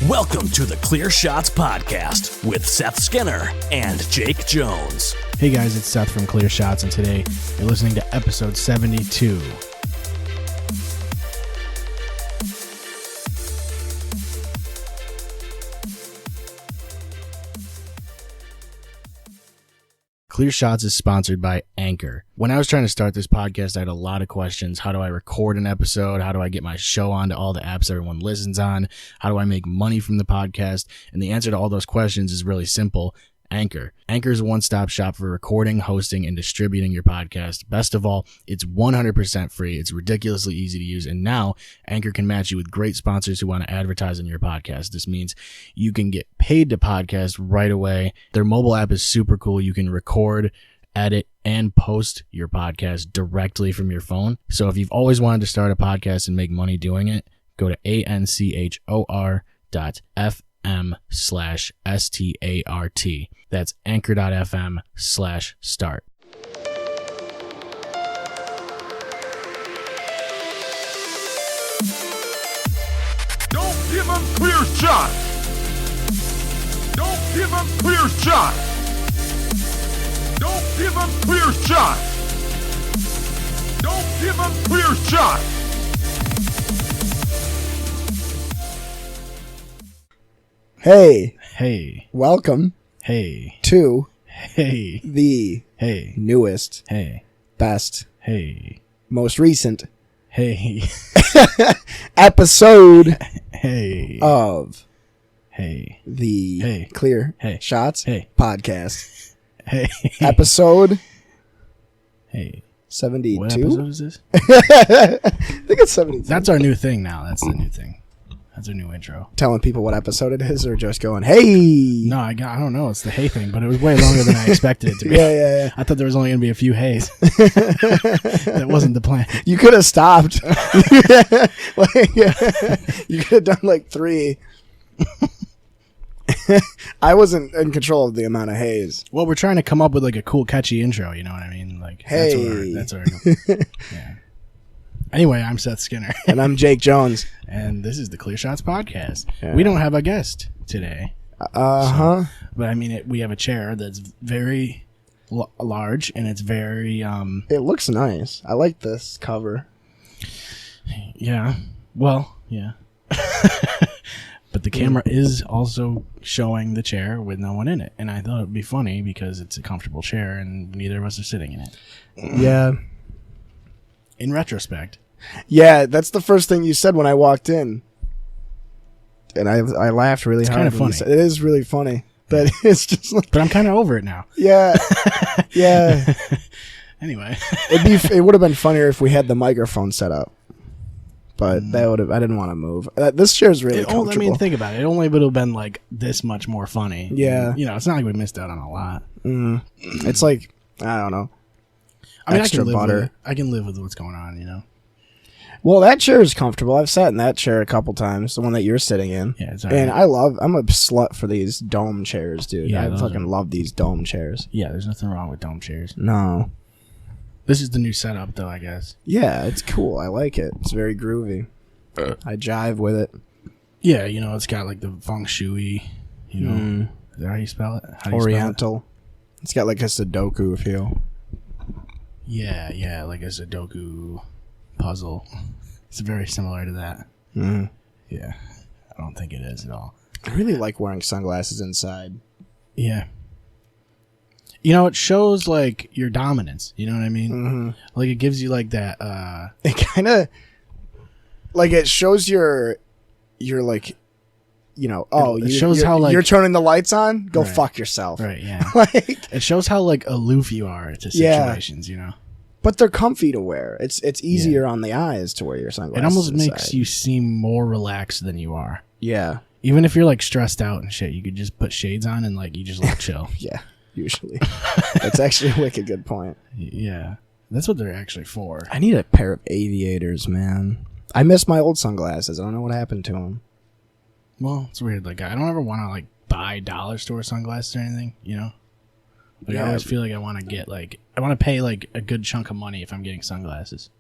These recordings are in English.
Welcome to the Clear Shots Podcast with Seth Skinner and Jake Jones. Hey guys, it's Seth from Clear Shots, and today you're listening to episode 72. Clear Shots is sponsored by Anchor. When I was trying to start this podcast, I had a lot of questions. How do I record an episode? How do I get my show onto all the apps everyone listens on? How do I make money from the podcast? And the answer to all those questions is really simple. Anchor. Anchor is a one-stop shop for recording, hosting, and distributing your podcast. Best of all, it's 100% free. It's ridiculously easy to use. And now Anchor can match you with great sponsors who want to advertise on your podcast. This means you can get paid to podcast right away. Their mobile app is super cool. You can record, edit, and post your podcast directly from your phone. So if you've always wanted to start a podcast and make money doing it, go to anchor.fm/START. That's anchor.fm/start. Don't give them clear shot. Don't give them clear shot. Don't give them clear shot. Don't give them clear shot. Hey, welcome Hey. to Hey. the Hey. newest, Hey. best, Hey. most recent Hey. episode Hey. of Hey. the Hey. Clear Hey. Shots Hey. podcast. Hey. Episode Hey. 72? What episode is this? I think it's 72. That's our new thing now. That's the new thing. That's our new intro. Telling people what episode it is or just going, hey! No, I don't know. It's the hey thing, but it was way longer than I expected it to be. Yeah. I thought there was only going to be a few hays. That wasn't the plan. You could have stopped. You could have done like 3. I wasn't in control of the amount of haze. Well, we're trying to come up with like a cool, catchy intro. You know what I mean? Like, Hey. that's our yeah. Anyway, I'm Seth Skinner. And I'm Jake Jones. And this is the Clear Shots Podcast. Yeah. We don't have a guest today. Uh-huh. But I mean, we have a chair that's very large, and it's very, It looks nice. I like this cover. yeah. Well, yeah. But the camera is also showing the chair with no one in it. And I thought it would be funny because it's a comfortable chair and neither of us are sitting in it. Yeah. In retrospect. Yeah, that's the first thing you said when I walked in. And I laughed really hard. Kind of when you funny. said- it is really funny. But it's just like, But I'm kind of over it now. yeah. Yeah. Anyway. It would have been funnier if we had the microphone set up. But I didn't want to move. This chair's really comfortable. I mean, think about it. It only would have been like this much more funny. Yeah. You know, it's not like we missed out on a lot. It's like, I don't know. I mean, Extra I can live butter. with it. I can live with what's going on, you know? Well, that chair is comfortable. I've sat in that chair a couple times, the one that you're sitting in. Yeah, it's all And right. I'm a slut for these dome chairs, dude. Yeah, I those fucking are- love these dome chairs. Yeah, there's nothing wrong with dome chairs. No. This is the new setup, though, I guess. Yeah, it's cool. I like it. It's very groovy. I jive with it. Yeah, you know, it's got like the feng shui, you know. Is that how you spell it? How do you spell it? Oriental. It's got like a Sudoku feel. Yeah, like a Sudoku puzzle. It's very similar to that. Yeah, I don't think it is at all. I really like wearing sunglasses inside. Yeah. You know, it shows like your dominance. You know what I mean? Like it gives you like that. It kind of like it shows your like, you know, It shows how, like- you're turning the lights on. Go Right. fuck yourself. Right. Yeah. Like, It shows how like aloof you are to Yeah. situations. You know. but they're comfy to wear. It's easier on the eyes to wear your sunglasses. It almost inside. makes you seem more relaxed than you are. Yeah. Even if you're like stressed out and shit, you could just put shades on and like you just look chill. Yeah. Usually, that's actually a wicked good point. Yeah, that's what they're actually for. I need a pair of aviators, man. I miss my old sunglasses. I don't know what happened to them. Well, it's weird. Like I don't ever want to like buy dollar store sunglasses or anything. You know. Like I Yeah. always feel like I want to get like I want to pay like a good chunk of money if I'm getting sunglasses.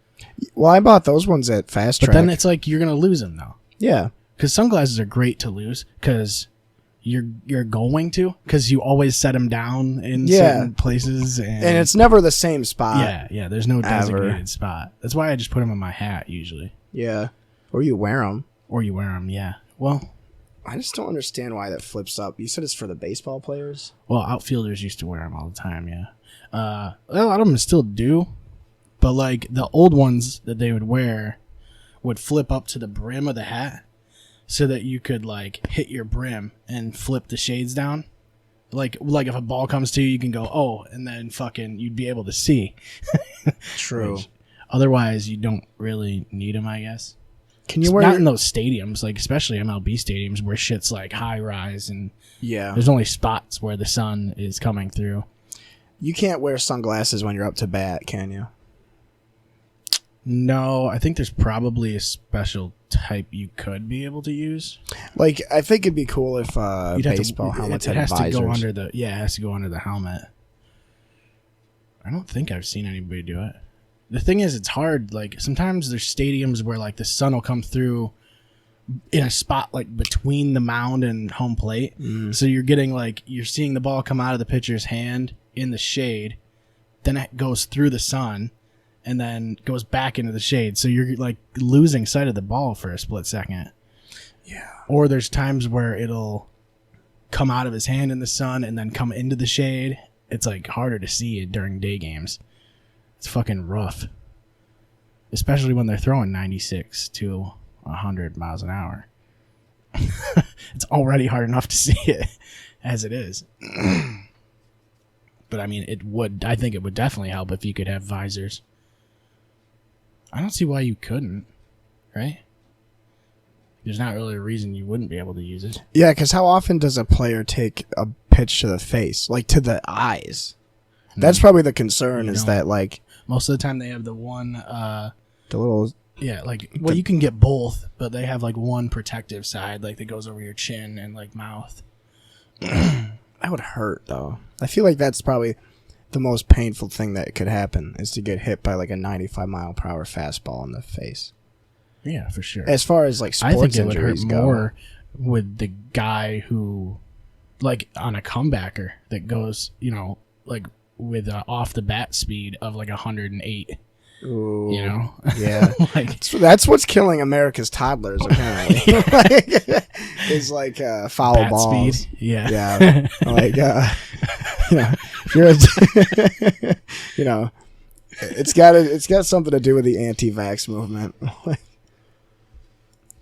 Well, I bought those ones at Fast But Track. then it's like you're gonna lose them though. Yeah. Because sunglasses are great to lose because you're going to, because you always set them down in certain places. And it's never the same spot. Yeah, there's no designated spot. That's why I just put them in my hat usually. Yeah. Or you wear them. Yeah. Well, I just don't understand why that flips up. You said it's for the baseball players? well, outfielders used to wear them all the time, yeah. A lot of them still do, but like the old ones that they would wear would flip up to the brim of the hat so that you could like hit your brim and flip the shades down. Like if a ball comes to you, you can go, oh, and then fucking you'd be able to see. True. Otherwise, you don't really need them, I guess. Can you wear not in those stadiums, like especially MLB stadiums where shit's like high rise and there's only spots where the sun is coming through. You can't wear sunglasses when you're up to bat, can you? No, I think there's probably a special type you could be able to use. Like, I think it'd be cool if baseball helmets had visors. To go under the, it has to go under the helmet. I don't think I've seen anybody do it. The thing is, it's hard. Like, sometimes there's stadiums where, like, the sun will come through in a spot, like, between the mound and home plate. So you're getting, like, you're seeing the ball come out of the pitcher's hand in the shade. Then it goes through the sun and then goes back into the shade. So you're, like, losing sight of the ball for a split second. Yeah. Or there's times where it'll come out of his hand in the sun and then come into the shade. It's, like, harder to see it during day games. It's fucking rough. Especially when they're throwing 96 to 100 miles an hour. It's already hard enough to see it as it is. But I mean, I think it would definitely help if you could have visors. I don't see why you couldn't, right? There's not really a reason you wouldn't be able to use it. Yeah, because how often does a player take a pitch to the face? Like, to the eyes? That's probably the concern, is that, like... Most of the time they have the one... the little... Yeah, like... Well, you can get both, but they have, like, one protective side, like, that goes over your chin and, like, mouth. That would hurt, though. I feel like that's probably the most painful thing that could happen, is to get hit by, like, a 95-mile-per-hour fastball in the face. Yeah, for sure. As far as, like, sports injuries go... I think it would hurt more with the guy who... Like, on a comebacker that goes, you know, like... with off the bat speed of like 108. Ooh, you know? Yeah. Like, that's what's killing America's toddlers, apparently. Is like foul bat balls. Speed. Yeah. Yeah. Like, if you're you know, it's got something to do with the anti-vax movement.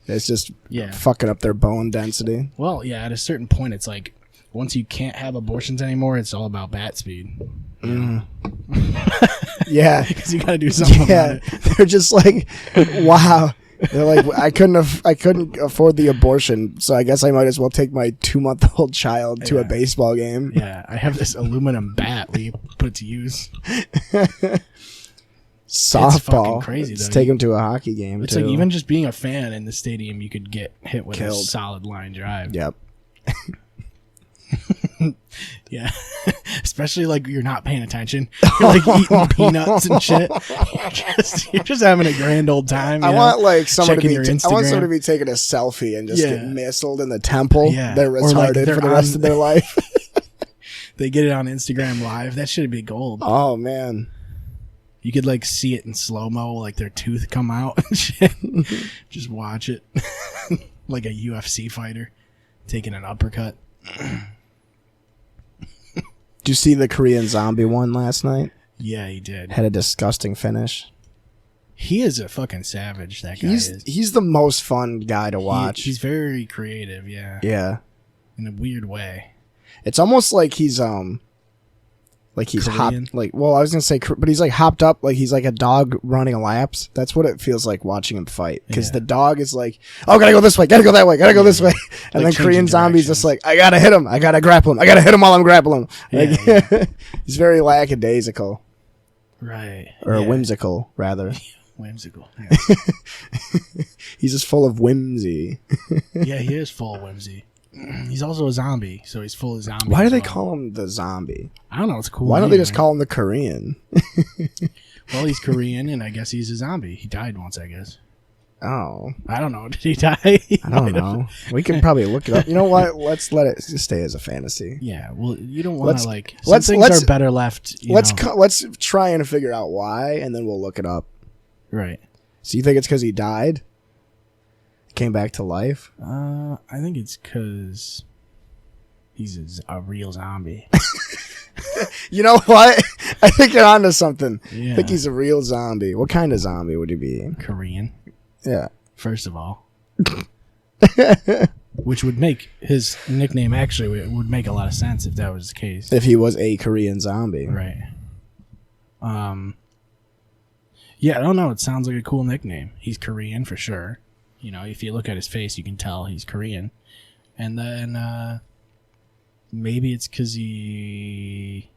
It's just fucking up their bone density. Well, yeah, at a certain point, it's like, once you can't have abortions anymore, it's all about bat speed. Yeah. Because you got to do something about it. They're just like, wow. They're like, I couldn't afford the abortion, so I guess I might as well take my 2-month-old child to a baseball game. Yeah, I have this aluminum bat we put to use. Softball. It's fucking crazy, though. Let's take him to a hockey game, It's too. like, even just being a fan in the stadium, you could get hit with Killed. a solid line drive. Yep. Yeah. Especially like you're not paying attention. You're like eating peanuts and shit. You're just having a grand old time. I want like someone to be taking a selfie and just get missiled in the temple. Yeah. They're retarded for the rest of their life. They get it on Instagram Live. That should be gold. Oh man. You could like see it in slow-mo, like their tooth come out and shit. Just watch it. Like a UFC fighter taking an uppercut. Did you see the Korean Zombie one last night? Yeah, he did. Had a disgusting finish. He is a fucking savage, that guy is. He's the most fun guy to watch. He's very creative, yeah. Yeah. In a weird way. It's almost like he's hopped, like, well, I was gonna say, but he's like hopped up, like he's like a dog running laps. That's what it feels like watching him fight, because the dog is like, oh, gotta go this way, gotta go that way, gotta go this way, and like then Korean Zombie's just like, I gotta hit him, I gotta grapple him, I gotta hit him while I'm grappling him. Like, he's very lackadaisical, right? Or whimsical, rather. Whimsical. Yeah. He's just full of whimsy. Yeah, he is full of whimsy. He's also a zombie, so he's full of zombies. Why do they call him the zombie? I don't know. It's cool. Why don't they just call him the Korean? Well, he's Korean, and I guess he's a zombie. He died once, I guess. Oh, I don't know. Did he die? I don't know. We can probably look it up. You know what? Let's let it just stay as a fantasy. Yeah. Well, you don't want to like. Some let's- things let's- are better left. Let's try and figure out why, and then we'll look it up. Right. So you think it's because he died? Came back to life? I think it's because he's a real zombie. You know what? I think you're onto something. Yeah. I think he's a real zombie. What kind of zombie would he be? Korean, Yeah. first of all. Which would make his nickname actually it would make a lot of sense if that was the case. If he was a Korean zombie. Right. Yeah, I don't know. It sounds like a cool nickname. He's Korean for sure. You know, if you look at his face, you can tell he's Korean. And then maybe it's because he.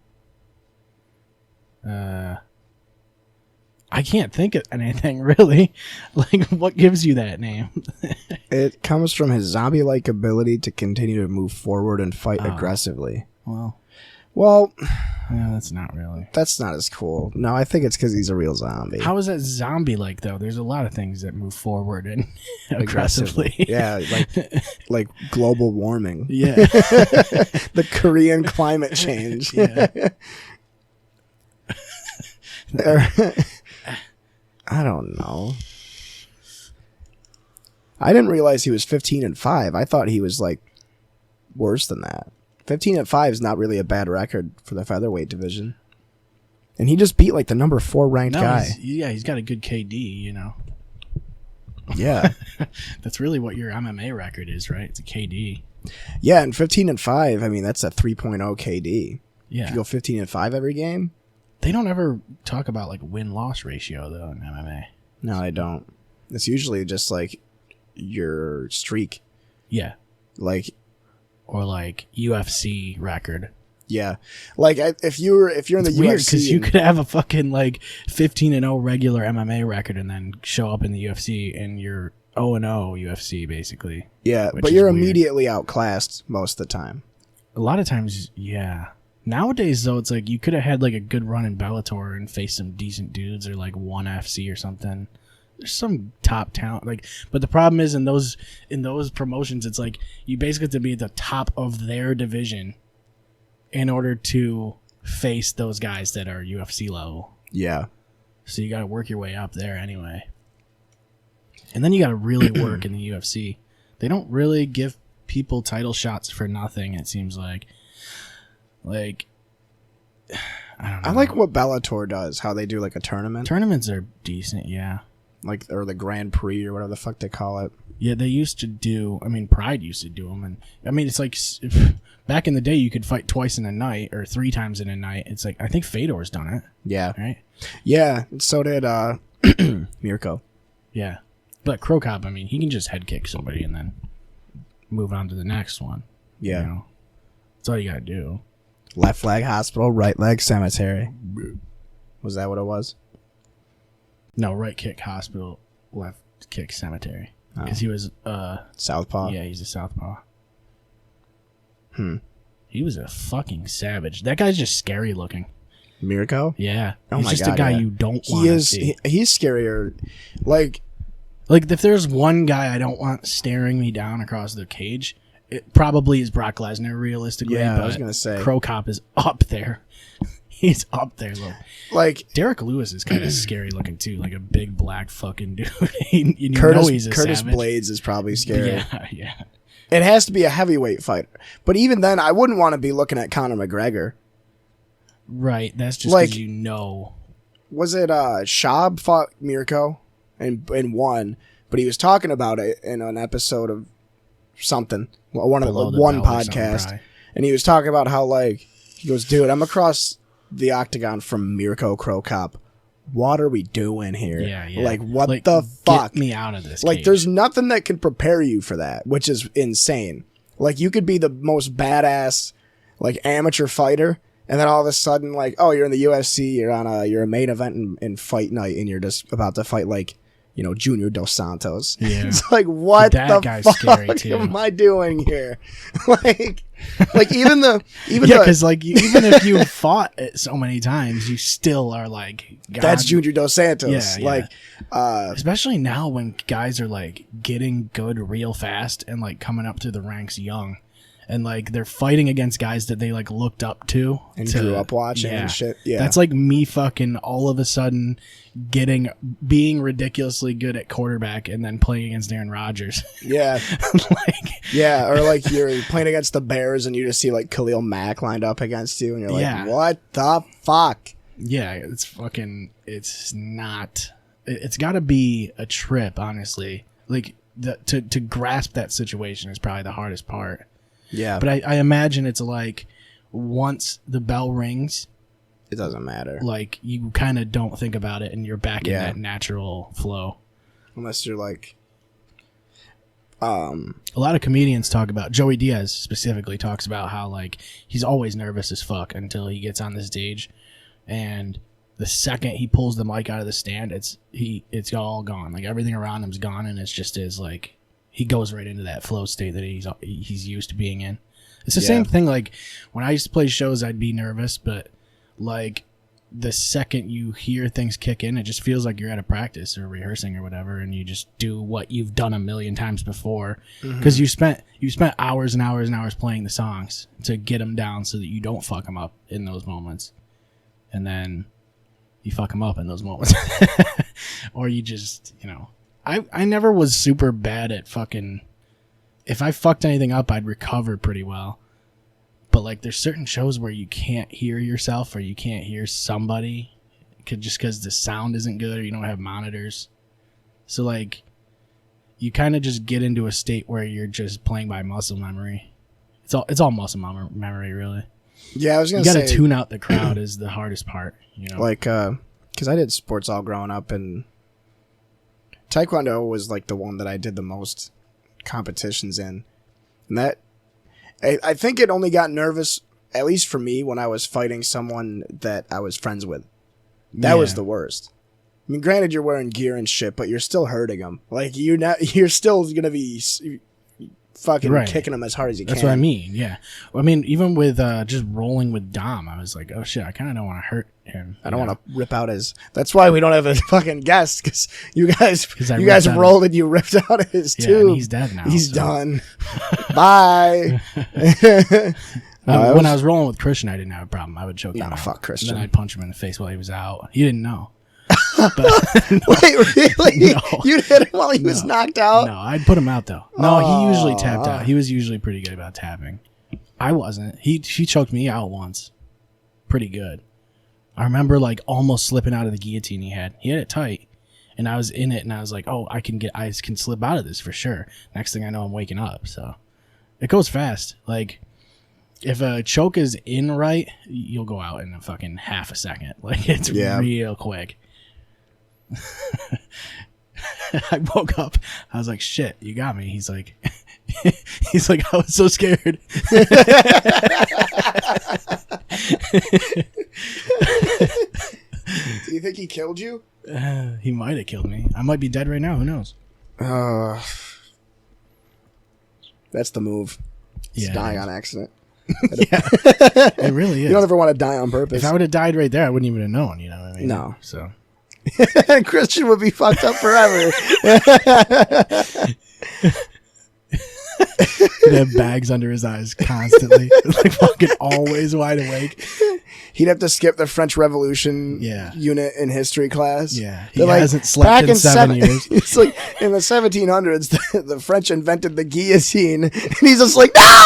I can't think of anything really. Like, what gives you that name? It comes from his zombie-like ability to continue to move forward and fight aggressively. Well, yeah, that's not really. that's not as cool. No, I think it's because he's a real zombie. How is that zombie-like though? There's a lot of things that move forward and aggressively. Yeah, like global warming. Yeah. The Korean climate change. Yeah. I don't know. I didn't realize he was 15-5. I thought he was like worse than that. 15-5 is not really a bad record for the featherweight division. And he just beat like the number 4 ranked guy. He's got a good KD, you know. Yeah. That's really what your MMA record is, right? It's a KD. Yeah, and 15-5, I mean, that's a 3.0 KD. Yeah. If you go 15-5 every game? They don't ever talk about like win-loss ratio though in MMA. No, I don't. It's usually just like your streak. Yeah. Like, or like UFC record. yeah, like if you're in the Weird UFC, because you could have a fucking like 15-0 regular MMA record and then show up in the UFC and you're 0-0 UFC basically. yeah, which but is you're weird. immediately outclassed most of the time. A lot of times, yeah. Nowadays though, it's like you could have had like a good run in Bellator and faced some decent dudes or like ONE FC or something. There's some top talent, like, but the problem is in those promotions, it's like you basically have to be at the top of their division in order to face those guys that are UFC level. Yeah, So you got to work your way up there anyway, and then you got to really work in the UFC. They don't really give people title shots for nothing. It seems like I don't know. I like what Bellator does. How they do like a tournament, Tournaments are decent, yeah. like or the Grand Prix or whatever the fuck they call it. Yeah, they used to do. I mean, Pride used to do them, and I mean, it's like back in the day, you could fight twice in a night or 3 times in a night. It's like I think Fedor's done it, Yeah, right? yeah. And so did Mirko. Yeah, but Crow Cop, I mean, he can just head kick somebody and then move on to the next one. Yeah, You know? That's all you gotta do. left leg hospital, right leg cemetery. Was that what it was? No, right kick hospital, left kick cemetery. Because he was, Southpaw. yeah, he's a southpaw. Hmm. He was a fucking savage. That guy's just scary looking. Mirko. Yeah. Oh He's my just God, a guy yeah. you don't He want to is. see. He's scarier. Like, Like, if there's one guy I don't want staring me down across the cage, it probably is Brock Lesnar, realistically. Yeah, I but was gonna say. Crow Cop is up there. He's up there. Look. like Derek Lewis is kind of scary looking, too. Like a big black fucking dude. You Curtis. know he's a Curtis savage. Blades is probably scary. Yeah, yeah. It has to be a heavyweight fighter. But even then, I wouldn't want to be looking at Conor McGregor. Right. That's just Like- because you know. Was it Shab fought Mirko and won? But he was talking about it in an episode of something, one of Below the the one belt or something, podcast, probably. and he was talking about how like he goes, dude, I'm across the octagon from Mirko Crow Cop. What are we doing here? Yeah, yeah. Like, what Like, the fuck? Get me out of this Like, cage. there's nothing that can prepare you for that, which is insane. Like, you could be the most badass, like, amateur fighter, and then all of a sudden, like, oh, you're in the UFC, you're a main event in fight night, and you're just about to fight, like, Junior Dos Santos. Yeah. It's like, what That the guy's fuck scary, too. am I doing here? like even Yeah, because like even if you fought it so many times, you still are like, God. that's Junior Dos Santos. Yeah, Like, especially now when guys are like getting good real fast and like coming up through the ranks young, and like they're fighting against guys that they like looked up to and grew up watching and shit. Yeah, that's like me fucking all of a sudden being ridiculously good at quarterback and then playing against Aaron Rodgers. yeah, yeah, or like you're playing against the Bears and you just see like Khalil Mack lined up against you, and you're like, what the fuck? Yeah, it's got to be a trip, honestly. Like to grasp that situation is probably the hardest part. Yeah, but I imagine it's like once the bell rings, it doesn't matter. Like you kind of don't think about it and you're back in that natural flow. Unless you're like, a lot of comedians talk about, Joey Diaz specifically talks about how like he's always nervous as fuck until he gets on the stage, and the second he pulls the mic out of the stand, it's all gone. Like everything around him's gone, and it's just his like. He goes right into that flow state that he's used to being in. It's the same thing. Like when I used to play shows, I'd be nervous, but like the second you hear things kick in, it just feels like you're at a practice or rehearsing or whatever, and you just do what you've done a million times before because you spent hours and hours and hours playing the songs to get them down so that you don't fuck them up in those moments, and then you fuck them up in those moments, or you just I never was super bad at fucking... If I fucked anything up, I'd recover pretty well. But, like, there's certain shows where you can't hear yourself or you can't hear somebody just because the sound isn't good or you don't have monitors. So, like, you kind of just get into a state where you're just playing by muscle memory. It's all muscle memory, really. Yeah, I was going to say... You got to tune out the crowd is the hardest part, Like, because I did sports all growing up, and... Taekwondo was like the one that I did the most competitions in. And that, I think it only got nervous, at least for me, when I was fighting someone that I was friends with. That was the worst. I mean, granted, you're wearing gear and shit, but you're still hurting them. Like, you're still going to be fucking kicking them as hard as you can. That's what I mean, yeah. I mean, even with just rolling with Dom, I was like, oh shit, I kind of don't want to hurt him. I don't want to rip out his... That's why we don't have a fucking guest, because you guys rolled and you ripped out his tube. And he's dead now. He's done. Bye. When I was rolling with Christian, I didn't have a problem. I would choke him out. Fuck Christian. And then I'd punch him in the face while he was out. He didn't know. Wait, really? No. You'd hit him while he was knocked out? No, I'd put him out, though. No, he usually tapped out. He was usually pretty good about tapping. I wasn't. She choked me out once. Pretty good. I remember like almost slipping out of the guillotine he had. He had it tight. And I was in it and I was like, oh, I can slip out of this for sure. Next thing I know, I'm waking up. So it goes fast. Like if a choke is in right, you'll go out in a fucking half a second. Like it's real quick. I woke up. I was like, "Shit, you got me." He's like, I was so scared. Do you think he killed you? He might have killed me. I might be dead right now. Who knows? That's the move. It's dying on accident. Yeah, it really is. You don't ever want to die on purpose. If I would have died right there, I wouldn't even have known. You know what I mean? No. So. Christian would be fucked up forever. He'd have bags under his eyes constantly, like fucking always wide awake. He'd have to skip the French Revolution unit in history class. Yeah, he hasn't slept in 7 years. It's like in the 1700s, the French invented the guillotine, and he's just like, no.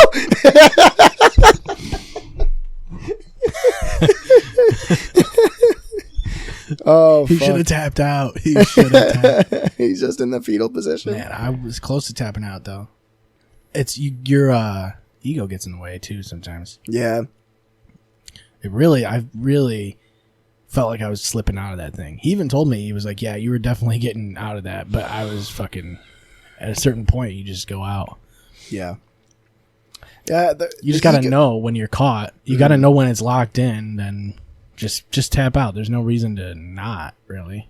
Oh, he should have tapped out. He should have tapped. He's just in the fetal position. Man, I was close to tapping out though. It's your ego gets in the way too sometimes. Yeah. I really felt like I was slipping out of that thing. He even told me, he was like, "Yeah, you were definitely getting out of that," but I was fucking. At a certain point, you just go out. Yeah. Yeah. You just gotta know when you're caught. You gotta know when it's locked in. Then just tap out. There's no reason to not really.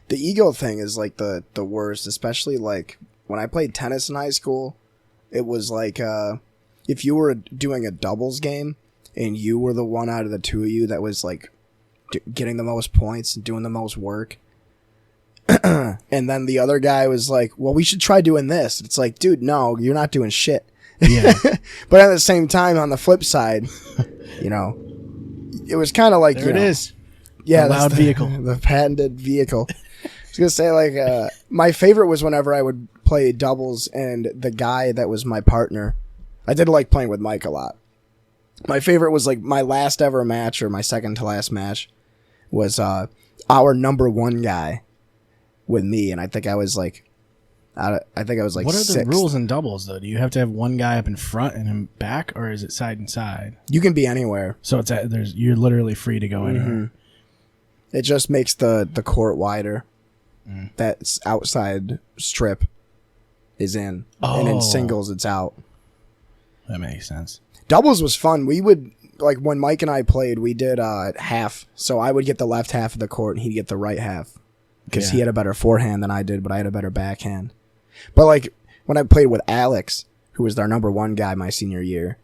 The ego thing is like the worst, especially like when I played tennis in high school. It was like if you were doing a doubles game and you were the one out of the two of you that was like getting the most points and doing the most work. And then the other guy was like, well, we should try doing this. It's like, dude, no, you're not doing shit. Yeah. But at the same time, on the flip side, you know, it was kind of like, There it is. Yeah, The loud vehicle. The patented vehicle. I was going to say, like, my favorite was whenever I would play doubles and the guy that was my partner. I did like playing with Mike a lot. My favorite was like my last ever match, or my second to last match, was our number one guy with me, and I think I was like, what are the sixth. Rules in doubles though? Do you have to have one guy up in front and him back, or is it side and side? You can be anywhere. So you're literally free to go anywhere. It just makes the court wider. That outside strip is in, and in singles it's out. That makes sense. Doubles was fun. We would, like, when Mike and I played, we did half. So I would get the left half of the court and he'd get the right half. Because he had a better forehand than I did, but I had a better backhand. But, like, when I played with Alex, who was our number one guy my senior year,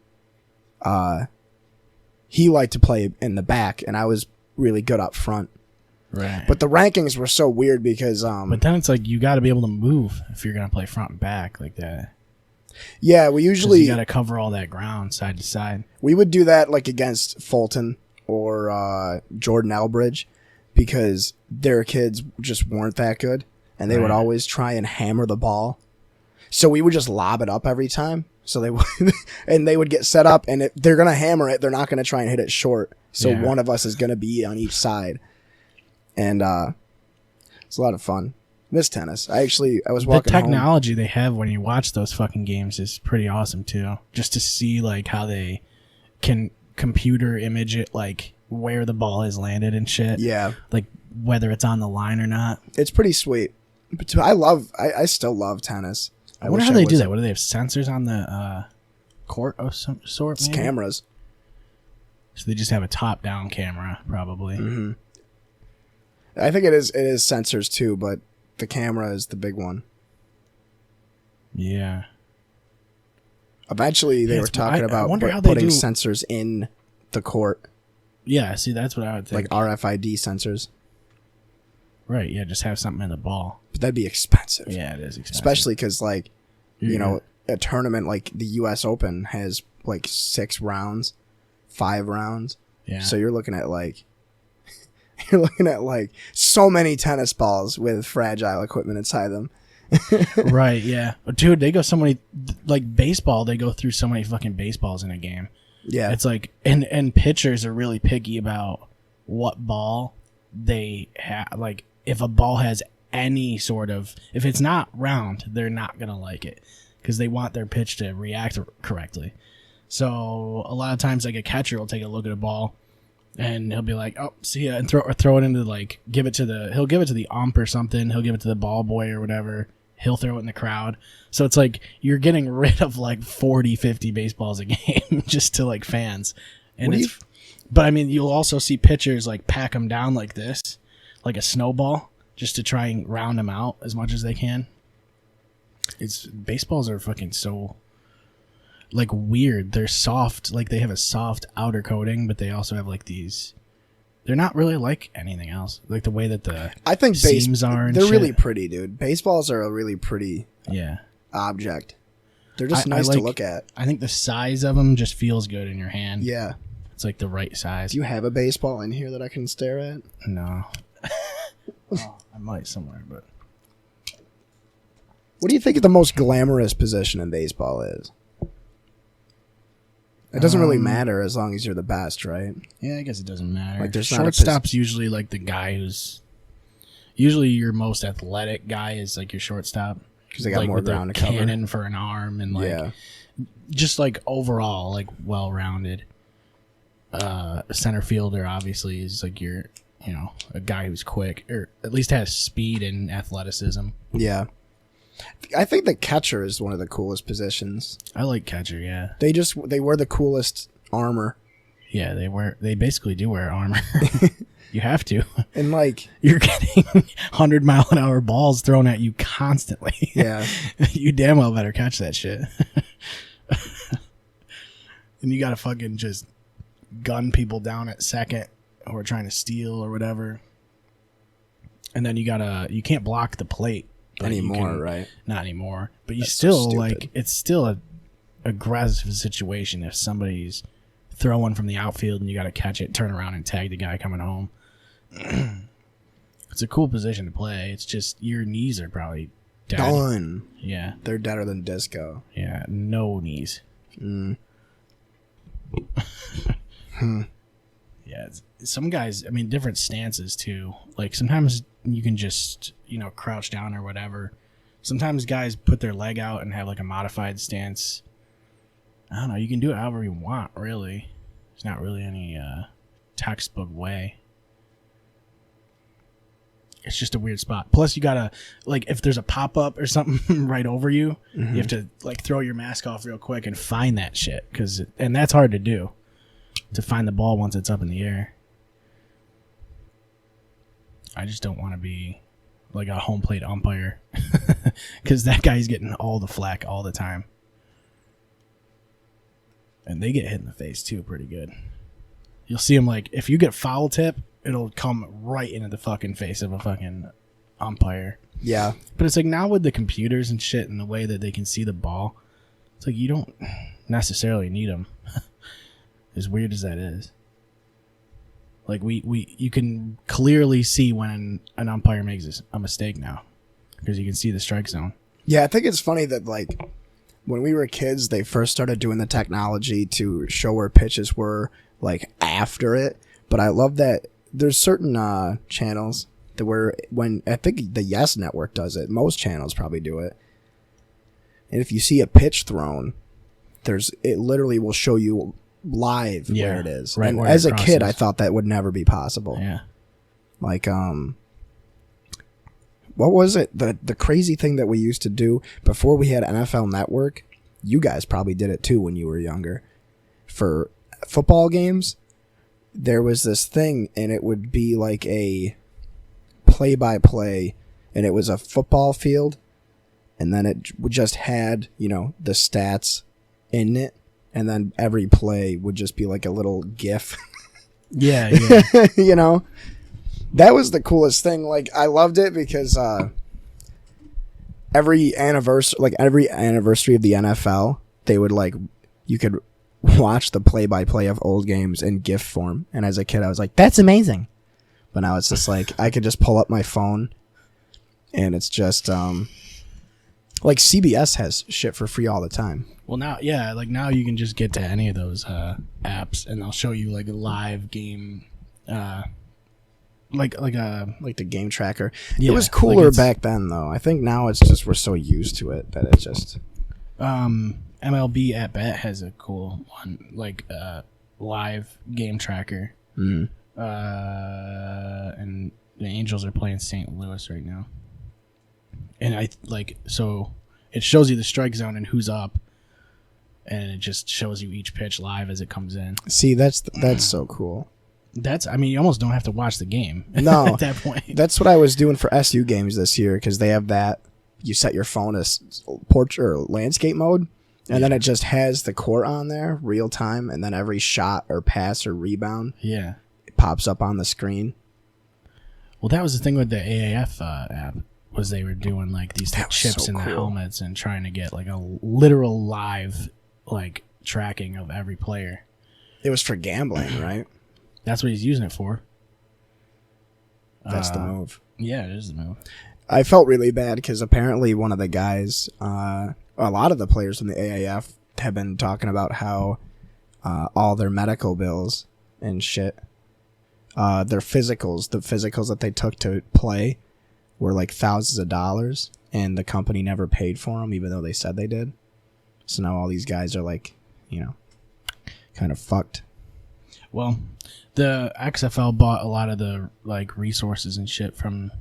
he liked to play in the back, and I was really good up front. Right. But the rankings were so weird because... but then it's like you got to be able to move if you're going to play front and back like that. Yeah, we usually... You got to cover all that ground side to side. We would do that, like, against Fulton or Jordan Elbridge, because their kids just weren't that good, and they would always try and hammer the ball. So we would just lob it up every time. So they would, and they would get set up, and if they're gonna hammer it, they're not gonna try and hit it short. So one of us is gonna be on each side, and it's a lot of fun. Miss tennis. I was walking. The technology they have when you watch those fucking games is pretty awesome too. Just to see like how they can computer image it, like where the ball has landed and shit. Yeah. Like whether it's on the line or not. It's pretty sweet. But I still love tennis. I wonder how they do that. What do they have, sensors on the court of some sort? It's cameras. So they just have a top-down camera, probably. Mm-hmm. I think it is sensors too, but the camera is the big one. Yeah. Eventually, they were talking about putting sensors in the court. Yeah, see, that's what I would think. Like RFID sensors. Right, yeah, just have something in the ball. But that'd be expensive. Yeah, it is expensive. Especially because, like, you know, a tournament like the U.S. Open has, like, 6 rounds, 5 rounds. Yeah. So you're looking at, like, so many tennis balls with fragile equipment inside them. Right, yeah. Dude, they go so many, like, baseball, they go through so many fucking baseballs in a game. Yeah. It's like, and pitchers are really picky about what ball they have. Like, if a ball has any sort of, if it's not round, they're not going to like it because they want their pitch to react correctly. So a lot of times, like, a catcher will take a look at a ball and he'll be like, oh, see ya, and throw it into, like, he'll give it to the ump or something. He'll give it to the ball boy or whatever. He'll throw it in the crowd. So it's like you're getting rid of like 40, 50 baseballs a game just to, like, fans. And but I mean, you'll also see pitchers like pack them down like this, like a snowball, just to try and round them out as much as they can. Baseballs are fucking so, like, weird. They're soft, like they have a soft outer coating, but they also have like these. They're not really like anything else, like the way that the seams are. And they're shit. really pretty, dude. Baseballs are a really pretty object. They're just nice to look at. I think the size of them just feels good in your hand. Yeah. It's like the right size. Do you have a baseball in here that I can stare at? No. I might somewhere, but... What do you think the most glamorous position in baseball is? It doesn't really matter as long as you're the best, right? Yeah, I guess it doesn't matter. Like, there's shortstop's usually like the guy who's... Usually your most athletic guy is like your shortstop. Because they got more ground to cover. Cannon for an arm and like... Just like overall, like well-rounded. Center fielder obviously is like your, you know, a guy who's quick or at least has speed and athleticism. Yeah. I think the catcher is one of the coolest positions. I like catcher, yeah. They wear the coolest armor. Yeah, they basically do wear armor. You have to. And like you're getting 100-mile-an-hour balls thrown at you constantly. Yeah. You damn well better catch that shit. And you gotta fucking just gun people down at second who are trying to steal or whatever. And then you can't block the plate anymore, right? Not anymore. But you That's still so like it's still a aggressive situation if somebody's throwing from the outfield and you gotta catch it, turn around and tag the guy coming home. It's a cool position to play. It's just your knees are probably dead. Done. Yeah. They're deader than disco. Yeah, no knees. Yeah, some guys, I mean, different stances too. Like sometimes you can just, crouch down or whatever. Sometimes guys put their leg out and have like a modified stance. I don't know. You can do it however you want, really. There's not really any textbook way. It's just a weird spot. Plus, you gotta, like, if there's a pop-up or something right over you, you have to, like, throw your mask off real quick and find that shit. And that's hard to do, to find the ball once it's up in the air. I just don't want to be, like, a home plate umpire. Because that guy's getting all the flack all the time. And they get hit in the face, too, pretty good. You'll see them, like, if you get foul tip, it'll come right into the fucking face of a fucking umpire. Yeah. But it's like now with the computers and shit and the way that they can see the ball, it's like you don't necessarily need them. As weird as that is. Like you can clearly see when an umpire makes a mistake now because you can see the strike zone. Yeah, I think it's funny that like when we were kids, they first started doing the technology to show where pitches were like after it. But I love that there's certain channels that when I think the Yes Network does it, most channels probably do it. And if you see a pitch thrown, it literally will show you live where it is. Right, and where as it a crosses. kid, I thought that would never be possible. Yeah. Like what was it? The crazy thing that we used to do before we had NFL Network, you guys probably did it too when you were younger. For football games, there was this thing, and it would be like a play-by-play, and it was a football field, and then it just had, the stats in it, and then every play would just be like a little GIF. Yeah. That was the coolest thing. Like, I loved it because every anniversary of the NFL, they would you could watch the play-by-play of old games in GIF form. And as a kid, I was like, that's amazing. But now it's just like, I could just pull up my phone and it's just, like CBS has shit for free all the time. Well, now you can just get to any of those apps and they'll show you like a live game, like the game tracker. Yeah, it was cooler back then though. I think now it's just, we're so used to it that it's just, MLB at Bat has a cool one, like live game tracker. And the Angels are playing St. Louis right now. And so it shows you the strike zone and who's up, and it just shows you each pitch live as it comes in. See, that's so cool. You almost don't have to watch the game. No, at that point. That's what I was doing for SU games this year because they have that. You set your phone as portrait or landscape mode. And then it just has the court on there, real time, and then every shot or pass or rebound it pops up on the screen. Well, that was the thing with the AAF app, was they were doing like these chips so in the cool. helmets and trying to get like a literal live tracking of every player. It was for gambling, right? That's what he's using it for. That's the move. Yeah, it is the move. I felt really bad because apparently one of the guys, a lot of the players from the AAF have been talking about how all their medical bills and shit, their physicals, the physicals that they took to play were like thousands of dollars, and the company never paid for them even though they said they did. So now all these guys are kind of fucked. Well, the XFL bought a lot of the resources and shit from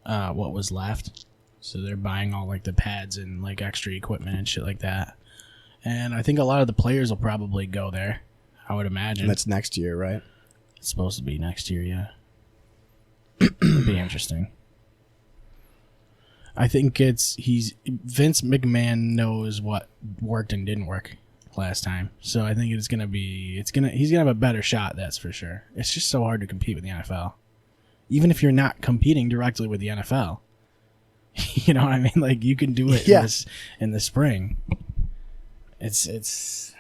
what was left. So they're buying all the pads and extra equipment and shit like that. And I think a lot of the players will probably go there. I would imagine. And that's next year, right? It's supposed to be next year, yeah. It'd be interesting. I think Vince McMahon knows what worked and didn't work last time. So I think he's gonna have a better shot, that's for sure. It's just so hard to compete with the NFL. Even if you're not competing directly with the NFL. You know what I mean? Like, you can do it in the spring. It's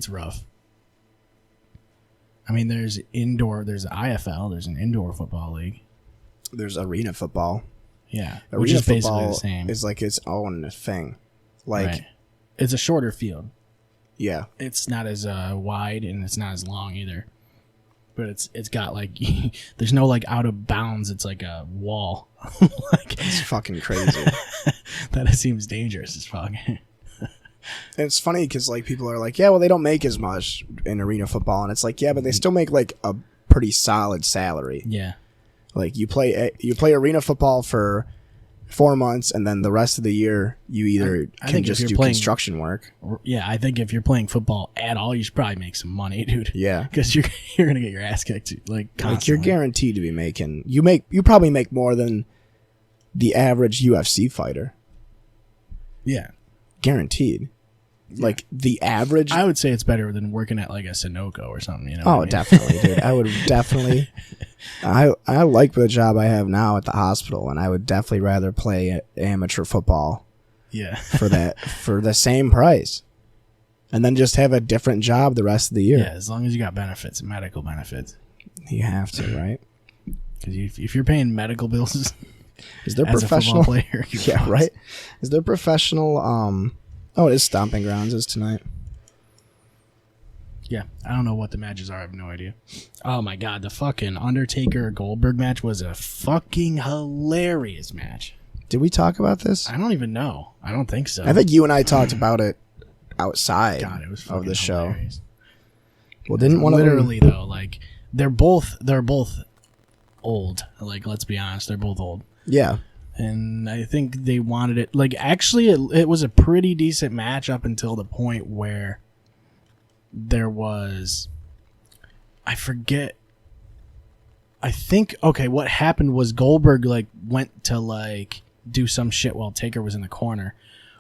rough. I mean, there's the IFL, there's an indoor football league. There's arena football. Yeah, arena which is basically football the same. Is like its own thing. Like, right. It's a shorter field. Yeah. It's not as wide and it's not as long either. But it's got like there's no like out of bounds. It's like a wall. Like, it's fucking crazy. That seems dangerous as fuck. And it's funny because like people are like, yeah, well, they don't make as much in arena football, and it's like, yeah, but they still make like a pretty solid salary. Yeah. Like you play arena football for 4 months, and then the rest of the year you either can just do construction work. Yeah, I think if you're playing football at all, you should probably make some money, dude. Yeah, because you're gonna get your ass kicked like constantly. Like, you're guaranteed to be making. You probably make more than the average UFC fighter. Yeah, guaranteed. Yeah. Like the average, I would say it's better than working at like a Sunoco or something. You know? Oh, definitely, dude. I would definitely. I like the job I have now at the hospital, and I would definitely rather play amateur football. Yeah. for the same price, and then just have a different job the rest of the year. Yeah, as long as you got benefits, medical benefits. You have to, right? Because if you're paying medical bills, is there as professional a football player? Yeah, fucked. Right. Is there professional? Oh, it is Stomping Grounds is tonight. Yeah, I don't know what the matches are. I have no idea. Oh my god, the fucking Undertaker Goldberg match was a fucking hilarious match. Did we talk about this? I don't even know. I don't think so. I think you and I talked about it outside it was of the show. Hilarious. Well, didn't one literally though, like they're both old. Like, let's be honest, they're both old. Yeah. And I think they wanted it. Like, actually, it was a pretty decent match up until the point where there was, I forget. I think, okay, what happened was Goldberg like went to like do some shit while Taker was in the corner,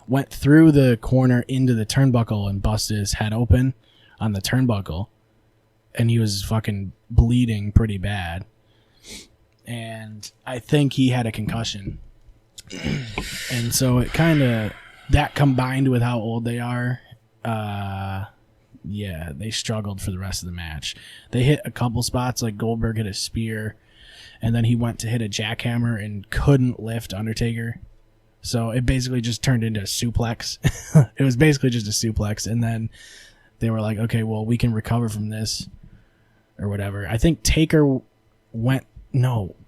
went through the corner into the turnbuckle and busted his head open on the turnbuckle, and he was fucking bleeding pretty bad. And I think he had a concussion. And so it kind of, that combined with how old they are, yeah, they struggled for the rest of the match. They hit a couple spots, like Goldberg hit a spear, and then he went to hit a jackhammer and couldn't lift Undertaker. So it basically just turned into a suplex. It was basically just a suplex. And then they were like, okay, well, we can recover from this or whatever. I think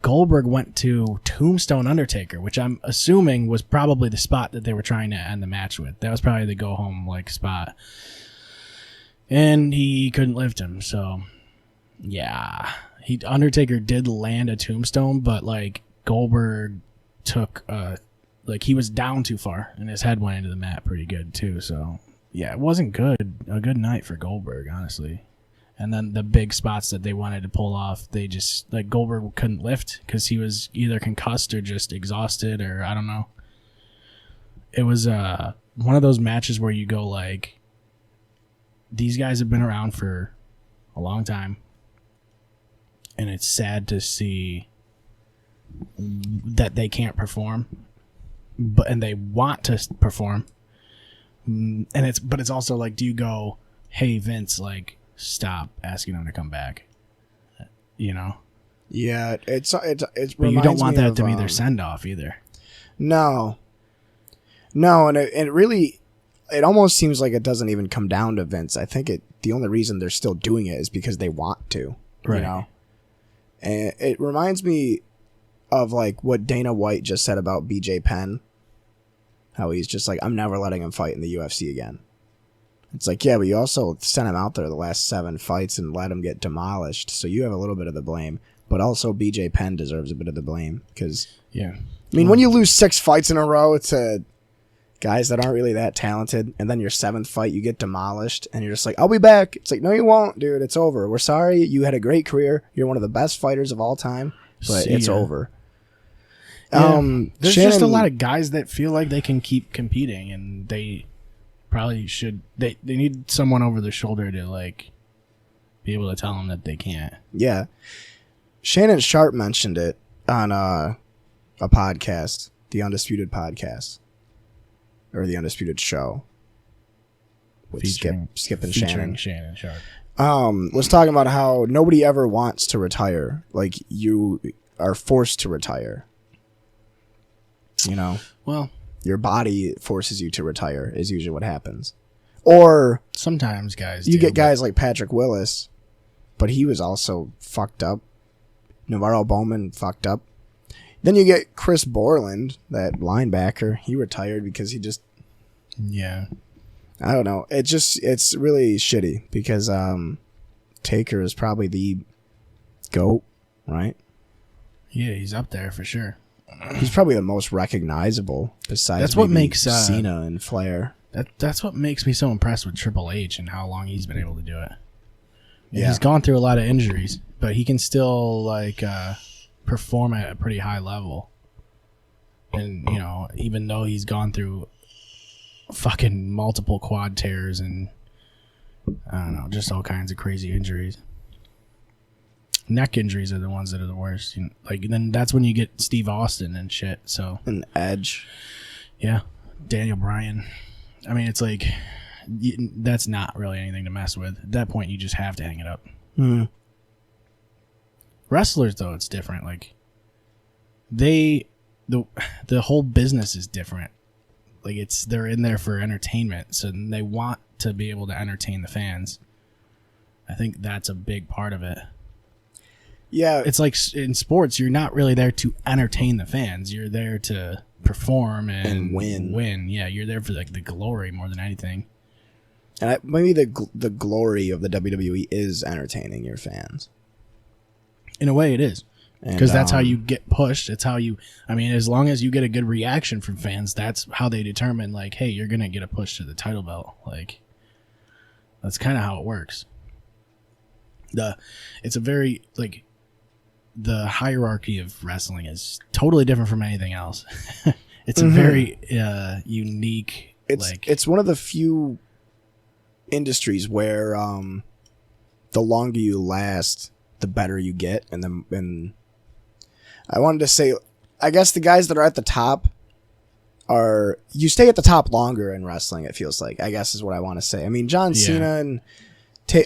Goldberg went to Tombstone Undertaker, which I'm assuming was probably the spot that they were trying to end the match with. That was probably the go home like spot. And he couldn't lift him, so yeah. Undertaker did land a tombstone, but like Goldberg took like he was down too far and his head went into the mat pretty good too, so yeah, it wasn't good. A good night for Goldberg, honestly. And then the big spots that they wanted to pull off, they just, like, Goldberg couldn't lift because he was either concussed or just exhausted, or I don't know. It was one of those matches where you go, like, these guys have been around for a long time, and it's sad to see that they can't perform, and they want to perform. But it's also like, do you go, hey, Vince, like, stop asking them to come back, you know? Yeah, it's but you don't want that to be their send off either. No, and it really, it almost seems like it doesn't even come down to Vince. I think the only reason they're still doing it is because they want to, right. You know. And it reminds me of like what Dana White just said about BJ Penn, how he's just like, I'm never letting him fight in the UFC again. It's like, yeah, but you also sent him out there the last 7 fights and let him get demolished. So you have a little bit of the blame. But also BJ Penn deserves a bit of the blame. Because, yeah. I mean, when you lose 6 fights in a row to guys that aren't really that talented, and then your 7th fight you get demolished, and you're just like, I'll be back. It's like, no, you won't, dude. It's over. We're sorry. You had a great career. You're one of the best fighters of all time, but it's over. Yeah. There's just a lot of guys that feel like they can keep competing, and they probably should. They need someone over their shoulder to like be able to tell them that they can't. Yeah. Shannon Sharp mentioned it on a podcast, the Undisputed podcast, or the Undisputed Show, with Skip and Shannon. Shannon Sharp. Was talking about how nobody ever wants to retire. Like, you are forced to retire. You know? Well, your body forces you to retire is usually what happens. Or sometimes guys you get guys like Patrick Willis, but he was also fucked up. Navarro Bowman fucked up. Then you get Chris Borland, that linebacker. He retired because he just... Yeah. I don't know. It's really shitty because Taker is probably the GOAT, right? Yeah, he's up there for sure. He's probably the most recognizable besides that's what makes Cena and Flair. That's what makes me so impressed with Triple H and how long he's been able to do it. Yeah. He's gone through a lot of injuries, but he can still like perform at a pretty high level. And you know, even though he's gone through fucking multiple quad tears and I don't know, just all kinds of crazy injuries. Neck injuries are the ones that are the worst. You know, like then that's when you get Steve Austin and shit. So and Edge, yeah, Daniel Bryan. I mean, it's like that's not really anything to mess with. At that point, you just have to hang it up. Mm. Wrestlers, though, it's different. Like the whole business is different. Like they're in there for entertainment, so they want to be able to entertain the fans. I think that's a big part of it. Yeah, it's like in sports, you're not really there to entertain the fans. You're there to perform and win. Yeah, you're there for like the glory more than anything. And maybe the glory of the WWE is entertaining your fans. In a way, it is. Because that's how you get pushed. It's how I mean, as long as you get a good reaction from fans, that's how they determine, like, hey, you're going to get a push to the title belt. Like, that's kind of how it works. It's a very, like, the hierarchy of wrestling is totally different from anything else. It's a very unique. It's one of the few industries where the longer you last, the better you get, and I wanted to say, I guess the guys that are at the top you stay at the top longer in wrestling. It feels like, I guess is what I want to say. I mean, John Cena and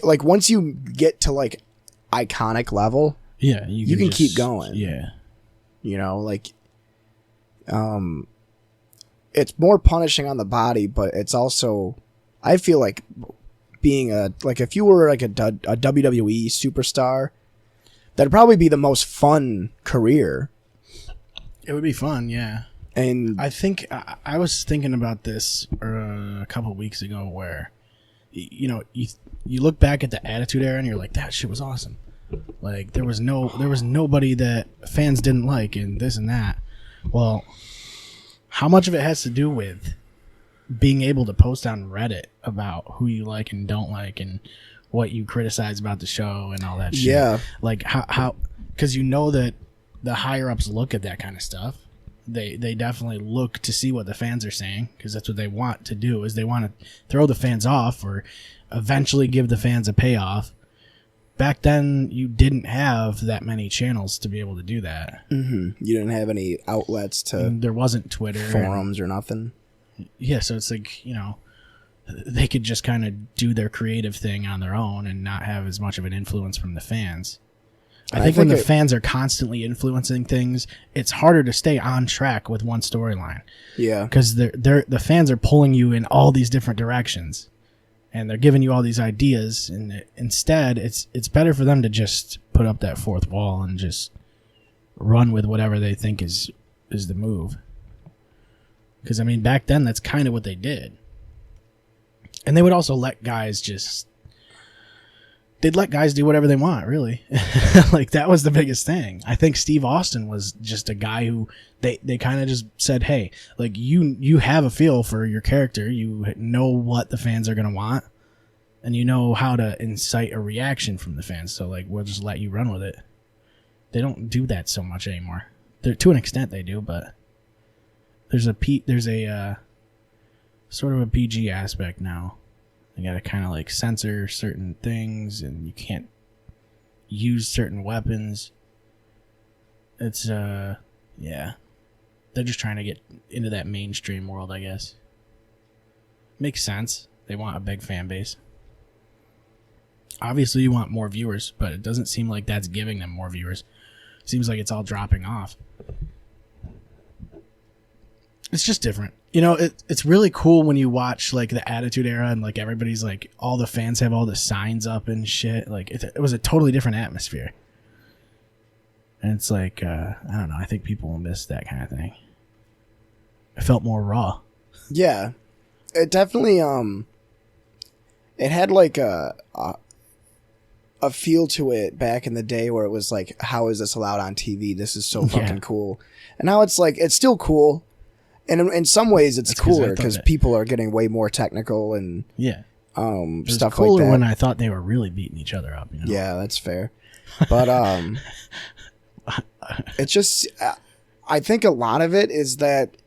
like once you get to like iconic level. Yeah, you can keep going. Yeah. You know, like it's more punishing on the body, but it's also, I feel like being if you were like a WWE superstar, that'd probably be the most fun career. It would be fun, yeah. And I think I was thinking about this a couple of weeks ago where you know, you look back at the Attitude Era and you're like, that shit was awesome. Like there was nobody that fans didn't like and this and that. Well, how much of it has to do with being able to post on Reddit about who you like and don't like and what you criticize about the show and all that shit? Yeah. Like how because you know that the higher ups look at that kind of stuff. They definitely look to see what the fans are saying because that's what they want to do is they want to throw the fans off or eventually give the fans a payoff. Back then, you didn't have that many channels to be able to do that. Mm-hmm. You didn't have any outlets to... And there wasn't Twitter. Forums or nothing. Yeah, so it's like, you know, they could just kind of do their creative thing on their own and not have as much of an influence from the fans. I think when the fans are constantly influencing things, it's harder to stay on track with one storyline. Yeah. Because the fans are pulling you in all these different directions. And they're giving you all these ideas, and instead, it's better for them to just put up that fourth wall and just run with whatever they think is the move. Because, I mean, back then, that's kind of what they did. And they would also let guys just they'd let guys do whatever they want, really. Like, that was the biggest thing. I think Steve Austin was just a guy who they kind of just said, hey, like, you have a feel for your character. You know what the fans are going to want, and you know how to incite a reaction from the fans. So, like, we'll just let you run with it. They don't do that so much anymore. To an extent they do, but there's a sort of a PG aspect now. They gotta kind of like censor certain things, and you can't use certain weapons. It's yeah, they're just trying to get into that mainstream world, I guess. Makes sense. They want a big fan base. Obviously, you want more viewers, but it doesn't seem like that's giving them more viewers. Seems like it's all dropping off. It's just different. You know, it's really cool when you watch, like, the Attitude Era and, like, everybody's, like, all the fans have all the signs up and shit. Like, it was a totally different atmosphere. And it's like, I don't know. I think people will miss that kind of thing. It felt more raw. Yeah. It definitely, it had, like, a feel to it back in the day where it was like, how is this allowed on TV? This is so fucking cool. And now it's like, it's still cool. And in some ways it's cooler because people are getting way more technical and stuff cooler like that. When I thought they were really beating each other up. You know? Yeah, that's fair. But it's just, I think a lot of it is that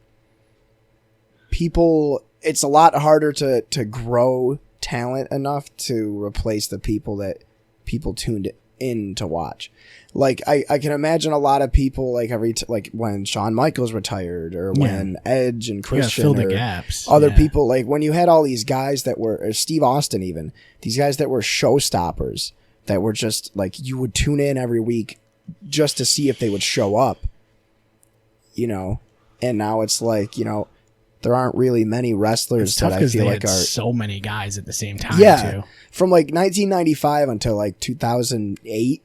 it's a lot harder to grow talent enough to replace the people that people tuned in to watch. Like, I can imagine a lot of people, like, like when Shawn Michaels retired, or when Edge and Christian, fill the gaps. Other people, like when you had all these guys that were, or Steve Austin even, these guys that were showstoppers, that were just like, you would tune in every week just to see if they would show up, you know. And now it's like, you know, there aren't really many wrestlers that I feel like are so many guys at the same time. Yeah, from like 1995 until like 2008.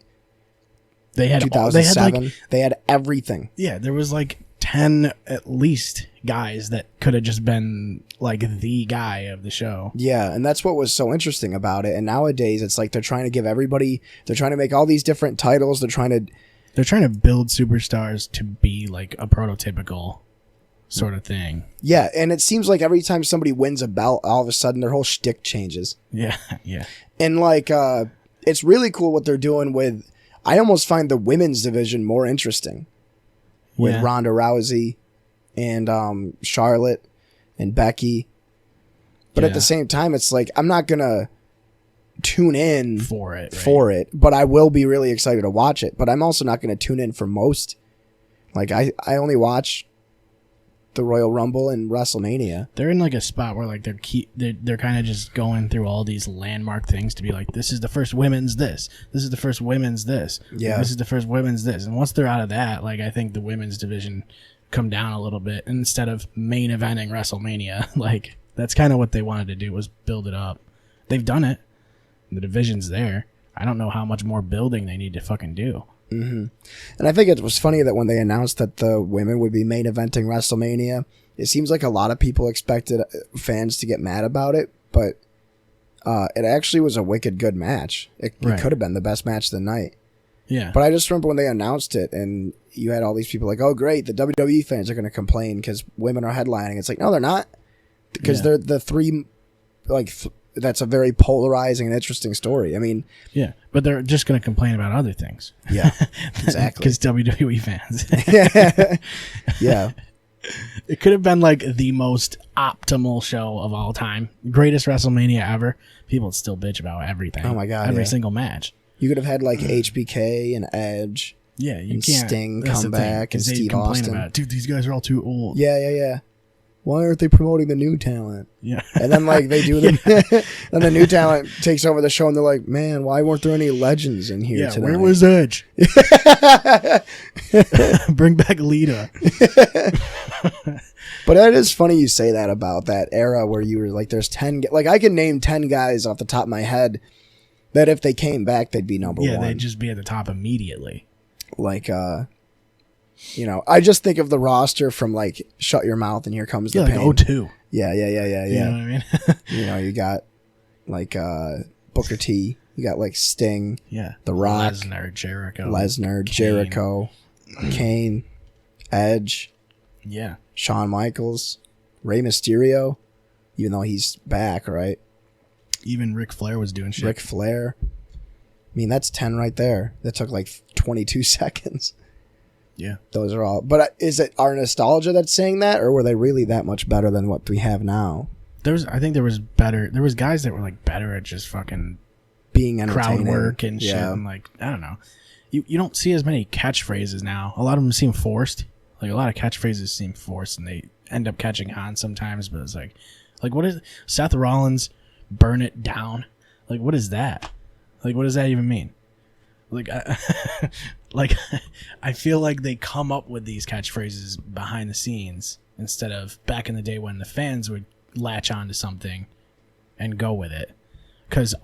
They had 2007. They had everything. Yeah, there was like 10 at least guys that could have just been like the guy of the show. Yeah, and that's what was so interesting about it. And nowadays it's like they're trying to give everybody, they're trying to make all these different titles. They're trying to build superstars to be like a prototypical sort of thing. Yeah, and it seems like every time somebody wins a belt, all of a sudden their whole shtick changes. Yeah, yeah. And like it's really cool what they're doing with, I almost find the women's division more interesting with Ronda Rousey and Charlotte and Becky. But at the same time, it's like, I'm not going to tune in for it, but I will be really excited to watch it. But I'm also not going to tune in for most. Like, I only watch the Royal Rumble and WrestleMania. They're in like a spot where like they're kind of just going through all these landmark things to be like, this is the first women's this is the first women's this, this is the first women's this. And once they're out of that, like, I think the women's division come down a little bit, and instead of main eventing WrestleMania, like, that's kind of what they wanted to do, was build it up. They've done it. The division's there. I don't know how much more building they need to fucking do. Mm-hmm. And I think it was funny that when they announced that the women would be main eventing WrestleMania, it seems like a lot of people expected fans to get mad about it, but it actually was a wicked good match. It could have been the best match of the night. Yeah. But I just remember when they announced it, and you had all these people like, oh, great, the WWE fans are going to complain because women are headlining. It's like, no, they're not. Because they're the three, like, that's a very polarizing and interesting story. I mean, yeah, but they're just going to complain about other things. Yeah, exactly. Because WWE fans. Yeah. It could have been like the most optimal show of all time. Greatest WrestleMania ever. People would still bitch about everything. Oh my God. Every single match. You could have had like HBK and Edge. Yeah, you and can't. Sting come back and Steve Austin. About, dude, these guys are all too old. Yeah. Why aren't they promoting the new talent? Yeah. And then like they do them, and the new talent takes over the show, and they're like, man, why weren't there any legends in here tonight? Where was Edge? Bring back Lita. But it is funny you say that about that era where you were like, there's 10, like I can name 10 guys off the top of my head that if they came back, they'd be number one. Yeah, they'd just be at the top immediately. Like, you know, I just think of the roster from like Shut Your Mouth and Here Comes the Pain. Like 02. Yeah. You know what I mean? You know, you got like Booker T. You got like Sting, Yeah. The Rock, Lesnar, Jericho, Kane, Edge, Yeah. Shawn Michaels, Rey Mysterio, even though he's back, right? Even Ric Flair was doing shit. Ric Flair. I mean, that's 10 right there. That took like 22 seconds. Yeah. Those are all. But is it our nostalgia that's saying that, or were they really that much better than what we have now? I think there was guys that were like better at just fucking Being entertaining. crowd work and shit. And like, I don't know. You don't see as many catchphrases now. A lot of them seem forced. Like a lot of catchphrases seem forced and they end up catching on sometimes, but it's like what is Seth Rollins burn it down? Like what is that? Like what does that even mean? Like I feel like they come up with these catchphrases behind the scenes instead of back in the day when the fans would latch on to something and go with it. Cuz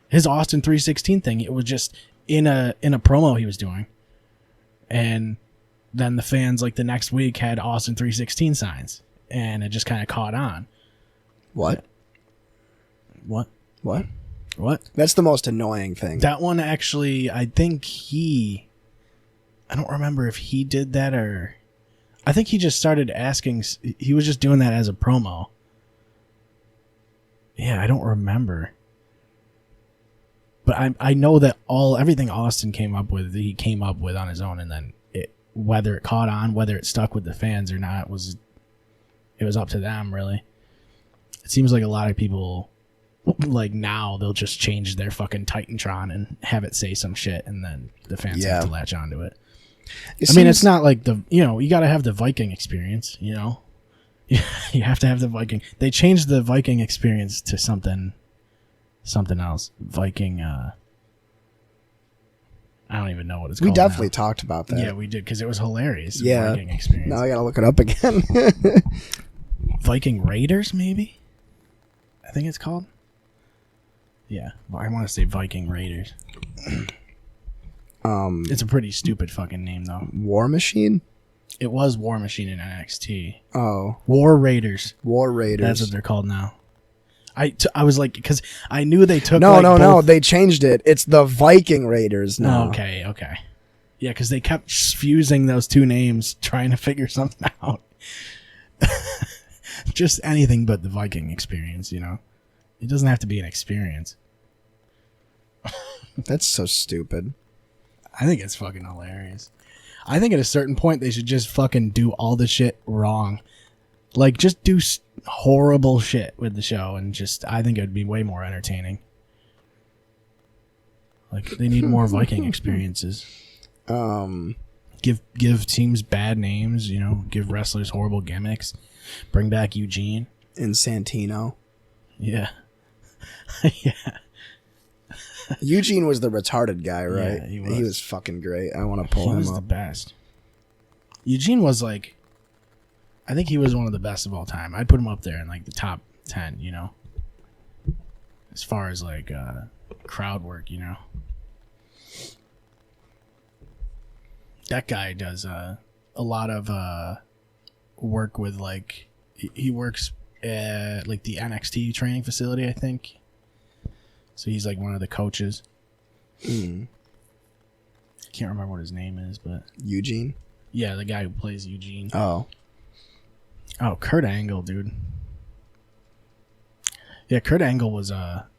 his Austin 316 thing, it was just in a promo he was doing. And then the fans like the next week had Austin 316 signs and it just kind of caught on. What? That's the most annoying thing. That one actually, I think I don't remember if he did that or I think he just started asking, he was just doing that as a promo. Yeah, I don't remember. But I know that everything Austin came up with, he came up with on his own, and then whether it caught on, whether it stuck with the fans or not, it was up to them, really. It seems like a lot of people, like now, they'll just change their fucking Titantron and have it say some shit, and then the fans have to latch onto it. I mean, it's not like you got to have the Viking experience, you know? You have to have the Viking. They changed the Viking experience to something else. Viking, I don't even know what it's called. We definitely talked about that. Yeah, we did, because it was hilarious. Yeah. Viking experience. Now I gotta look it up again. Viking Raiders, maybe? I think it's called. Yeah, I want to say Viking Raiders. It's a pretty stupid fucking name, though. War Machine? It was War Machine in NXT. Oh. War Raiders. War Raiders. That's what they're called now. I was like, because I knew they took No, they changed it. It's the Viking Raiders now. Okay. Yeah, because they kept fusing those two names, trying to figure something out. Just anything but the Viking experience, you know? It doesn't have to be an experience. That's so stupid. I think it's fucking hilarious. I think at a certain point they should just fucking do all the shit wrong. Like, just do horrible shit with the show, and I think it would be way more entertaining. Like, they need more Viking experiences. Give teams bad names, you know, give wrestlers horrible gimmicks. Bring back Eugene. And Santino. Yeah. Yeah. Eugene was the retarded guy, right? Yeah, he was. He was fucking great. I want to pull him up. He was the best. Eugene was like, I think he was one of the best of all time. I'd put him up there in like the top 10, you know, as far as like crowd work, you know. That guy does a lot of work with like, he works at like the NXT training facility, I think. So he's like one of the coaches. I can't remember what his name is, but Eugene? Yeah, the guy who plays Eugene. Oh, Kurt Angle, dude. Yeah, Kurt Angle was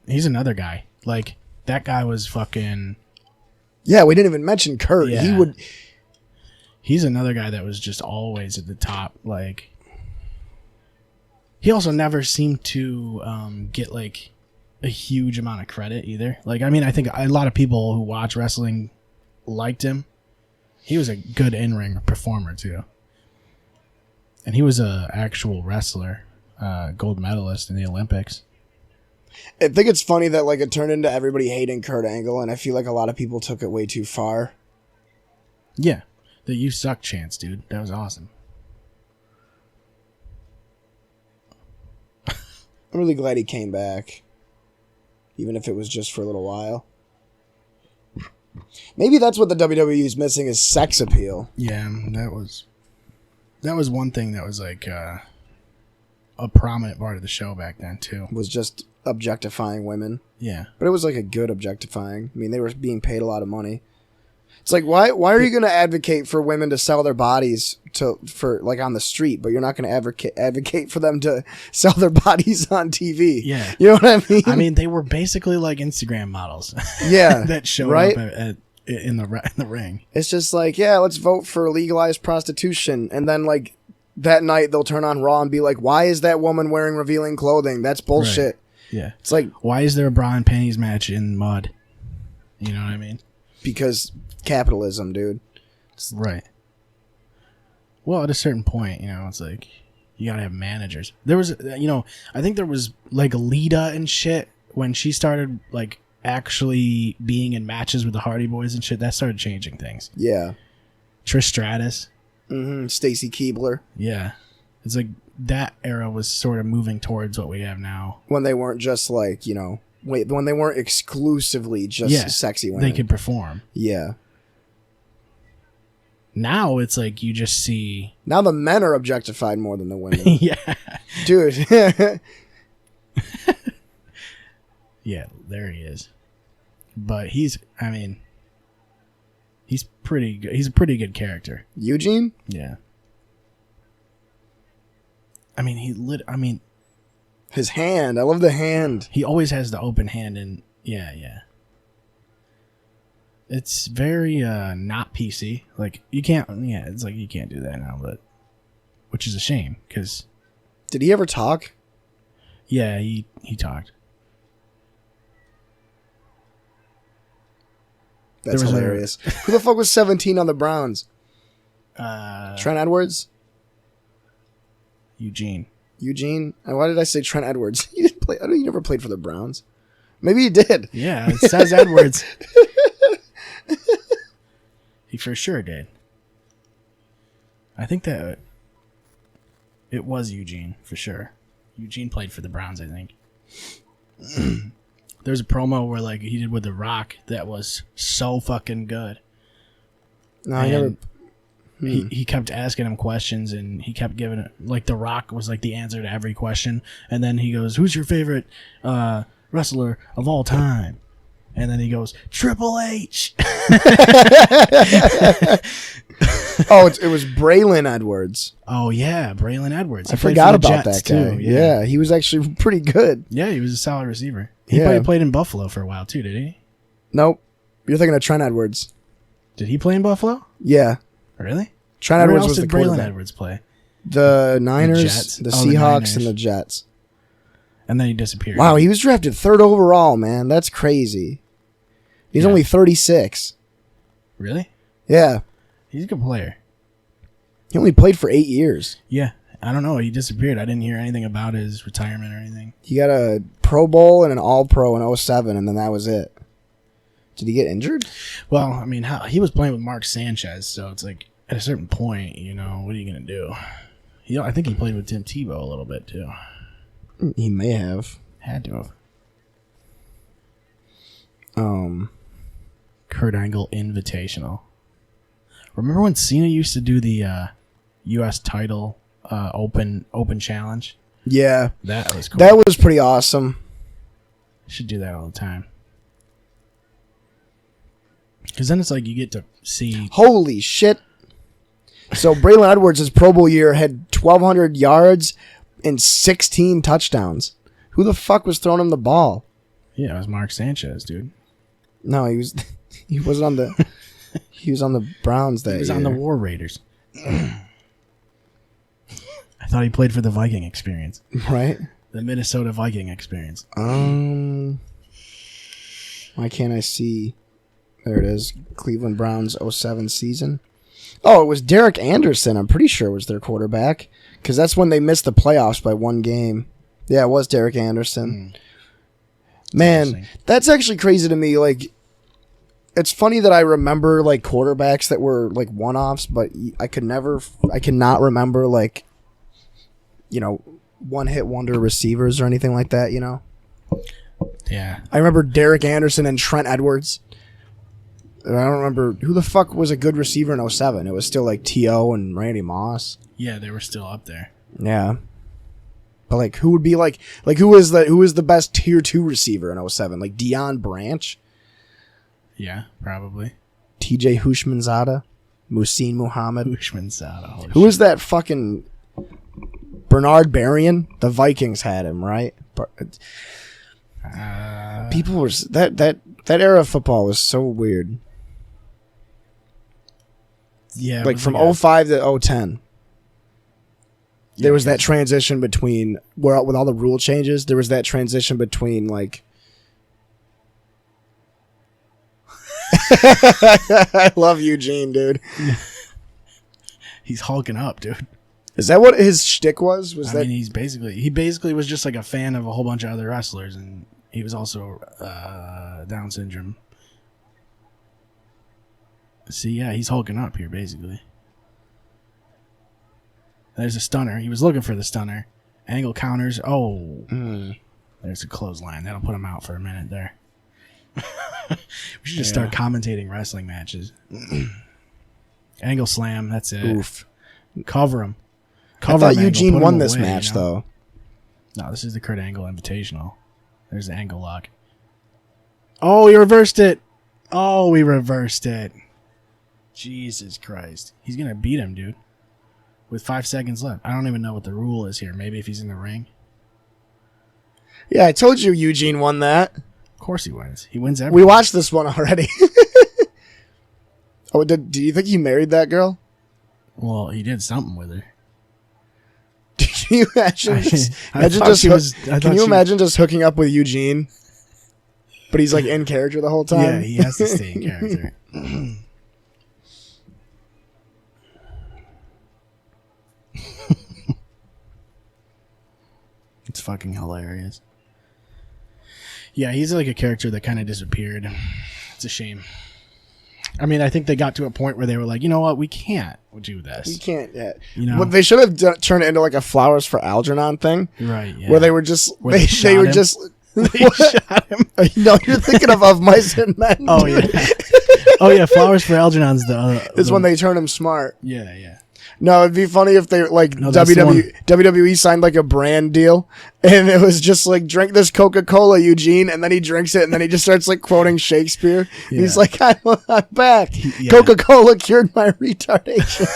he's another guy. Like, that guy was fucking... Yeah, we didn't even mention Kurt. Yeah. He's another guy that was just always at the top. Like, he also never seemed to get like a huge amount of credit either. Like, I mean, I think a lot of people who watch wrestling liked him. He was a good in-ring performer too. And he was a actual wrestler, gold medalist in the Olympics. I think it's funny that like it turned into everybody hating Kurt Angle, and I feel like a lot of people took it way too far. Yeah. The "you suck" chants, dude. That was awesome. I'm really glad he came back. Even if it was just for a little while. Maybe that's what the WWE is missing, is sex appeal. Yeah, that was one thing that was like a prominent part of the show back then too. Was just objectifying women. Yeah. But it was like a good objectifying. I mean, they were being paid a lot of money. It's like, why are you going to advocate for women to sell their bodies for like on the street, but you're not going to advocate for them to sell their bodies on TV? Yeah. You know what I mean? I mean, they were basically like Instagram models. Yeah. that showed right? up in the ring. It's just like, yeah, let's vote for legalized prostitution. And then like that night they'll turn on Raw and be like, why is that woman wearing revealing clothing? That's bullshit. Right. Yeah. It's like, why is there a bra and panties match in mud? You know what I mean? Because capitalism, dude. Right. Well, at a certain point, it's like you gotta have managers. There was, I think there was like Lita and shit when she started like actually being in matches with the Hardy Boys and shit. That started changing things. Yeah. Trish Stratus. Stacy Keibler. Yeah. It's like that era was sort of moving towards what we have now. When they weren't just like, when they weren't exclusively just sexy women. They could perform. Yeah. Now it's like you just see... Now the men are objectified more than the women. Yeah. Dude. Yeah, there he is. But he's pretty good. He's a pretty good character. Eugene? Yeah. His hand. I love the hand. He always has the open hand, and yeah. It's very not PC. Like you can't. Yeah, it's like you can't do that now, but which is a shame because. Did he ever talk? Yeah, he talked. That's hilarious. Who the fuck was 17 on the Browns? Trent Edwards? Eugene. And why did I say Trent Edwards? He didn't play. I don't. He never played for the Browns. Maybe he did. Yeah, it says Edwards. He for sure did. I think that it was Eugene for sure. Eugene played for the Browns, I think. There's a promo where like he did with The Rock that was so fucking good. No, I never. He kept asking him questions and he kept giving it like The Rock was like the answer to every question, and then he goes, "Who's your favorite wrestler of all time?" And then he goes, "Triple H." Oh, it was Braylon Edwards. Oh yeah, Braylon Edwards. I forgot about that guy. Too. Yeah, he was actually pretty good. Yeah, he was a solid receiver. He played in Buffalo for a while too, did he? Nope. You're thinking of Trent Edwards. Did he play in Buffalo? Yeah. Really? Trent Edwards was the quarterback. Where else did Braylon quarterback. Edwards play? The Niners, the Seahawks, Niners. and the Jets. And then he disappeared. Wow, he was drafted 3rd overall, man. That's crazy. He's only 36. Really? Yeah. He's a good player. He only played for 8 years. Yeah. I don't know. He disappeared. I didn't hear anything about his retirement or anything. He got a Pro Bowl and an All-Pro in 07, and then that was it. Did he get injured? Well, I mean, he was playing with Mark Sanchez, so it's like at a certain point, what are you going to do? I think he played with Tim Tebow a little bit, too. He may have. Had to have. Kurt Angle Invitational. Remember when Cena used to do the U.S. title open challenge? Yeah. That was cool. That was pretty awesome. Should do that all the time. Because then it's like you get to see... Holy shit. So Braylon Edwards' Pro Bowl year had 1,200 yards and 16 touchdowns. Who the fuck was throwing him the ball? Yeah, it was Mark Sanchez, dude. No, he wasn't on the... He was on the Browns that year. He was on the War Raiders. I thought he played for the Viking experience. Right? The Minnesota Viking experience. Why can't I see... There it is. Cleveland Browns 07 season. Oh, it was Derek Anderson. I'm pretty sure was their quarterback. Because that's when they missed the playoffs by 1 game. Yeah, it was Derek Anderson. Man, that's actually crazy to me. Like, it's funny that I remember like quarterbacks that were like one-offs, but I cannot remember like, one-hit wonder receivers or anything like that, Yeah. I remember Derek Anderson and Trent Edwards. I don't remember who the fuck was a good receiver in 07. It was still like T.O. and Randy Moss. Yeah, they were still up there. Yeah. But like, who would be like who was the best tier 2 receiver in 07? Like Deion Branch, Yeah, probably. TJ Hushmanzada, Muhsin Muhammad. Hushmanzada. Who is that fucking Bernard Berrien? The Vikings had him, right? People were that era of football was so weird. Yeah, Like from 05 to 010. There was that transition between where with all the rule changes, there was that transition between like I love Eugene, dude. He's hulking up, dude. Is that what his shtick was? I mean, he basically was just like a fan of a whole bunch of other wrestlers, and he was also Down syndrome. See, yeah, he's hulking up here, basically. There's a stunner. He was looking for the stunner. Angle counters. Oh. There's a clothesline. That'll put him out for a minute there. We should just start commentating wrestling matches. Angle slam. That's it. Oof. Cover him. I thought Eugene won this match, though. No, this is the Kurt Angle Invitational. There's the angle lock. Oh, he reversed it. Oh, we reversed it. Jesus Christ. He's going to beat him, dude. With 5 seconds left. I don't even know what the rule is here. Maybe if he's in the ring. Yeah, I told you Eugene won that. Of course he wins. He wins everything. We watched this one already. Oh, do you think he married that girl? Well, he did something with her. Can you imagine? Can you imagine just hooking up with Eugene? But he's like in character the whole time. Yeah, he has to stay in character. It's fucking hilarious. Yeah, he's like a character that kind of disappeared. It's a shame. I mean, I think they got to a point where they were like, you know what, we can't do this. We can't yet. You know, well, they should have turned it into like a Flowers for Algernon thing, right? Yeah. Where they were just Where they were him. just. They shot him. No, you're thinking of Mice and Men. Oh yeah. Oh yeah. Flowers for Algernon's It's when they turn him smart. Yeah, yeah. No, it'd be funny if they like No, that's the one. WWE signed like a brand deal, and it was just like drink this Coca-Cola, Eugene, and then he drinks it, and then he just starts like quoting Shakespeare. Yeah. He's like, I'm back. Yeah. Coca-Cola cured my retardation.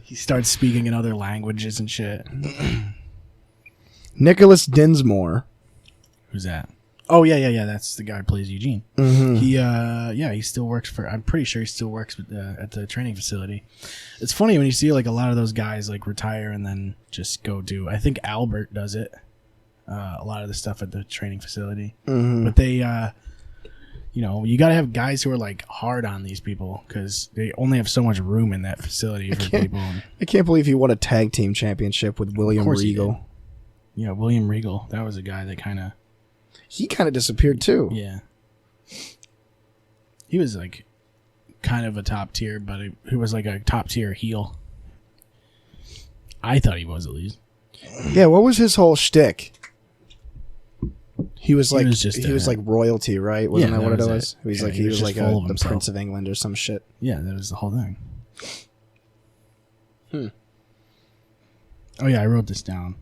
He starts speaking in other languages and shit. Nicholas Dinsmore. Who's that? Oh yeah. That's the guy who plays Eugene. Mm-hmm. He still works for. I'm pretty sure he still works with, at the training facility. It's funny when you see like a lot of those guys like retire and then just go do. I think Albert does it. A lot of the stuff at the training facility, but they, you got to have guys who are like hard on these people because they only have so much room in that facility for people. I can't believe he won a tag team championship with William Regal. Yeah, William Regal. That was a guy that kind of. He kind of disappeared too. Yeah. He was like kind of a top tier, but he was like a top tier heel. I thought he was at least. Yeah, what was his whole shtick? He was like royalty, right? Wasn't that what it was? He was he was like the Prince of England or some shit. Yeah, that was the whole thing. Oh yeah, I wrote this down.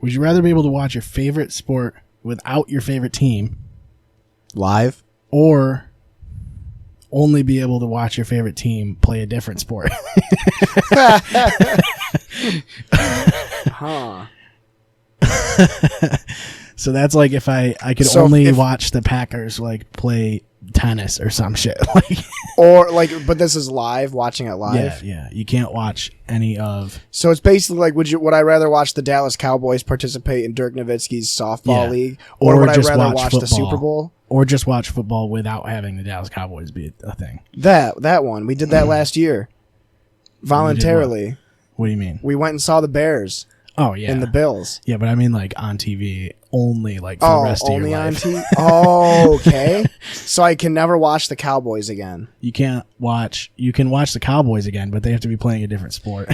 Would you rather be able to watch your favorite sport without your favorite team live, or only be able to watch your favorite team play a different sport? Huh. So that's like if I could only watch the Packers like play tennis or some shit like or like, but this is live, watching it live. Yeah, you can't watch any of. So it's basically like, would I rather watch the Dallas Cowboys participate in Dirk Nowitzki's softball league, or would I rather watch the Super Bowl, or just watch football without having the Dallas Cowboys be a thing? That one we did that last year voluntarily. What do you mean? We went and saw the Bears. Oh yeah, and the Bills. Yeah, but I mean like on TV only, like for the rest of your life. Only on TV. Oh, okay. So I can never watch the Cowboys again. You can't watch. You can watch the Cowboys again, but they have to be playing a different sport.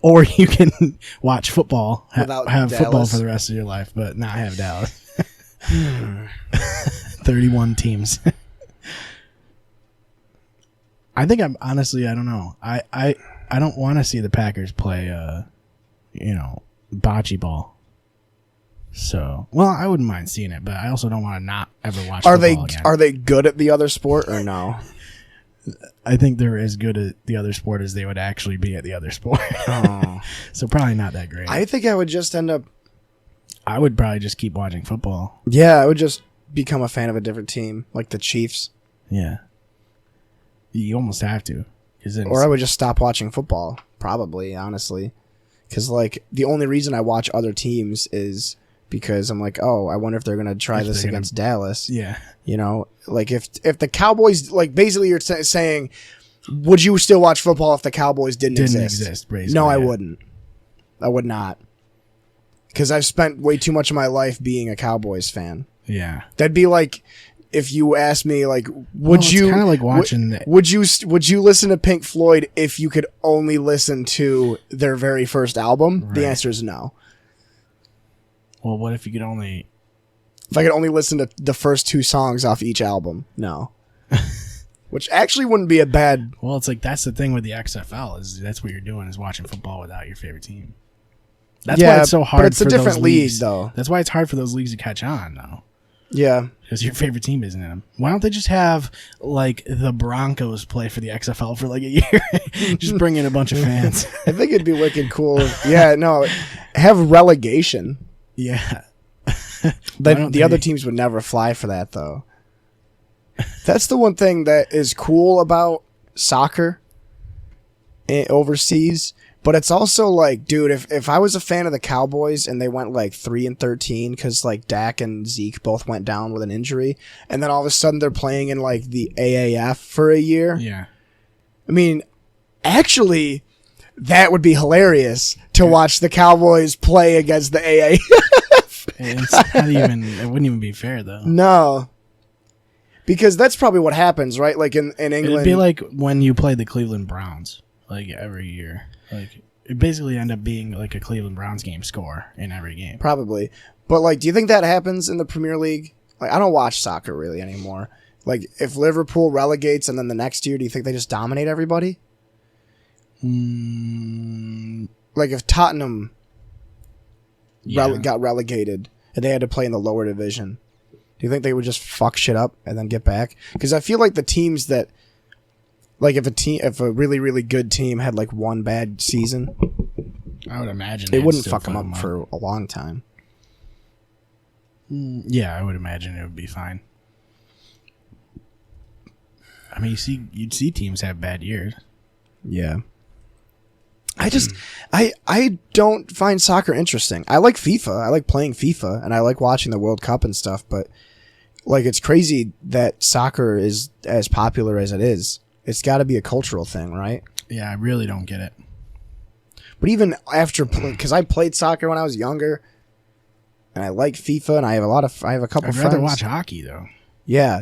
Or you can watch football, have football for the rest of your life, but not have Dallas. 31 teams. I think I don't know. I don't want to see the Packers play, bocce ball. So, well, I wouldn't mind seeing it, but I also don't want to not ever watch football again. Are they good at the other sport or no? I think they're as good at the other sport as they would actually be at the other sport. Oh. So probably not that great. I think I would just end up... I would probably just keep watching football. Yeah, I would just become a fan of a different team, like the Chiefs. Yeah. You almost have to. Or I would just stop watching football, probably, honestly. Because, like, the only reason I watch other teams is because I'm like, oh, I wonder if they're going to try this against Dallas. Yeah. You know, like, if the Cowboys, like, basically you're saying, would you still watch football if the Cowboys didn't exist? No, I wouldn't. I would not. Because I've spent way too much of my life being a Cowboys fan. Yeah. That'd be like if you asked me, like, would you kind of like watching would you listen to Pink Floyd if you could only listen to their very first album? Right. The answer is no. Well, what if you could only... If I could only listen to the first 2 songs off each album? No. Which actually wouldn't be a bad... Well, it's like, that's the thing with the XFL, is that's what you're doing, is watching football without your favorite team. That's why it's so hard. But it's a different league, though. That's why it's hard for those leagues to catch on, though. Yeah. Because your favorite team isn't in them. Why don't they just have, like, the Broncos play for the XFL for, like, a year? Just bring in a bunch of fans. I think it'd be wicked cool. Yeah, no. Have relegation. Yeah. The other teams would never fly for that, though. That's the one thing that is cool about soccer overseas. But it's also like, dude, if I was a fan of the Cowboys and they went like 3-13 because like Dak and Zeke both went down with an injury, and then all of a sudden they're playing in like the AAF for a year. Yeah. I mean, actually, that would be hilarious to watch the Cowboys play against the AAF. It's not even, it wouldn't even be fair, though. No. Because that's probably what happens, right? Like in England. It'd be like when you play the Cleveland Browns, like every year. Like, it basically end up being like a Cleveland Browns game score in every game. Probably. But, like, do you think that happens in the Premier League? Like, I don't watch soccer really anymore. Like, if Liverpool relegates and then the next year, do you think they just dominate everybody? Like, if Tottenham got relegated and they had to play in the lower division, do you think they would just fuck shit up and then get back? Because I feel like the teams that... Like, if a really, really good team had, like, one bad season... I would imagine... It wouldn't fuck them up for a long time. Yeah, I would imagine it would be fine. I mean, you'd see teams have bad years. Yeah. I don't find soccer interesting. I like FIFA. I like playing FIFA, and I like watching the World Cup and stuff, but, like, it's crazy that soccer is as popular as it is. It's got to be a cultural thing, right? Yeah, I really don't get it. But even after, because I played soccer when I was younger, and I like FIFA, and I have a couple friends. I'd rather watch hockey, though. Yeah.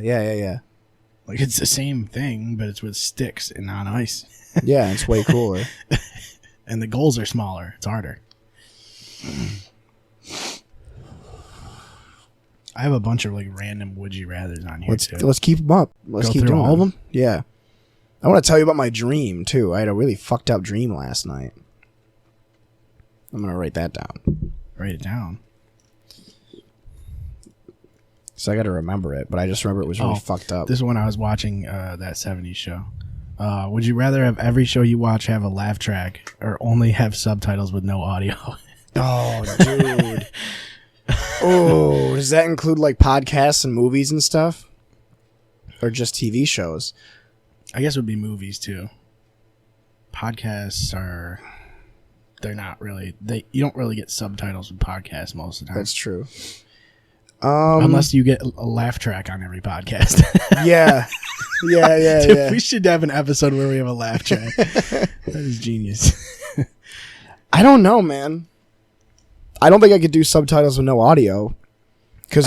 Like, it's the same thing, but it's with sticks and on ice. Yeah, it's way cooler. And the goals are smaller. It's harder. I have a bunch of, like, random would you rathers on here, too. Let's keep them up. Let's keep doing all of them? Yeah. I want to tell you about my dream, too. I had a really fucked up dream last night. I'm going to write that down. Write it down. So I got to remember it, but I just remember it was really fucked up. This is when I was watching that 70s show. Would you rather have every show you watch have a laugh track or only have subtitles with no audio? Oh, dude. Oh, does that include like podcasts and movies and stuff? Or just TV shows? I guess it would be movies too. Podcasts they're not really, you don't really get subtitles with podcasts most of the time. That's true. Unless you get a laugh track on every podcast. Yeah. Dude, we should have an episode where we have a laugh track. That is genius. I don't know, man. I don't think I could do subtitles with no audio. Because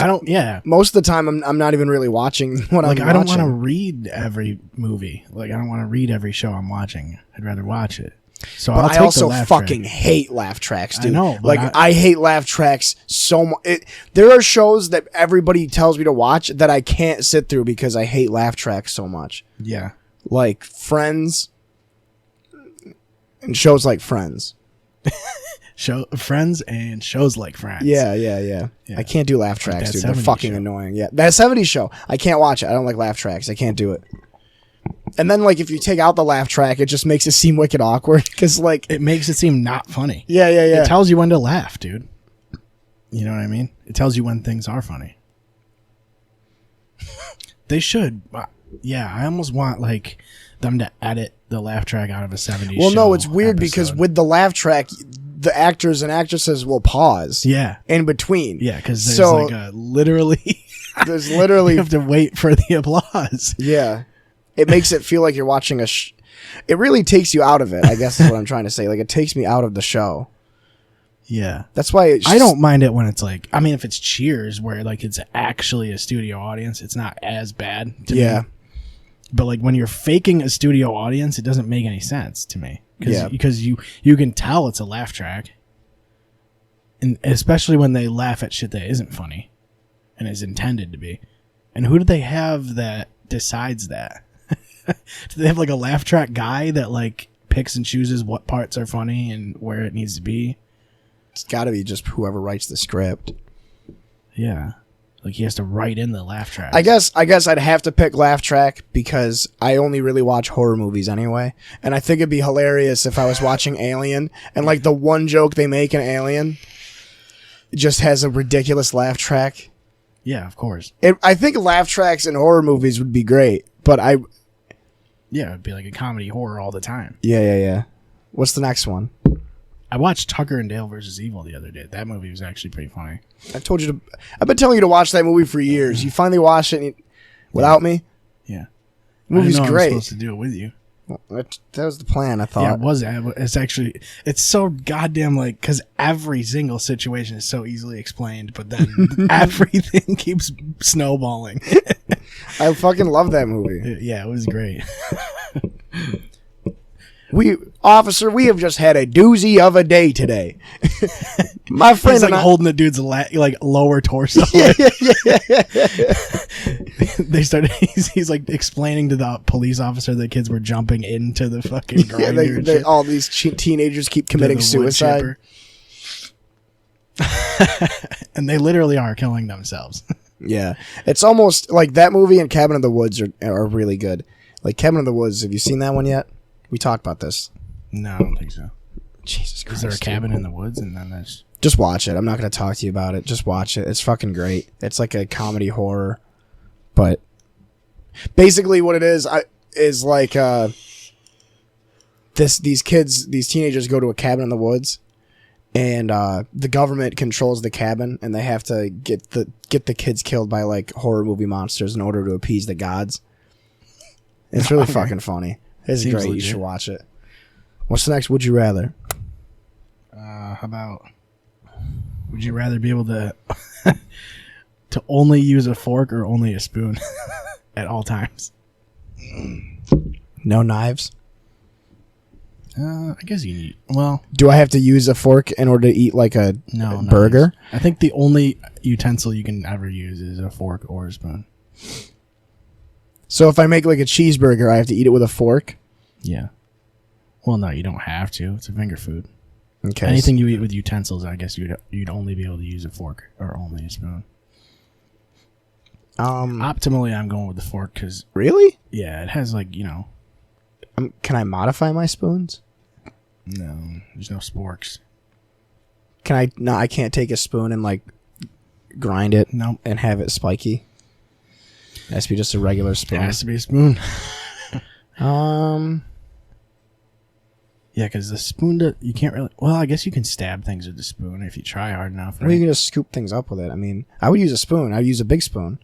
most of the time I'm not even really watching what I'm watching. I don't want to read every movie. Like, I don't want to read every show I'm watching. I'd rather watch it. So but I also fucking hate laugh tracks, dude. I know. Like, I hate laugh tracks so much. There are shows that everybody tells me to watch that I can't sit through because I hate laugh tracks so much. Yeah. Like Friends. And shows like Friends. Friends and shows like Friends. Yeah. I can't do laugh tracks, dude. They're 70s fucking show. annoying. Yeah, that 70s show. I can't watch it. I don't like laugh tracks. I can't do it. And then, like, if you take out the laugh track, it just makes it seem wicked awkward. Because, like... It makes it seem not funny. Yeah. It tells you when to laugh, dude. You know what I mean? It tells you when things are funny. They should. Yeah, I almost want, like, them to edit the laugh track out of a 70s Well, show no, it's weird because episode. with the laugh track, the actors and actresses will pause. Yeah. In between. Yeah, because there's, like, a literally... There's literally... You have to wait for the applause. Yeah. It makes it feel like you're watching a... It really takes you out of it, I guess is what I'm trying to say. Like, it takes me out of the show. Yeah. That's why... I don't mind it when it's like... I mean, if it's Cheers, where, like, it's actually a studio audience, it's not as bad to me. But, like, when you're faking a studio audience, it doesn't make any sense to me. Because you can tell it's a laugh track. And especially when they laugh at shit that isn't funny. And is intended to be. And who do they have that decides that? Do they have like a laugh track guy that like picks and chooses what parts are funny and where it needs to be? It's got to be just whoever writes the script. Yeah. Like he has to write in the laugh track. I guess I'd have to pick laugh track because I only really watch horror movies anyway. And I think it'd be hilarious if I was watching Alien and like the one joke they make in Alien just has a ridiculous laugh track. Yeah, of course. I think laugh tracks in horror movies would be great, but yeah, it'd be like a comedy horror all the time. Yeah. What's the next one? I watched Tucker and Dale versus Evil the other day. That movie was actually pretty funny. I've been telling you to watch that movie for years. You finally watched it without me? Yeah. The movie's I didn't know great. I was supposed to do it with you. Well, that was the plan, I thought. Yeah, it was. It's actually, it's so goddamn like, because every single situation is so easily explained, but then everything keeps snowballing. I fucking love that movie. Yeah, it was great. Officer, we have just had a doozy of a day today. My friend He's like and I, holding the dude's like lower torso. yeah. They started. He's like explaining to the police officer that kids were jumping into the fucking grinder. Yeah, and shit. all these teenagers keep committing To the wood suicide. chipper. And they literally are killing themselves. Yeah, it's almost like that movie and Cabin in the Woods are really good. Like Cabin in the Woods, have you seen that one yet? We talked about this. No, I don't think so. Jesus Christ. Is there a cabin in the woods and then there's... Just watch it. I'm not going to talk to you about it. Just watch it. It's fucking great. It's like a comedy horror. But basically what it is like these teenagers go to a cabin in the woods and the government controls the cabin and they have to get the kids killed by like horror movie monsters in order to appease the gods. It's really fucking funny. It's Seems great. legit. You should watch it. What's the next Would You Rather? How about... Would you rather be able to to only use a fork or only a spoon at all times? No knives? I guess you need... Well, Do I have to use a fork in order to eat like a no. burger? Knives. I think the only utensil you can ever use is a fork or a spoon. So if I make like a cheeseburger, I have to eat it with a fork? Yeah. Well, no, you don't have to. It's a finger food. Okay. Anything you eat with utensils, I guess you'd only be able to use a fork or only a spoon. Optimally, I'm going with the fork because... Really? Yeah, it has like, Can I modify my spoons? No, there's no sporks. Can I? No, I can't take a spoon and like grind it Nope. and have it spiky. It has to be just a regular It spoon. has to be a spoon. Um, Yeah, because the spoon, you can't really... Well, I guess you can stab things with the spoon if you try hard enough. Or you can just scoop things up with it. I mean, I would use a spoon. I would use a big spoon.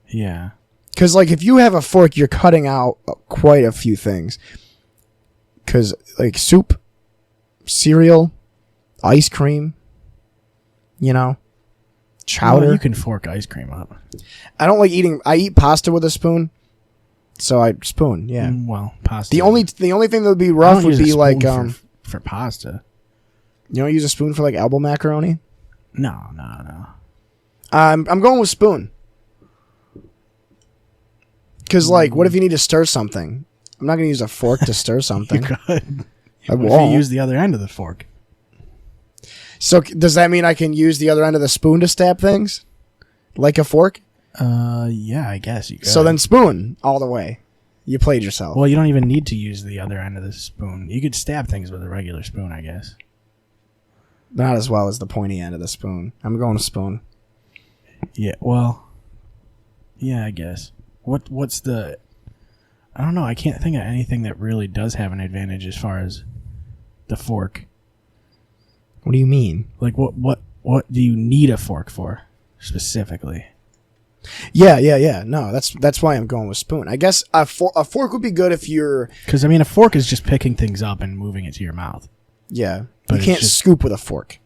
Yeah. Because, like, if you have a fork, you're cutting out quite a few things. Because, like, soup, cereal, ice cream, chowder. Well, you can fork ice cream up. I don't like eating... I eat pasta with a spoon. So I spoon, yeah. Well, pasta. The only thing that would be I rough don't would use a be like spoon for pasta. You don't use a spoon for like elbow macaroni? No. I'm going with spoon. Cause like, what if you need to stir something? I'm not going to use a fork to stir something. You could. I What if won't. you use the other end of the fork? So does that mean I can use the other end of the spoon to stab things? Like a fork? Yeah, I guess you could. So then spoon all the way. You played yourself. Well, you don't even need to use the other end of the spoon. You could stab things with a regular spoon, I guess. Not as well as the pointy end of the spoon. I'm going to spoon. Yeah, well, yeah, I guess. What's the... I don't know. I can't think of anything that really does have an advantage as far as the fork. What do you mean? Like, what do you need a fork for, specifically? Yeah. No, that's why I'm going with spoon. I guess a fork would be good if you're... Because, I mean, a fork is just picking things up and moving it to your mouth. Yeah. But you it's can't just- scoop with a fork.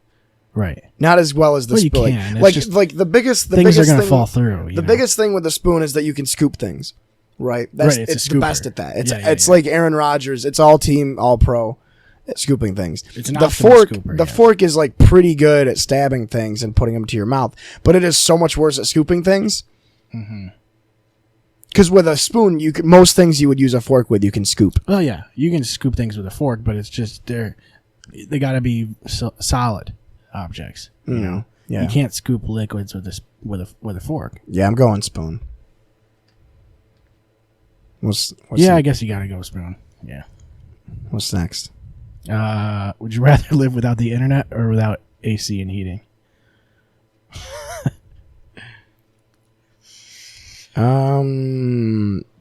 Right. Not as well as the Well, you spoon. can. It's Like, just like the biggest things are going to thing, fall through. The biggest thing with the spoon is that you can scoop things. Right? That's Right, it's a it's the best scooper. at that. It's Yeah, it's yeah. like Aaron Rodgers. It's all team, all pro at scooping things. It's an the optimal fork scooper, the yeah. fork is like pretty good at stabbing things and putting them to your mouth, but it is so much worse at scooping things. Because with a spoon, most things you would use a fork with, you can scoop. Well, yeah, you can scoop things with a fork, but it's just they got to be solid objects. You know, Yeah. you can't scoop liquids with a fork. Yeah, I'm going spoon. What's I guess you got to go spoon. Yeah. what's next? Would you rather live without the internet or without AC and heating?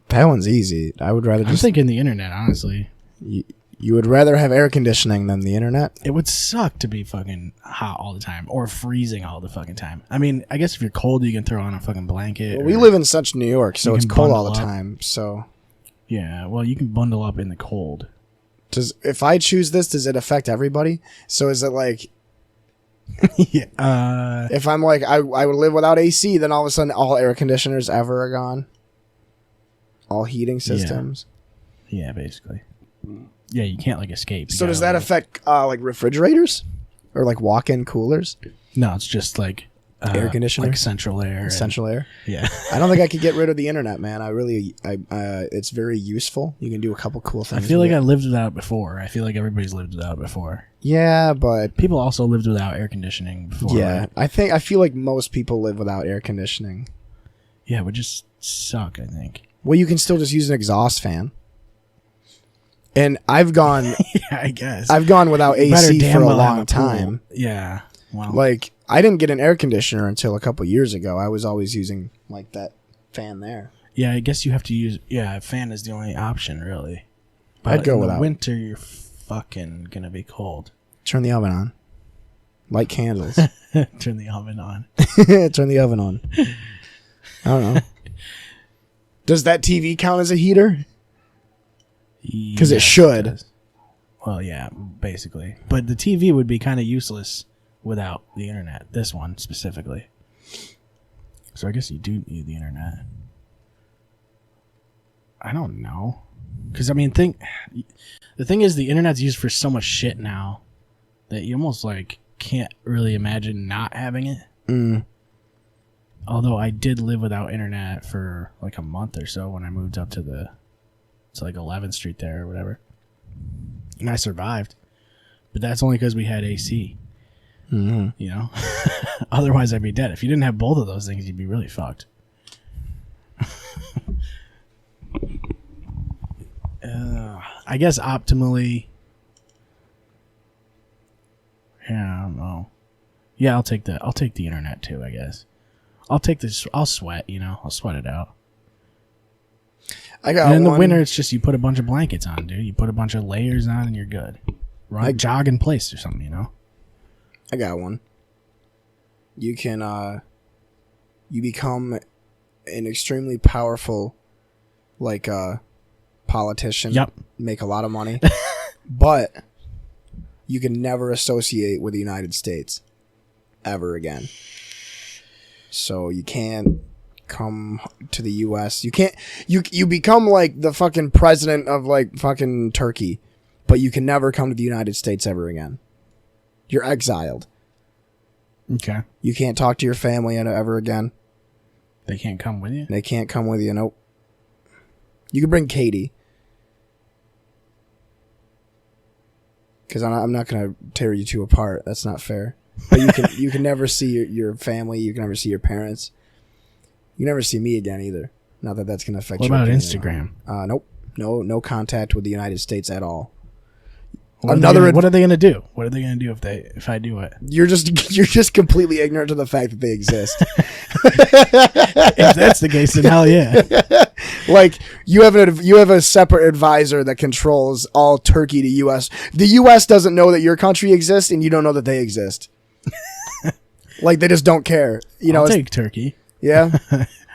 That one's easy. I would rather I'm just. thinking the internet, honestly. You would rather have air conditioning than the internet? It would suck to be fucking hot all the time or freezing all the fucking time. I mean, I guess if you're cold, you can throw on a fucking blanket. Well, we or- live in such New York, so You it's can cold all bundle the up. time. So, Yeah, well, you can bundle up in the cold. if I choose this, does it affect everybody? So is it like Yeah. if I'm like I would live without AC, then all of a sudden all air conditioners ever are gone, all heating systems. Yeah, basically. Yeah, you can't like escape. You So does gotta, that affect like refrigerators or like walk-in coolers, No, it's just like air conditioner, like central air. and- central air? Yeah. I don't think I could get rid of the internet, man. It's very useful. You can do a couple cool I things. feel with like it. I lived without it before. I feel like everybody's lived without it before. Yeah, but People also lived without air conditioning before. yeah, right? I feel like most people live without air conditioning. Yeah, it would just suck, I think. Well, you can still just use an exhaust fan. And I've gone Yeah, I guess. without You better AC damn for a well have long pool. time. Yeah. Well, Like I didn't get an air conditioner until a couple years ago. I was always using like that fan there. yeah, I guess you have to use. Yeah, a fan is the only option, really. I'd go in without. the winter, you're fucking gonna be cold. Turn the oven on. Light candles. Turn the oven on. Turn the oven on. I don't know. Does that TV count as a heater? Because it Yes, should. does. Well, yeah, basically. But the TV would be kind of useless without the internet. This one specifically. So I guess you do need the internet. I don't know. Because, I mean, the thing is, the internet's used for so much shit now that you almost, like, can't really imagine not having it. Mm. Although I did live without internet for, like, a month or so when I moved up to like, 11th Street there or whatever. And I survived. But that's only because we had AC. Mm-hmm. You know? Otherwise, I'd be dead. If you didn't have both of those things, you'd be really fucked. I guess optimally. Yeah, I don't know. Yeah, I'll take the internet too, I guess. I'll take this. I'll sweat, you know. I'll sweat it out. I got And in the one- winter, it's just you put a bunch of blankets on, dude. You put a bunch of layers on, and you're good. Right? Jog in place or something, you know. I got one. You can you become an extremely powerful like politician. Yep. Make a lot of money. But you can never associate with the United States ever again. So you can't come to the US. You can't you become like the fucking president of like fucking Turkey, but you can never come to the United States ever again. You're exiled. Okay. You can't talk to your family ever again. They can't come with you. They can't come with you. Nope. You can bring Katie. Because I'm not going to tear you two apart. That's not fair. But you can never see your family. You can never see your parents. You never see me again either. Not that that's going to affect. What your about opinion. Instagram? Nope. No contact with the United States at all. What are they going to do? What are they going to do if I do it? You're just completely ignorant to the fact that they exist. If that's the case, then hell yeah. Like you have a separate advisor that controls all Turkey to U.S. The U.S. doesn't know that your country exists, and you don't know that they exist. Like they just don't care. I'll take Turkey. Yeah,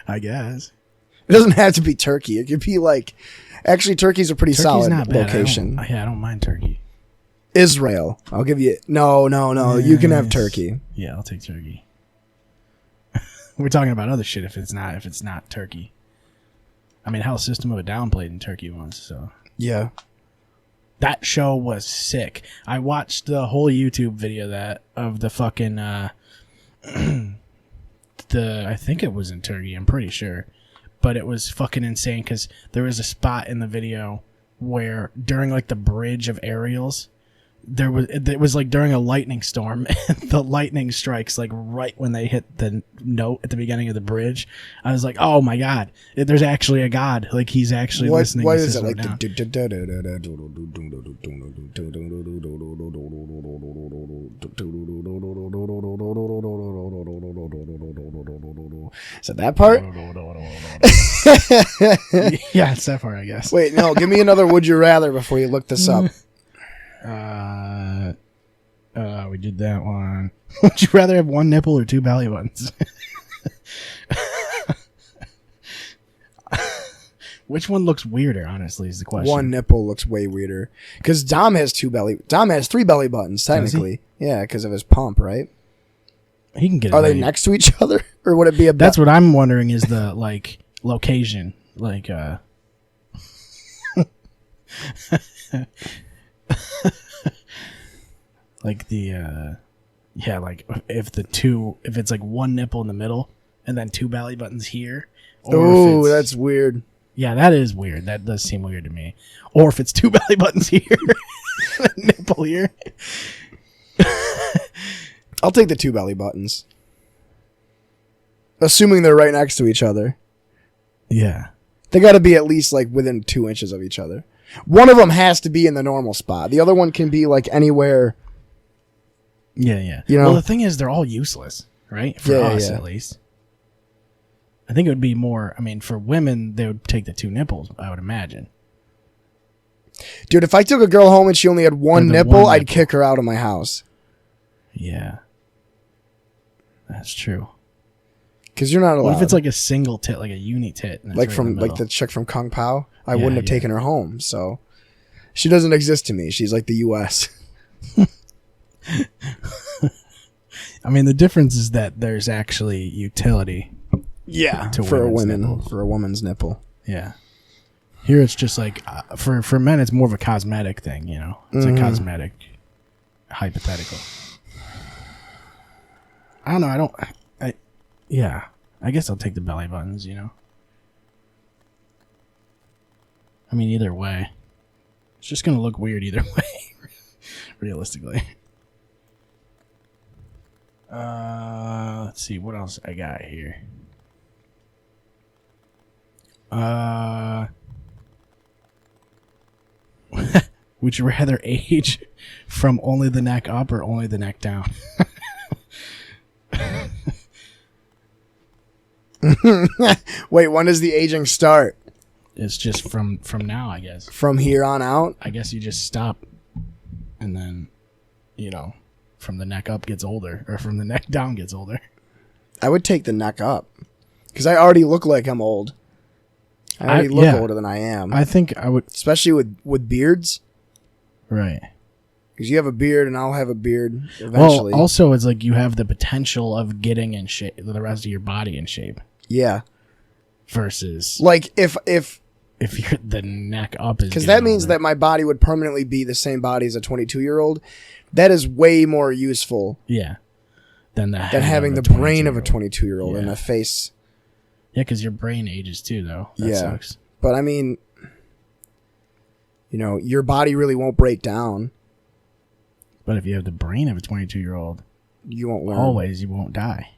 I guess it doesn't have to be Turkey. It could be like, actually, Turkey's a pretty solid not bad. location. I don't mind Turkey. Israel. I'll give you. No. Yes. You can have Turkey. Yeah, I'll take Turkey. We're talking about other shit if it's not Turkey. I mean, hell, System of a Down played in Turkey once, so Yeah. that show was sick. I watched the whole YouTube video of the fucking I think it was in Turkey, I'm pretty sure. But it was fucking insane because there was a spot in the video where during like the bridge of aerials, it was like during a lightning storm, and the lightning strikes like right when they hit the note at the beginning of the bridge. I was like, oh my god, there's actually a god, like he's actually listening. What to is it like? Is it that part? Yeah, it's that part, I guess. Wait, no, give me another would you rather before you look this up. We did that one. Would you rather have one nipple or two belly buttons? Which one looks weirder, honestly, is the question. One nipple looks way weirder. Because Dom has three belly buttons, technically. Yeah, because of his pump, right? He can get Are they next to each other? Or would it be a That's what I'm wondering is the, like, location. Like, like the like if it's like one nipple in the middle and then two belly buttons here. Oh, that's weird. Yeah, that is weird. That does seem weird to me. Or if it's two belly buttons here, and a nipple here. I'll take the two belly buttons, assuming they're right next to each other. Yeah, they got to be at least like within 2 inches of each other. One of them has to be in the normal spot. The other one can be like anywhere. Yeah. You know? Well, the thing is, they're all useless, right? For us, at least. I think it would be more. I mean, for women, they would take the two nipples, I would imagine. Dude, if I took a girl home and she only had one nipple, I'd kick her out of my house. Yeah. That's true. Because you're not allowed. What if it's like a single tit, like a uni tit? Like like the chick from Kung Pao? I wouldn't have taken her home, so she doesn't exist to me. She's like the U.S. I mean, the difference is that there's actually utility. Yeah, to for a woman's nipple. Yeah. Here it's just like for men, it's more of a cosmetic thing. You know, it's a cosmetic hypothetical. I don't know. Yeah, I guess I'll take the belly buttons. You know. I mean, either way, it's just gonna look weird either way, realistically. Let's see what else I got here. Would you rather age from only the neck up or only the neck down? Wait, when does the aging start? It's just from now, I guess. From here on out? I guess you just stop, and then, you know, from the neck up gets older, or from the neck down gets older. I would take the neck up, because I already look like I'm old. I already look older than I am. I think I would, especially with beards. Right. Because you have a beard, and I'll have a beard eventually. Well, also, it's like you have the potential of getting in shape, the rest of your body in shape. Yeah. Versus, like if you're the neck up is because that means that my body would permanently be the same body as a 22-year-old. That is way more useful. Yeah. Than having the brain of a 22-year-old and a face. Yeah, because your brain ages too, though. That sucks. But I mean, you know, your body really won't break down. But if you have the brain of a 22-year-old, You won't learn. always you won't die.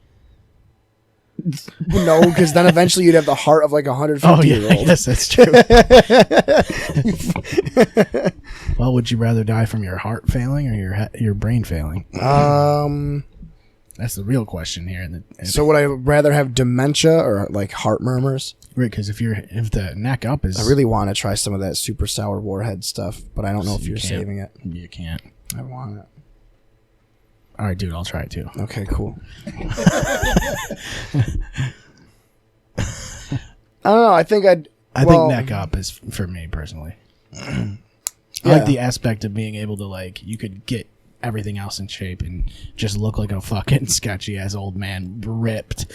No, because then eventually you'd have the heart of like a 150 Oh, yeah, year I old. guess that's true. Well, would you rather die from your heart failing or your brain failing? That's the real question here. So would I rather have dementia or like heart murmurs? Right, because if the neck up is... I really want to try some of that super sour warhead stuff, but I don't know if you're can't. saving it. You can't. I want it. All right, dude, I'll try it too. Okay, cool. I don't know. I think I think neck up is for me personally. I like the aspect of being able to like you could get everything else in shape and just look like a fucking sketchy ass old man ripped.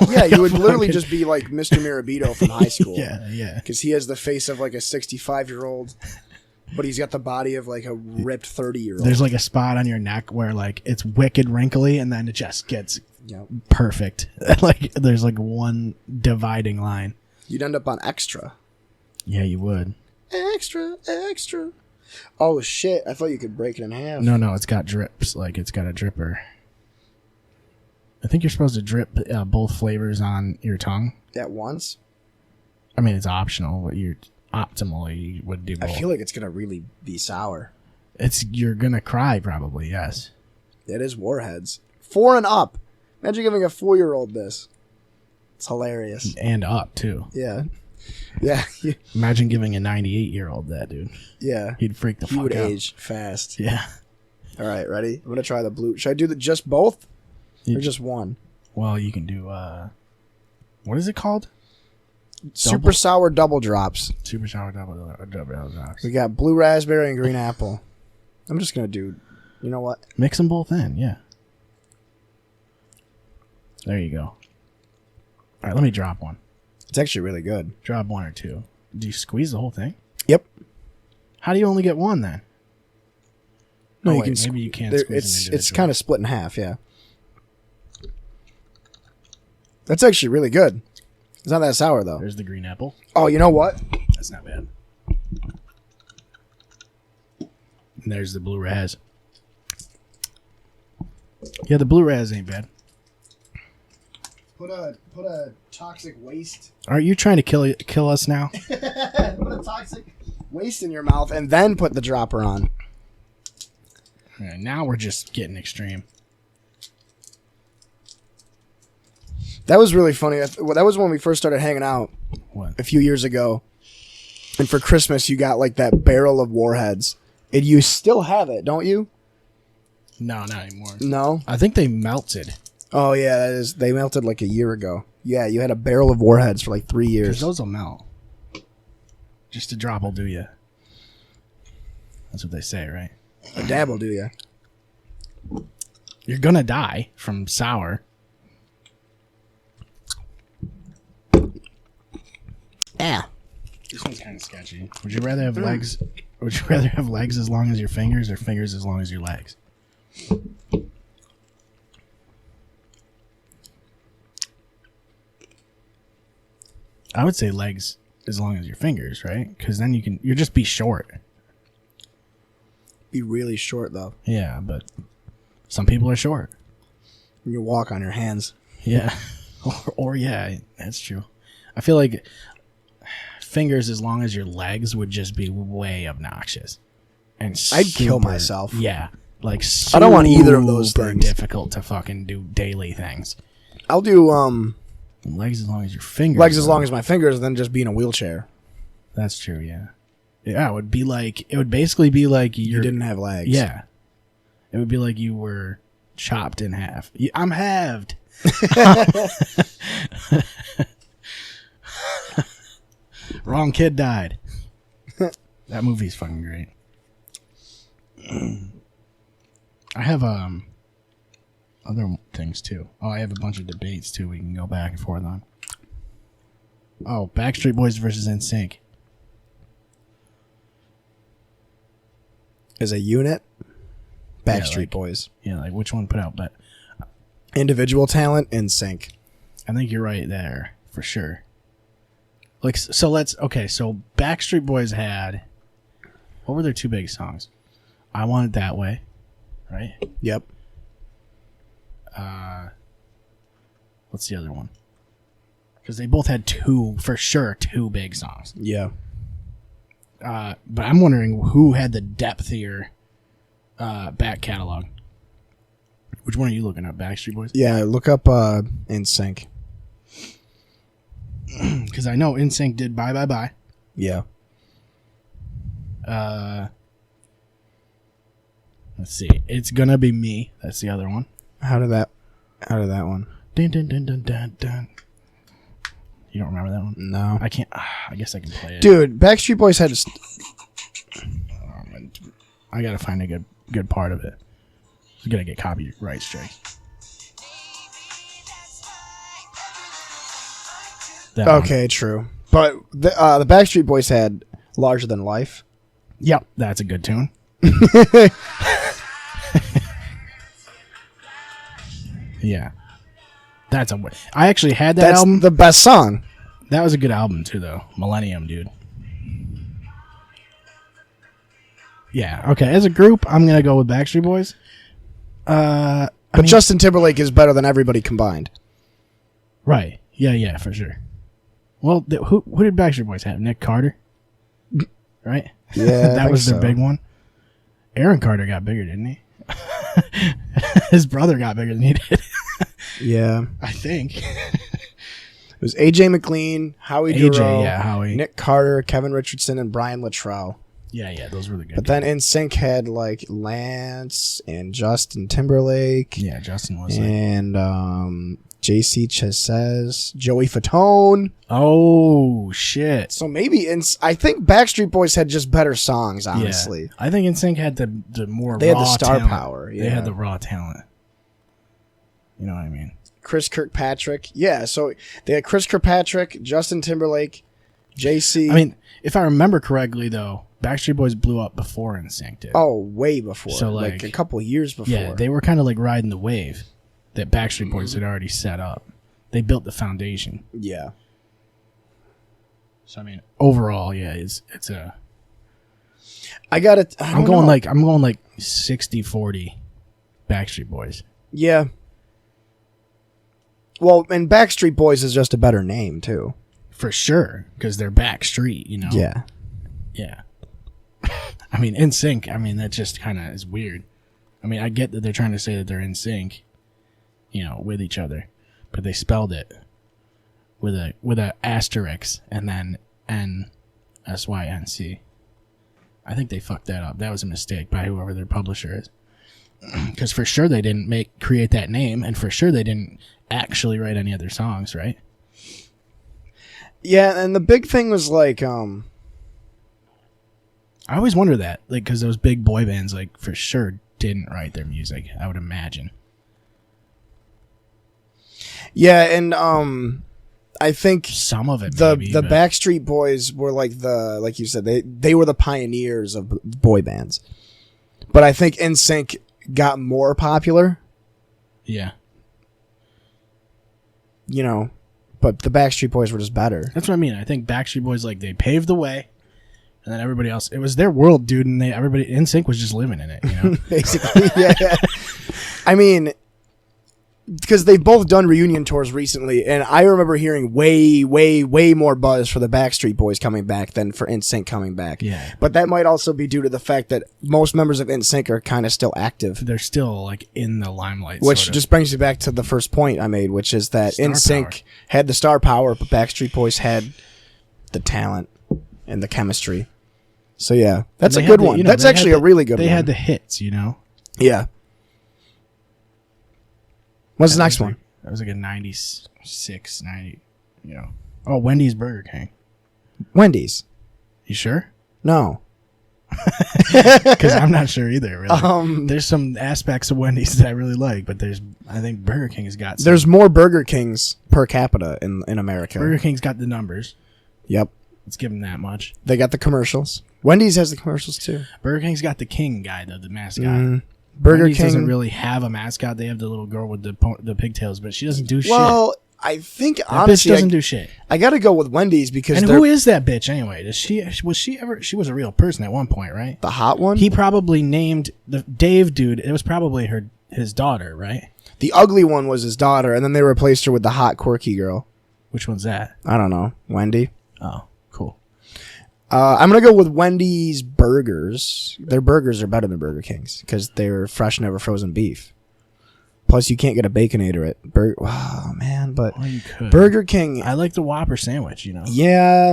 Yeah, you would literally just be like Mr. Mirabito from high school. Yeah. Because he has the face of like a 65-year-old, but he's got the body of like a ripped 30-year-old. There's like a spot on your neck where like it's wicked wrinkly and then it just gets perfect. Like there's like one dividing line. You'd end up on extra. Yeah, you would. Extra. Oh shit! I thought you could break it in half. No, it's got drips. Like it's got a dripper. I think you're supposed to drip both flavors on your tongue at once. I mean, it's optional, but optimally you would do both. I feel like it's gonna really be sour. You're gonna cry probably. Yes. It is warheads. 4 and up. Imagine giving a 4-year-old this. It's hilarious. And up too. Yeah. Imagine giving a 98-year-old that, dude. Yeah. He'd freak the fuck out. He would age fast. Yeah. All right, ready? I'm gonna try the blue. Should I do just both or just one? Well, you can do what is it called? Super sour double drops. Super sour double drops. We got blue raspberry and green apple. I'm just gonna do. You know what? Mix them both in. Yeah. There you go. All right, let me drop one. It's actually really good. Drop one or two. Do you squeeze the whole thing? Yep. How do you only get one then? No, maybe you can't squeeze them. It's kind of split in half. Yeah. That's actually really good. It's not that sour though. There's the green apple. Oh, you know what? That's not bad. And there's the blue raz. Yeah, the blue raz ain't bad. Put a toxic waste. Aren't you trying to kill us now? Put a toxic waste in your mouth and then put the dropper on. Yeah, now we're just getting extreme. That was really funny. That was when we first started hanging out. What? A few years ago. And for Christmas, you got like that barrel of warheads. And you still have it, don't you? No, not anymore. No? I think they melted. Oh, yeah. They melted like a year ago. Yeah, you had a barrel of warheads for like 3 years. Those will melt. Just a drop will do you. That's what they say, right? A dab will do you. You're going to die from sour. Yeah. This one's kind of sketchy. Would you rather have legs? Would you rather have legs as long as your fingers or fingers as long as your legs? I would say legs as long as your fingers, right? Because then you'll just be short. Be really short though. Yeah, but some people are short. You walk on your hands. Yeah. Or yeah, that's true. I feel like fingers as long as your legs would just be way obnoxious. And I'd kill myself. Yeah. Like I don't want either of those things. Difficult to fucking do daily things. I'll do legs as long as your fingers. legs as long as my fingers, then just be in a wheelchair. That's true, yeah. Yeah, it would basically be like you didn't have legs. Yeah. It would be like you were chopped in half. I'm halved. Wrong kid died. That movie's fucking great. I have other things too. Oh, I have a bunch of debates too we can go back and forth on. Oh, Backstreet Boys versus NSYNC. As a unit, Backstreet like, Boys. Yeah, like which one put out, but individual talent in sync. I think you're right there for sure. Like so so Backstreet Boys had, what were their two big songs? I Want It That Way, right? Yep. What's the other one? Because they both had two big songs. Yeah. But I'm wondering who had the depthier back catalog. Which one are you looking up? Backstreet Boys? Yeah, look up NSYNC. Because I know NSYNC did Bye Bye Bye. Yeah. Let's see. It's Gonna Be Me. That's the other one. How did that one? Dun, dun, dun, dun, dun, dun. You don't remember that one? No. I can't. I guess I can play it. Dude, Backstreet Boys had I gotta find a good part of it. I'm gonna get copyright strike. That one. Okay, true. But the Backstreet Boys had Larger Than Life. Yep, that's a good tune. Yeah. I actually had that That's album. the best song. That was a good album too, though. Millennium, dude. Yeah. Okay. As a group, I'm gonna go with Backstreet Boys. But Justin Timberlake is better than everybody combined. Right. Yeah. For sure. Well, who did Backstreet Boys have? Nick Carter. Right. Yeah, that was their big one. Aaron Carter got bigger, didn't he? His brother got bigger than he did. Yeah. I think. It was AJ McLean, Howie Duro, Howie. Nick Carter, Kevin Richardson, and Brian Luttrell. Yeah, those were the good. But then NSYNC had like Lance and Justin Timberlake. Yeah, Justin was and JC Chasez, Joey Fatone. Oh shit! So maybe I think Backstreet Boys had just better songs. Honestly, yeah. I think NSYNC had the more. They raw had the star talent. power. Yeah. They had the raw talent. You know what I mean? Chris Kirkpatrick. Yeah, so they had Chris Kirkpatrick, Justin Timberlake, JC. I mean, if I remember correctly, though, Backstreet Boys blew up before NSYNC did. Oh, way before. So, like a couple years before. Yeah, they were kind of like riding the wave that Backstreet Boys had already set up. They built the foundation. Yeah. So I mean, overall, yeah, it's a. I got it. I'm going like 60-40 Backstreet Boys. Yeah. Well, and Backstreet Boys is just a better name too. For sure, because they're Backstreet, you know. Yeah. Yeah. I mean, NSYNC. I mean, that just kind of is weird. I mean, I get that they're trying to say that they're in sync, you know, with each other, but they spelled it with a asterisk and then NSYNC. I think they fucked that up. That was a mistake by whoever their publisher is. Because for sure they didn't create that name, and for sure they didn't actually write any other songs, right? Yeah, and the big thing was like, I always wonder that, like, because those big boy bands, like, for sure didn't write their music, I would imagine. Yeah, and I think some of it. The Backstreet Boys were like you said, they were the pioneers of boy bands. But I think NSYNC got more popular. Yeah. You know, but the Backstreet Boys were just better. That's what I mean. I think Backstreet Boys, like, they paved the way, and then everybody else, it was their world, dude, and everybody NSYNC was just living in it, you know. Basically, yeah. I mean, because they've both done reunion tours recently, and I remember hearing way, way, way more buzz for the Backstreet Boys coming back than for NSYNC coming back. Yeah. But that might also be due to the fact that most members of NSYNC are kind of still active. They're still, like, in the limelight. Which sort of. just brings me back to the first point I made, which is that NSYNC had the star power, but Backstreet Boys had the talent and the chemistry. So, yeah, that's a good one. You know, that's actually a really good one. They had the hits, you know? Yeah. What's the next one? That was like a 96, 90, you know. Oh, Wendy's Burger King. Wendy's. You sure? No. Because I'm not sure either, really. There's some aspects of Wendy's that I really like, but I think Burger King has got some. There's more Burger Kings per capita in America. Burger King's got the numbers. Yep. Let's give them that much. They got the commercials. Wendy's has the commercials, too. Burger King's got the king guy, though, the mascot. Burger Wendy's King doesn't really have a mascot. They have the little girl with the pigtails, but she doesn't do shit. Well, I think That honestly, bitch doesn't do shit. I got to go with Wendy's because And they're who is that bitch anyway? She was a real person at one point, right? the hot one. He probably named the Dave dude. It was probably his daughter, right? The ugly one was his daughter, and then they replaced her with the hot, quirky girl. Which one's that? I don't know. Wendy. Oh, cool. I'm going to go with Wendy's burgers. Their burgers are better than Burger King's because they're fresh, never frozen beef. Plus, you can't get a Baconator at oh, man, but Well, you could. Burger King. I like the Whopper sandwich, you know. Yeah.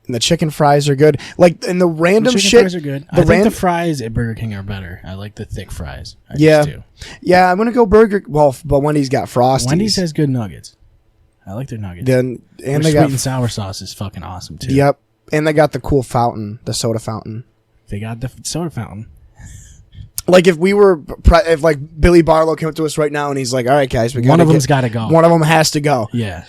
And the chicken fries are good. Like, and the random The chicken shit. fries are good. I think the fries at Burger King are better. I like the thick fries. I just do. Yeah, I'm going to go Burger. Well, but Wendy's got Frosties. Wendy's has good nuggets. I like their nuggets. And Their they sweet got. and sour sauce is fucking awesome, too. Yep. And they got the cool fountain, the soda fountain. They got the soda fountain. Like if if like Billy Barlow came up to us right now and he's like, "All right, guys, One of them's got to go. One of them has to go." Yeah.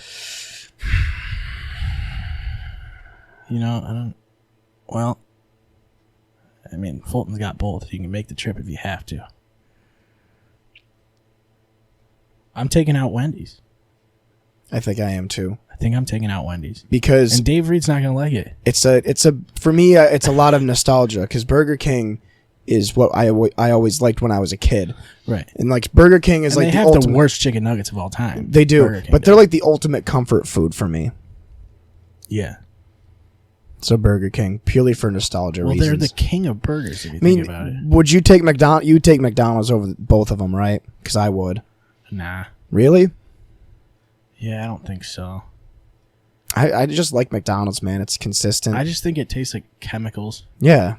You know, I don't. Well, I mean, Fulton's got both. You can make the trip if you have to. I'm taking out Wendy's. I think I am too. I think I'm taking out Wendy's. Because And Dave Reed's not going to like it. it's for me it's a lot of nostalgia because Burger King is what I always liked when I was a kid. Right. And like Burger King is And like they the have ultimate, the worst chicken nuggets of all time. They do, Burger King but they're does. like the ultimate comfort food for me. Yeah. So Burger King purely for nostalgia Well, reasons. they're the king of burgers if you I mean, think about it. would you take McDonald's? You take McDonald's over both of them, right? Because I would. Nah. Really? Yeah, I don't think so. I just like McDonald's, man. It's consistent. I just think it tastes like chemicals, Yeah.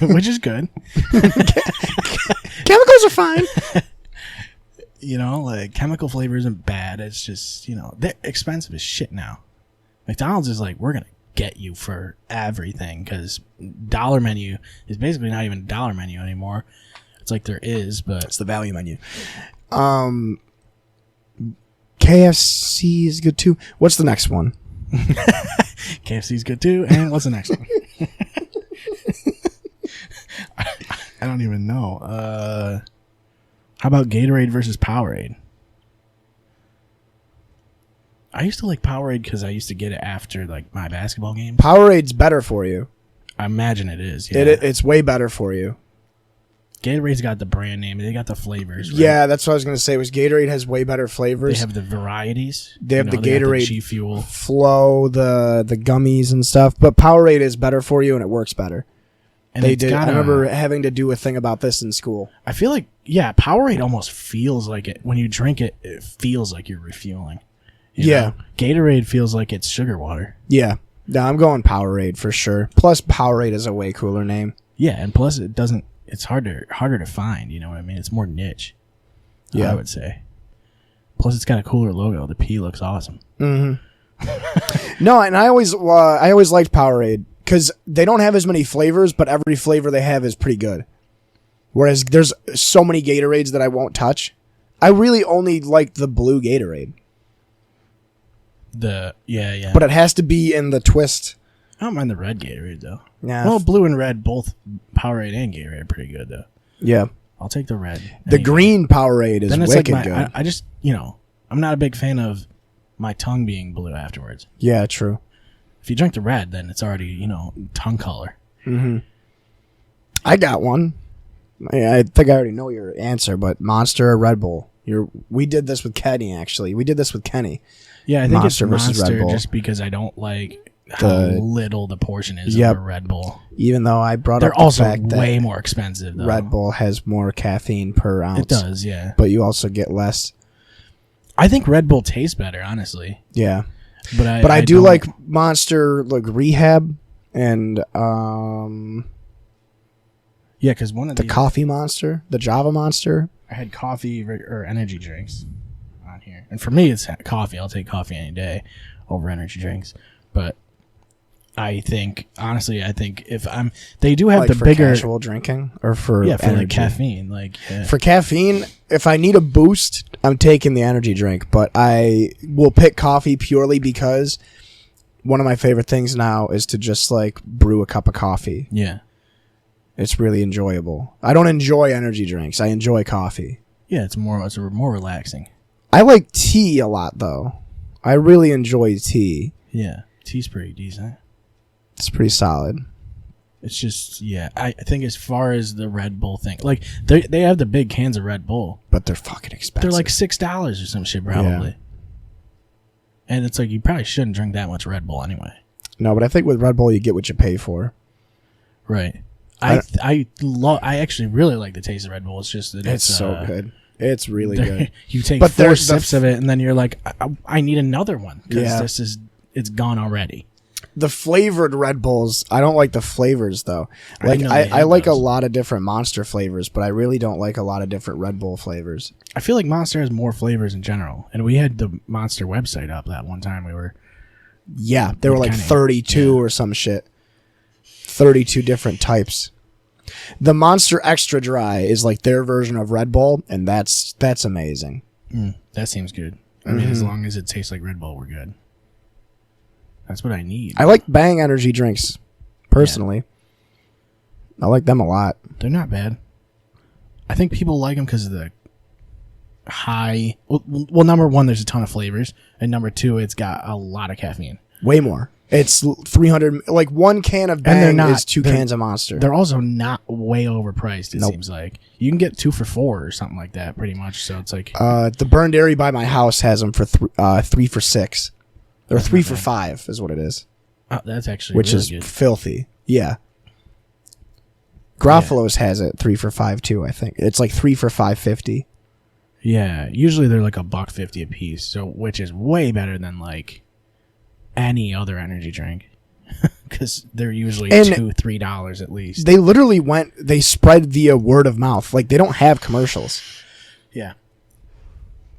which is good. Chemicals are fine. You know, like chemical flavor isn't bad. It's just, you know, they're expensive as shit now. McDonald's is like, we're going to get you for everything because dollar menu is basically not even a dollar menu anymore. It's like there is, but It's the value menu. KFC is good too. What's the next one? KFC's good too. And what's the next one? I don't even know. How about Gatorade versus Powerade? I used to like Powerade because I used to get it after like my basketball games. Powerade's better for you. I imagine it is. Yeah. It's way better for you. Gatorade's got the brand name. They got the flavors. Right? Yeah, that's what I was gonna say. Was Gatorade has way better flavors. They have the varieties. They have the they got Gatorade G Fuel. Flow, the gummies and stuff. But Powerade is better for you and it works better. And They it's did. got I remember having to do a thing about this in school. I feel like, yeah, Powerade almost feels like it. When you drink it, it feels like you're refueling. You Yeah. know? Gatorade feels like it's sugar water. Yeah. No, I'm going Powerade for sure. Plus, Powerade is a way cooler name. Yeah, and plus it doesn't. It's harder to find. You know what I mean? It's more niche. Yeah. I would say. Plus, it's got a cooler logo. The P looks awesome. Mm-hmm. No, and I always liked Powerade because they don't have as many flavors, but every flavor they have is pretty good. Whereas there's so many Gatorades that I won't touch. I really only like the blue Gatorade, Yeah. but it has to be in the twist. I don't mind the red Gatorade though. Yeah. Well, blue and red, both Powerade and Gatorade are pretty good though. Yeah. I'll take the red. The anyway. green Powerade is Then it's wicked like good. I just, you know, I'm not a big fan of my tongue being blue afterwards. Yeah, true. If you drink the red, then it's already, you know, tongue color. I got one. I think I already know your answer, but Monster or Red Bull? We did this with Kenny, actually. We did this with Kenny. Yeah, I think Monster it's versus Red Monster Bull. just because I don't like how little the portion is Yep. of a Red Bull. Even though I brought They're up the also fact that way more expensive, though. Red Bull has more caffeine per ounce. It does, yeah. But you also get less. I think Red Bull tastes better, honestly. Yeah. But I do don't- like Monster, like Rehab, and Yeah, because one of the Coffee Monster, the Java Monster. I had coffee or energy drinks on here. And for me, it's coffee. I'll take coffee any day over energy drinks. But I think, honestly, if they do have Like the for bigger, casual drinking or for for like energy. caffeine. Like, yeah. For caffeine, if I need a boost, I'm taking the energy drink. But I will pick coffee purely because one of my favorite things now is to just like brew a cup of coffee. Yeah. It's really enjoyable. I don't enjoy energy drinks. I enjoy coffee. Yeah, it's more relaxing. I like tea a lot, though. I really enjoy tea. Yeah, tea's pretty decent. It's pretty solid. It's just, yeah, I think as far as the Red Bull thing, like, they have the big cans of Red Bull. But they're fucking expensive. They're like $6 or some shit, probably. Yeah. And it's like, you probably shouldn't drink that much Red Bull anyway. No, but I think with Red Bull, you get what you pay for. Right. I actually really like the taste of Red Bull. It's just that it's so good. It's really good. You take 4 sips of it, and then you're like, I need another one because it's gone already. The flavored Red Bulls, I don't like the flavors though. Like I like a lot of different Monster flavors, but I really don't like a lot of different Red Bull flavors. I feel like Monster has more flavors in general, and we had the Monster website up that one time. There were like 32 or some shit. 32 different types. The Monster Extra Dry is like their version of Red Bull, and that's amazing. That seems good. I mean, as long as it tastes like Red Bull, we're good. That's what I need. I like Bang energy drinks, personally. Yeah. I like them a lot. They're not bad. I think people like them because of the high... Well, number one, there's a ton of flavors, and number two, it's got a lot of caffeine. Way more. It's 300... Like, one can of Bang is 2 cans of Monster. They're also not way overpriced, it seems like. You can get 2 for $4 or something like that, pretty much, so it's like... The Burn Dairy by my house has them for 3 for $6. Or 3 for $5 is what it is. Oh, that's actually which really is good. Filthy. Yeah. Garofalo's has it 3 for $5 too, I think. It's like 3 for $5.50. Yeah, usually they're like $1.50 a piece, so which is way better than like any other energy drink. Because they're usually $2-3 at least. They literally they spread via word of mouth. Like, they don't have commercials. Yeah.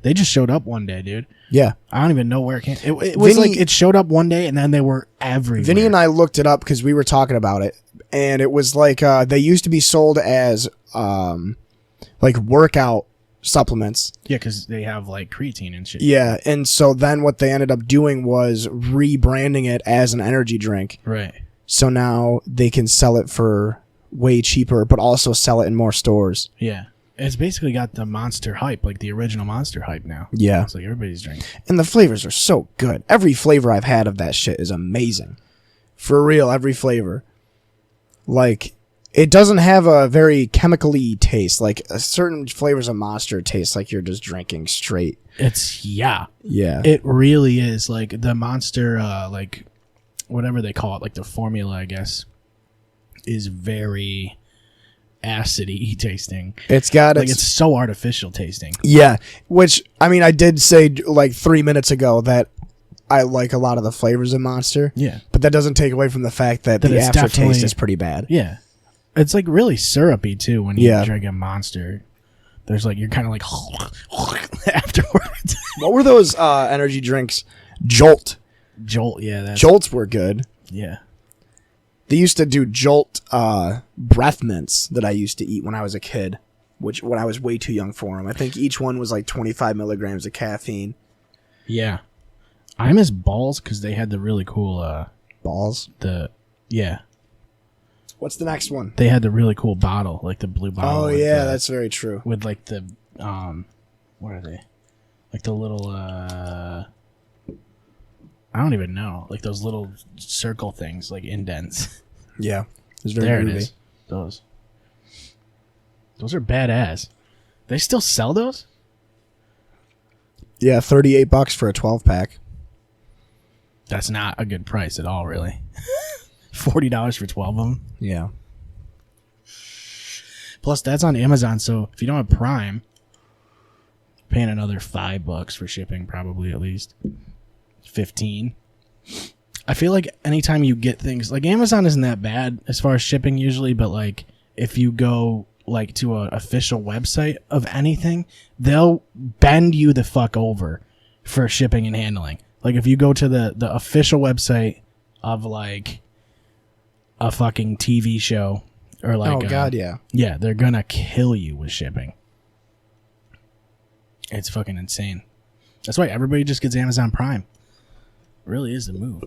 They just showed up one day, dude. Yeah. I don't even know where it came. It was like it showed up one day and then they were everywhere. Vinny and I looked it up because we were talking about it. And it was like they used to be sold as like workout supplements. Yeah, because they have like creatine and shit. Yeah. And so then what they ended up doing was rebranding it as an energy drink. Right. So now they can sell it for way cheaper, but also sell it in more stores. Yeah. It's basically got the Monster hype, like the original Monster hype now. Yeah. It's like everybody's drinking. And the flavors are so good. Every flavor I've had of that shit is amazing. For real, every flavor. Like, it doesn't have a very chemically taste. Like, certain flavors of Monster taste like you're just drinking straight. Yeah. Yeah. It really is. Like, the Monster, like, whatever they call it, like the formula, I guess, is very... acidy tasting. It's got like it's so artificial tasting. Yeah, which I mean, I did say like 3 minutes ago that I like a lot of the flavors of Monster. Yeah, but that doesn't take away from the fact that the aftertaste is pretty bad. Yeah, it's like really syrupy too when you drink a Monster. There's like you're kind of like afterwards. What were those energy drinks? Jolt. Yeah, Jolts were good. Yeah. They used to do Jolt breath mints that I used to eat when I was a kid, when I was way too young for them. I think each one was like 25 milligrams of caffeine. Yeah. I miss Balls because they had the really cool... Balls? Yeah. What's the next one? They had the really cool bottle, like the blue bottle. Oh, yeah, that's very true. With like the... what are they? Like the little... I don't even know. Like those little circle things, like indents. Yeah. It's very there groovy. it is. Those are badass. They still sell those? Yeah, $38 for a 12-pack. That's not a good price at all, really. $40 for 12 of them? Yeah. Plus, that's on Amazon, so if you don't have Prime, you're paying another $5 for shipping, probably at least. 15. I feel like anytime you get things like Amazon isn't that bad as far as shipping usually, but like if you go like to an official website of anything, they'll bend you the fuck over for shipping and handling. Like if you go to the official website of like a fucking TV show or like yeah, they're gonna kill you with shipping. It's fucking insane. That's why everybody just gets Amazon Prime. Really is the move.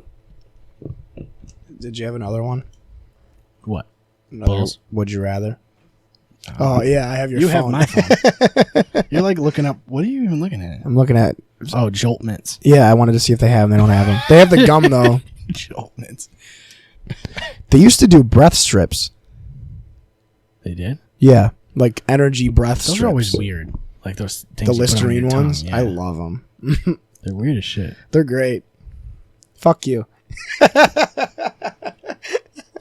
Did you have another one? What? Would you rather? Oh yeah, I have your You phone. have my phone. You're like looking up. What are you even looking at? I'm looking at. Oh, Jolt Mints. Yeah, I wanted to see if they have them. They don't have them. They have the gum though. Jolt Mints. They used to do breath strips. They did? Yeah, like energy breath Those strips. are always weird. Like those things The you put on your Listerine tongue, ones. yeah. I love them. They're weird as shit. They're great. Fuck you.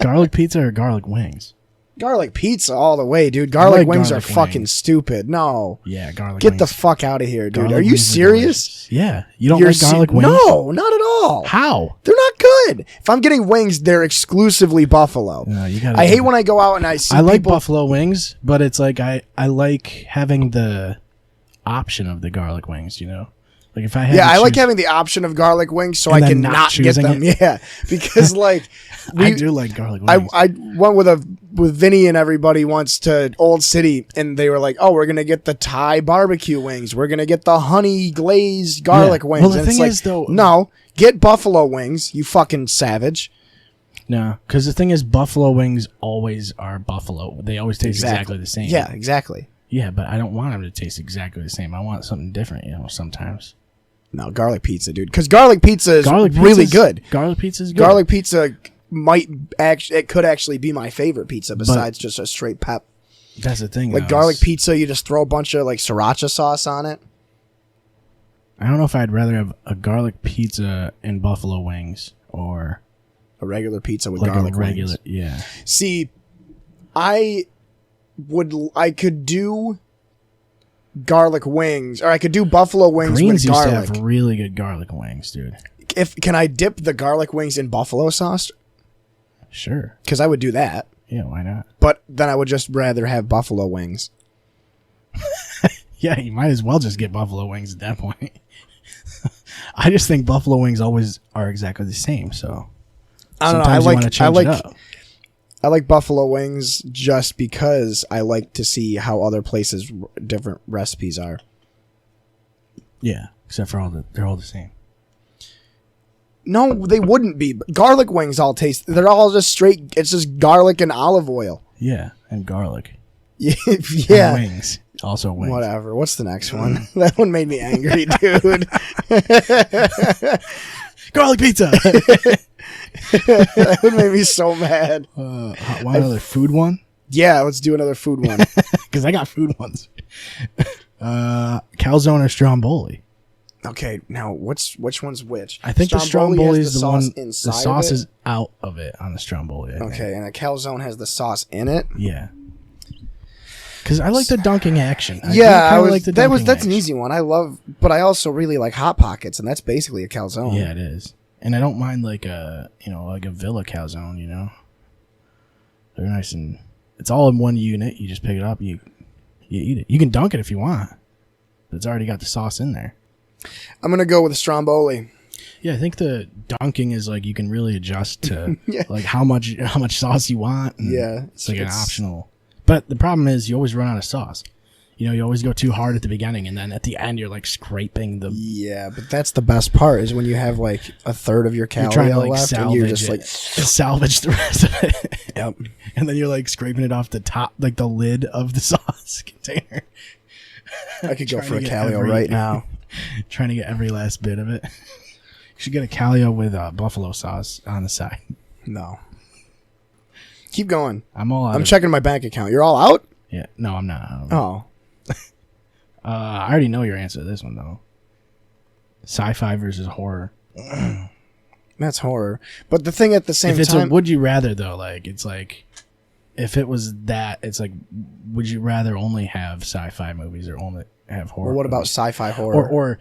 Garlic pizza or garlic wings? Garlic pizza all the way, dude. Garlic like wings garlic are fucking wings. stupid. No. Yeah, garlic Get wings. the fuck out of here, dude. Garlic Are you wings serious? delicious. Yeah. You don't You're like garlic wings? No, not at all. How? They're not good. If I'm getting wings, they're exclusively buffalo. No, you gotta I hate when I go out and I see I like people. buffalo wings, but it's like I like having the option of the garlic wings, you know? Like if I had Yeah, to I like choose- having the option of garlic wings so And I then can not not get choosing them. it? Yeah, because like I do like garlic wings. I went with Vinny and everybody once to Old City, and they were like, "Oh, we're gonna get the Thai barbecue wings. We're gonna get the honey glazed garlic Yeah. wings." Well, the And it's thing like, is, though- no, get buffalo wings. You fucking savage. No, because the thing is, buffalo wings always are buffalo. They always taste exactly the same. Yeah, exactly. Yeah, but I don't want them to taste exactly the same. I want something different, you know, sometimes. No, garlic pizza, dude. Because garlic pizza is really pizza's- good. Garlic pizza is good. Garlic pizza it could actually be my favorite pizza besides just a straight pep. That's the thing. Like though, garlic is- pizza, you just throw a bunch of like sriracha sauce on it. I don't know if I'd rather have a garlic pizza and buffalo wings or A regular pizza with like garlic a regular. wings. Yeah. See, I could do garlic wings, or I could do buffalo wings Greens with used to garlic. have really good garlic wings, dude. Can I dip the garlic wings in buffalo sauce? Sure. Because I would do that, Yeah, why not? but then I would just rather have buffalo wings. Yeah, you might as well just get buffalo wings at that point. I just think buffalo wings always are exactly the same, so I don't know. sometimes you want to change it up. I like buffalo wings just because I like to see how other places' different recipes are. Yeah, except for they're all the same. No, they wouldn't be. Garlic wings all taste. They're all just straight. It's just garlic and olive oil. Yeah, and garlic. Yeah. And wings. Also wings. Whatever. What's the next one? That one made me angry, dude. Garlic pizza. That one made me so mad. Want another food one? Yeah, let's do another food one. Because I got food ones. Calzone or Stromboli? Okay, now which one's which? I think the Stromboli has is the one. The inside sauce of it? is out of it on the Stromboli. I think. Okay, and a calzone has the sauce in it. Yeah. Because I like the dunking action. Yeah, like the that's dunking an action. easy one. But I also really like Hot Pockets, and that's basically a calzone. Yeah, it is. And I don't mind like a Villa calzone. You know, they're nice and it's all in one unit. You just pick it up, you eat it. You can dunk it if you want, but it's already got the sauce in there. I'm gonna go with a Stromboli. Yeah, I think the dunking is like you can really adjust to Yeah. like how much sauce you want. And Yeah, it's like an optional. But the problem is you always run out of sauce. You know, you always go too hard at the beginning, and then at the end you're like scraping the. Yeah, but that's the best part is when you have like a third of your You're calorie trying to like left, and salvage you're just it, like, salvage the rest of it. yep. And then you're like scraping it off the top, like the lid of the sauce container. I could go Trying for to a get Calio every- right now. Trying to get every last bit of it. You should get a Calio with buffalo sauce on the side. No. Keep going. I'm all out. I'm of- checking my bank account. You're all out? Yeah, no, I'm not. Oh. I already know your answer to this one though. Sci-fi versus horror. That's horror. But the thing at the same If it's time, a would you rather though, like it's like if it was that, it's like would you rather only have sci-fi movies or only have horror? well, what about movies? sci-fi horror? or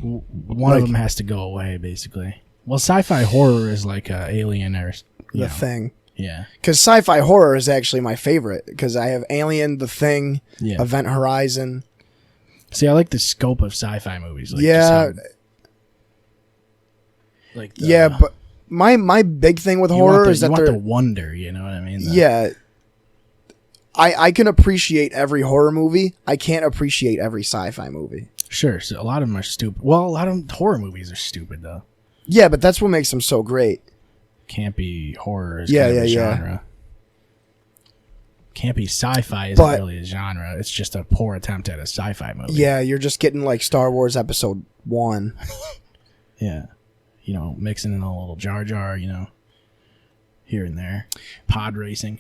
one of them has to go away basically. Well, sci-fi horror is like Alien or you The know. Thing. Yeah. Because sci-fi horror is actually my favorite. Because I have Alien, The Thing, Yeah. Event Horizon. See, I like the scope of sci-fi movies. Like Yeah. just how, like Yeah, but my big thing with horror is that you want they're... the wonder. You know what I mean? Yeah. I can appreciate every horror movie. I can't appreciate every sci-fi movie. Sure. So a lot of them are stupid. Well, a lot of horror movies are stupid though. Yeah, but that's what makes them so great. Campy horror is Yeah, kind of a yeah, yeah. genre. campy sci-fi isn't But- really a genre. It's just a poor attempt at a sci-fi movie. Yeah, you're just getting like Star Wars Episode 1. Yeah. You know, mixing in a little Jar Jar, you know, here and there. Pod racing.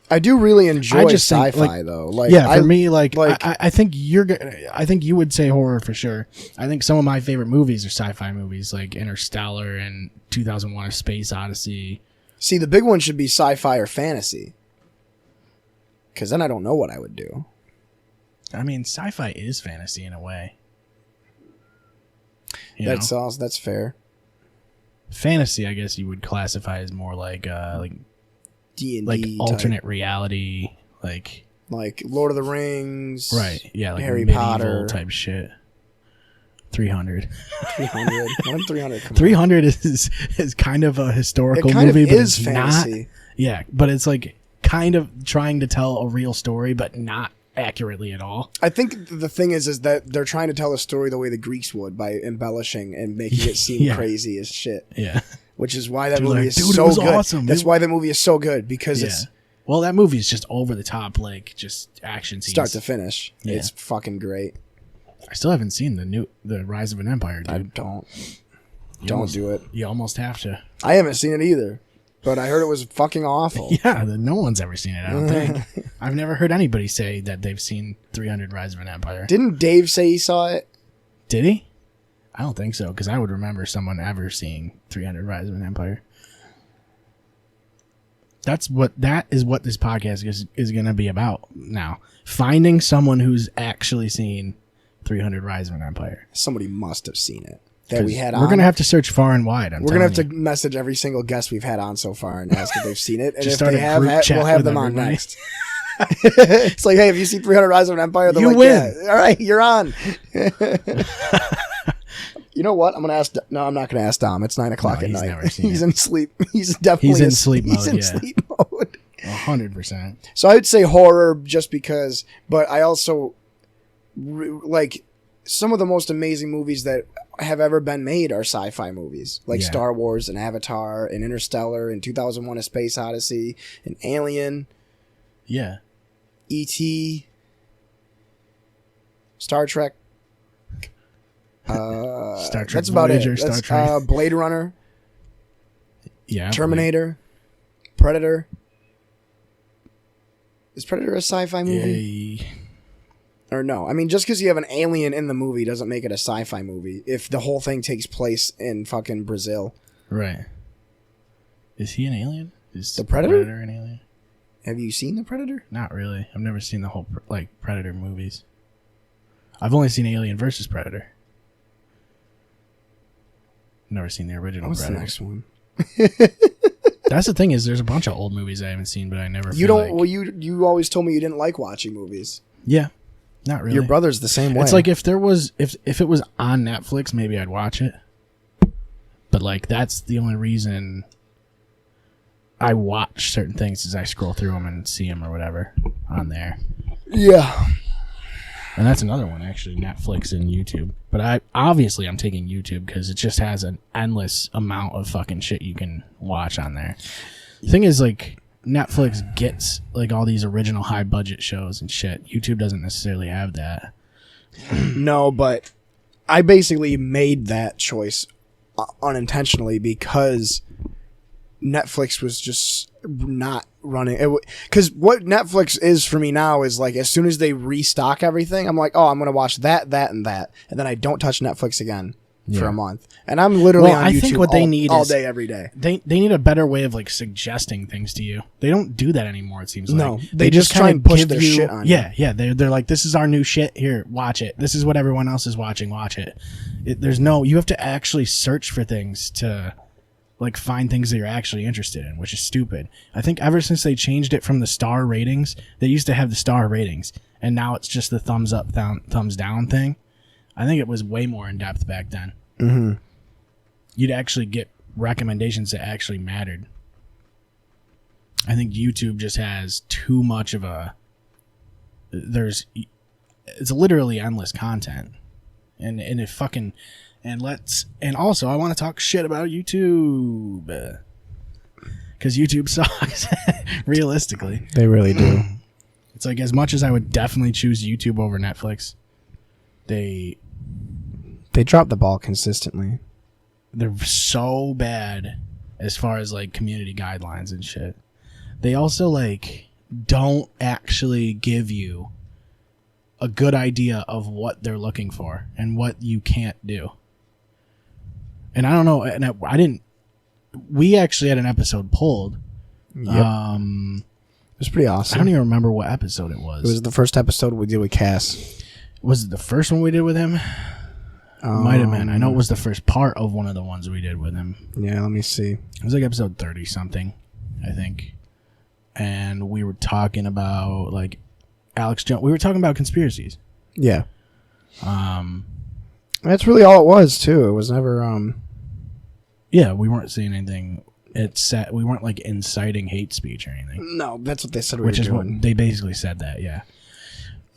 I do really enjoy I just think, sci-fi like- though. Like, Yeah, for me, like, like- I think I think you would say horror for sure. I think some of my favorite movies are sci-fi movies, like Interstellar and 2001: A Space Odyssey. See, the big one should be sci-fi or fantasy. Because then I don't know what I would do. I mean, sci-fi is fantasy in a way. You know? That's fair. Fantasy, I guess you would classify as more like D&D like type. alternate reality, like Lord of the Rings. right, yeah, like Harry medieval Potter type shit. 300. 300. When did 300 come out? 300 is kind of a historical It kind movie, of but is it's fantasy. not. Yeah, but it's like kind of trying to tell a real story, but not accurately at all. I think the thing is that they're trying to tell a story the way the Greeks would by embellishing and making it seem Yeah. crazy as shit. Yeah, Which is why that Dude, movie like, is dude, it so was good. awesome. That's why the movie is so good because yeah. it's Well, that movie is just over the top, like just action scenes. start to finish. Yeah. It's fucking great. I still haven't seen the Rise of an Empire, dude. I don't almost- do it. You almost have to. I haven't seen it either, but I heard it was fucking awful. Yeah, no one's ever seen it. I don't think. I've never heard anybody say that they've seen 300: Rise of an Empire. Didn't Dave say he saw it? Did he? I don't think so, because I would remember someone ever seeing 300: Rise of an Empire. That is what this podcast is going to be about now. Finding someone who's actually seen 300: Rise of an Empire. Somebody must have seen it. That we 'Cause had we're on. going to have to search far and wide. We're gonna have to message every single guest we've had on so far and ask if they've seen it, and Just if start they a have, group chat we'll have with them on everybody. next. It's like, hey, have you seen 300 Rise of an Empire? They're You like, win. Yeah. All right, you're on. You know what? I'm gonna ask. No, I'm not gonna ask Dom. It's 9 o'clock at he's night. never seen He's it. in sleep. He's definitely He's in sleep He's mode, in yeah. sleep mode. 100%. So I would say horror just because, but I also like some of the most amazing movies that have ever been made are sci-fi movies, like Yeah. Star Wars and Avatar and Interstellar and 2001: A Space Odyssey and Alien, Yeah. E.T., Star Trek. Star Trek That's about Voyager, it. Star That's, Trek. Blade Runner, Yeah. Terminator, Predator. Is Predator a sci-fi movie? Yeah. Or no? I mean, just because you have an alien in the movie doesn't make it a sci-fi movie. If the whole thing takes place in fucking Brazil, Right. Is he an alien? Is The Predator? an alien? have you seen the Predator? Not really. I've never seen the whole Predator movies. I've only seen Alien versus Predator. Never seen the original What's the Predator. next one? That's the thing is, there's a bunch of old movies I haven't seen, but I never. You feel don't. Like, Well, you always told me you didn't like watching movies. yeah, not really. Your brother's the same way. It's like if there was if it was on Netflix, maybe I'd watch it. But like that's the only reason I watch certain things is I scroll through them and see them or whatever on there. yeah. And that's another one actually, Netflix and YouTube. But I'm taking YouTube because it just has an endless amount of fucking shit you can watch on there. The thing is, like, Netflix gets like all these original high budget shows and shit. YouTube doesn't necessarily have that. No, but I basically made that choice unintentionally because Netflix was just not running it. Because what Netflix is for me now is like as soon as they restock everything, I'm like, oh, I'm gonna watch that, and that, and then I don't touch Netflix again for a month. And I'm literally on I YouTube think what they need all is day, every day. They need a better way of like suggesting things to you. They don't do that anymore. It seems No, like they just try kinda and push give their shit on Yeah, yeah. They're like, this is our new shit. Here, watch it. This is what everyone else is watching. Watch it. You have to actually search for things to like find things that you're actually interested in, which is stupid. I think ever since they changed it from the star ratings, they used to have the star ratings, and now it's just the thumbs up, thumbs down thing. I think it was way more in depth back then. Mm-hmm. You'd actually get recommendations that actually mattered. I think YouTube just has too much of it's literally endless content. And it fucking and also I want to talk shit about YouTube. because YouTube sucks. Realistically, They really do. it's like as much as I would definitely choose YouTube over Netflix, they drop the ball consistently. they're so bad as far as like community guidelines and shit. They also like don't actually give you a good idea of what they're looking for and what you can't do. And I don't know, and I didn't. We actually had an episode pulled. Yep. It was pretty awesome. I don't even remember what episode it was. It was the first episode we did with Cass. Was it the first one we did with him? Might have been. I know it was the first part of one of the ones we did with him. Yeah, let me see. It was like episode 30 something, I think. And we were talking about like Alex Jones. We were talking about conspiracies. Yeah. That's really all it was too. It was never Yeah, we weren't saying anything. We weren't like inciting hate speech or anything. No, that's what they said we Which were is doing. what they basically said that, yeah.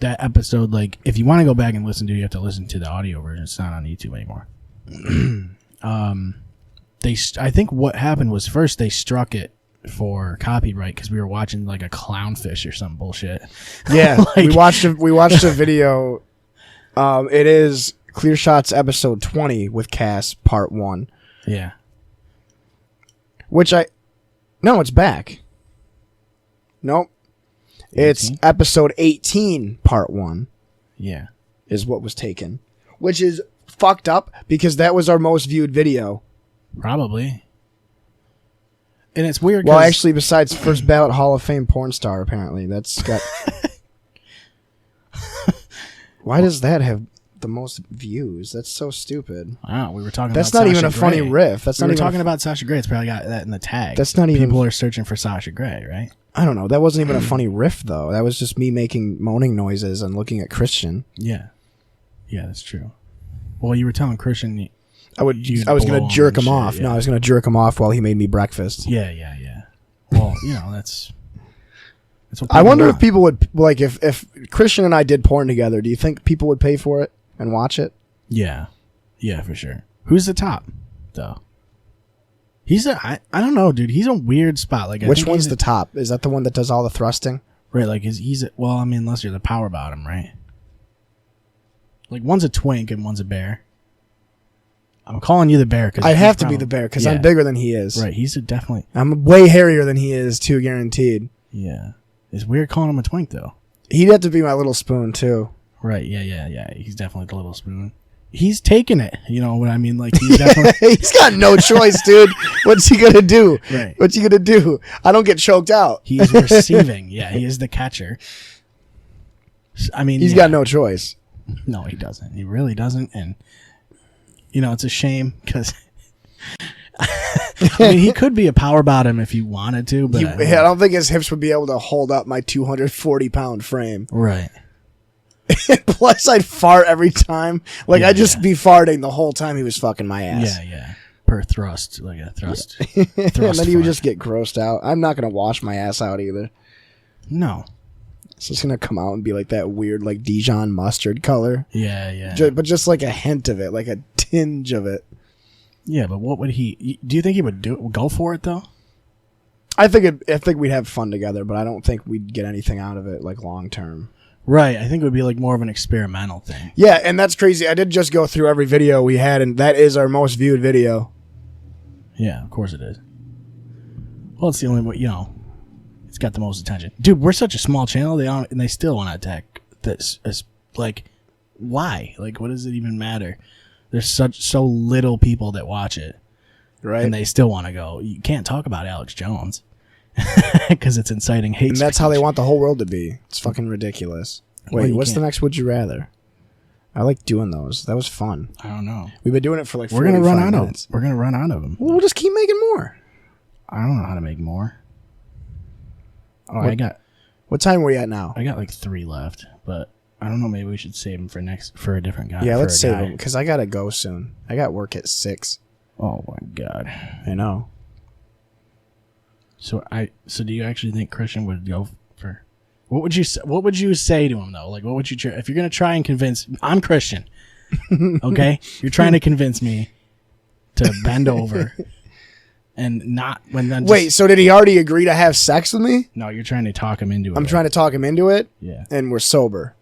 That episode, like, if you want to go back and listen to it, you have to listen to the audio version. It's not on YouTube anymore. I think what happened was first they struck it for copyright because we were watching like a clownfish or some bullshit. Yeah, Like- we watched a video. It is Clear Shots episode 20 with Cass part 1, Yeah. which no, it's back. Nope. It's 18? episode 18 part 1 Yeah. is what was taken, which is fucked up because that was our most viewed video. Probably. And it's weird. Well, 'cause- actually, besides First Ballot Hall of Fame porn star, apparently that's got. Why does that have the most views? That's so stupid. Wow, we were talking. That's about not even Sasha a funny Grey. riff. That's We not were even talking about Sasha Grey. It's probably got that in the tag. That's not even- People are searching for Sasha Grey, right? I don't know. That wasn't even a funny riff though. That was just me making moaning noises and looking at Christian. Yeah. Yeah, that's true. Well, you were telling Christian. I was blow gonna him jerk and him shit, off. yeah. No, I was gonna jerk him off while he made me breakfast. Yeah. Well, that's what I wonder people if people would like if Christian and I did porn together. Do you think people would pay for it and watch it? Yeah, for sure. Who's the top, though? I don't know, dude. He's a weird spot. Like, Which one's the top? Is that the one that does all the thrusting? right? Like, well, I mean, unless you're the power bottom, right? Like, one's a twink and one's a bear. I'm calling you the bear because I have to be the bear because I'm bigger than he is. Right? He's definitely. I'm way hairier than he is too, guaranteed. Yeah, it's weird calling him a twink though. He'd have to be my little spoon too. Right? Yeah. He's definitely the little spoon. He's taking it. You know what I mean? Like he's definitely. He's got no choice, dude. What's he gonna do? Right. What's he gonna do? I don't get choked out. He's receiving. Yeah, he is the catcher. I mean, He's got no choice. No, he doesn't. He really doesn't. And, it's a shame because, I mean, he could be a power bottom if he wanted to, but. I don't think his hips would be able to hold up my 240-pound frame. Right. Plus, I'd fart every time. Like, Yeah, I'd just be farting the whole time he was fucking my ass. Yeah. Per thrust. Like a thrust. And thrust then he would fart. just get grossed out. I'm not going to wash my ass out either. No. It's just going to come out and be like that weird, like, Dijon mustard color. Yeah. But just like a hint of it, like a tinge of it. Yeah, but what would he. Do you think he would go for it, though? I think we'd have fun together, but I don't think we'd get anything out of it, like, long term. Right. I think it would be like more of an experimental thing. Yeah, and that's crazy. I did just go through every video we had, and that is our most viewed video. Yeah, of course it is. Well, it's the only way, it's got the most attention. Dude, we're such a small channel, and they still want to attack this. Like, why? Like, what does it even matter? There's so little people that watch it, Right? and they still want to go. You can't talk about Alex Jones because it's inciting hate. And that's how speech. they want the whole world to be. It's fucking ridiculous. Well, Wait, you what's the can't. next Would You Rather? I like doing those. That was fun. I don't know. We've been doing it for like We're gonna 45 run out minutes. of. We're gonna run out of them. Well, we'll just keep making more. I don't know how to make more. Oh, What- What time are we at now? I got like 3 left, but I don't know. Maybe we should save them for a different guy. Yeah, for let's a save guy. them because I gotta go soon. I got work at 6. Oh my god. I know. So do you actually think Christian would go for? What would you say to him though? Like, what would you if you're gonna try and convince? I'm Christian. Okay, you're trying to convince me to bend over and not when then. Wait, so did he already agree to have sex with me? No, you're trying to talk him into it. I'm trying to talk him into it. Yeah. And we're sober.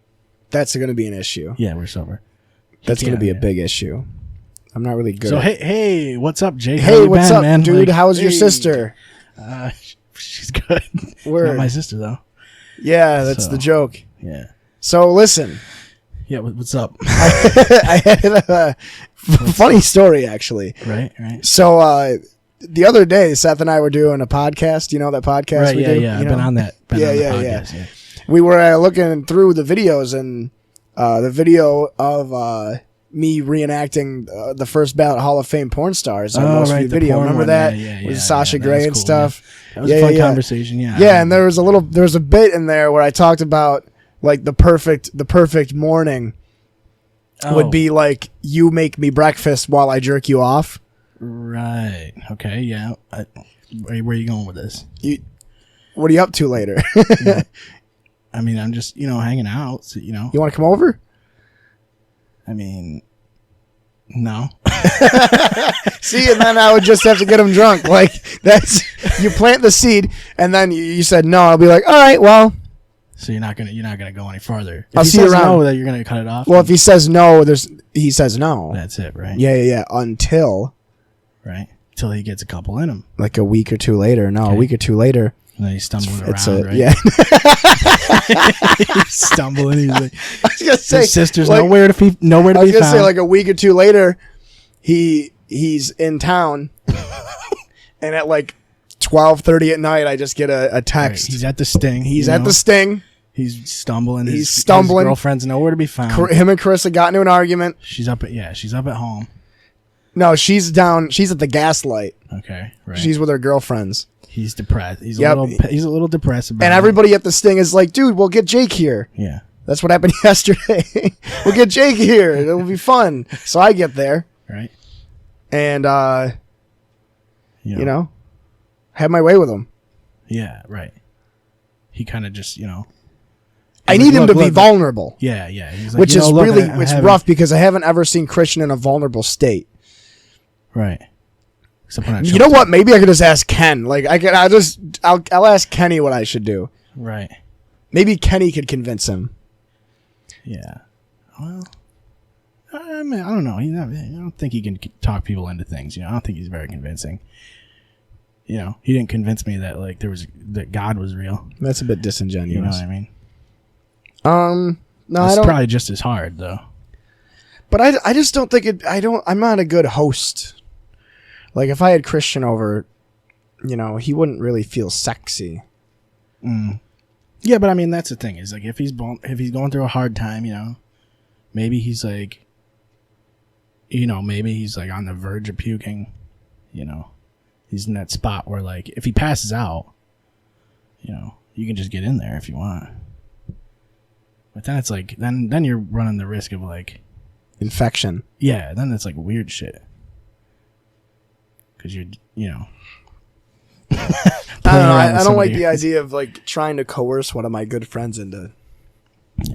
That's going to be an issue. Yeah, we're sober. That's going to be a big issue. I'm not really good. So at hey, what's up, Jake? Hey, what's up, man? dude? Like, How's your sister? She's good. Word. Not my sister though. Yeah, that's So, the joke. Yeah. So listen, Yeah. What's up? I had a funny story actually. Right. So the other day, Seth and I were doing a podcast. You know that podcast Right. we Yeah. do? Yeah. You I've know? been on that. Yeah. Podcast, We were looking through the videos, and the video of me reenacting the first ballot Hall of Fame porn stars. Our most viewed the video. porn Remember one. that? Yeah, With Sasha that Grey was and cool, stuff. Yeah. That was a fun conversation. Yeah. Yeah, and there was a bit in there where I talked about like the perfect morning would be like you make me breakfast while I jerk you off. Right. Okay. Yeah. Where are you going with this? What are you up to later? Yeah. I mean, I'm just hanging out. So, You want to come over? I mean, no. See, and then I would just have to get him drunk. Like that's you plant the seed, and then you said no. I'll be like, all right, well. So you're not gonna go any farther. If I'll he see you says around. No, that you're gonna cut it off. Well, if he says no, he says no. That's it, right? Yeah. Until Right. Till he gets a couple in him. like a week or two later. No, Okay. a week or two later. And then he's stumbling It's around, right? yeah. He's stumbling. He's like, I was gonna say his sister's like, nowhere to be I was found. gonna say like a week or two later, he's in town, and at like 12:30 at night, I just get a Right, text. he's at the sting. He's at the Sting. He's stumbling. He's His stumbling. girlfriend's nowhere to be found. Him and Carissa got into an argument. She's up at home. No, she's down. She's at the Gaslight. Okay, right. She's with her girlfriends. He's depressed. He's Yep. he's a little depressed about And it. everybody at the Sting is like, dude, we'll get Jake here. Yeah. That's what happened yesterday. We'll get Jake here. It'll be fun. So I get there Right. and, you know, have my way with him. Yeah. Right. He kind of just I need him to be vulnerable, Yeah. He's like, which is look, really, I'm it's having- rough because I haven't ever seen Christian in a vulnerable state. Right. Except when I You know what? Maybe I could just ask Ken. Like I'll ask Kenny what I should do. Right. Maybe Kenny could convince him. Yeah. Well, I mean, I don't know. I don't think he can talk people into things. I don't think he's very convincing. He didn't convince me that that God was real. That's a bit You know disingenuous. what I mean? No, I It's don't. probably just as hard though. But I just don't think it. I'm not a good host. Like if I had Christian over, he wouldn't really feel sexy. Yeah, but I mean that's the thing is like if he's going through a hard time, maybe he's like, maybe he's like on the verge of puking, he's in that spot where like if he passes out, you can just get in there if you want. But then it's like then you're running the risk of like Infection. yeah, then it's like weird shit. Cause you're I don't know. I don't like the idea of like trying to coerce one of my good friends into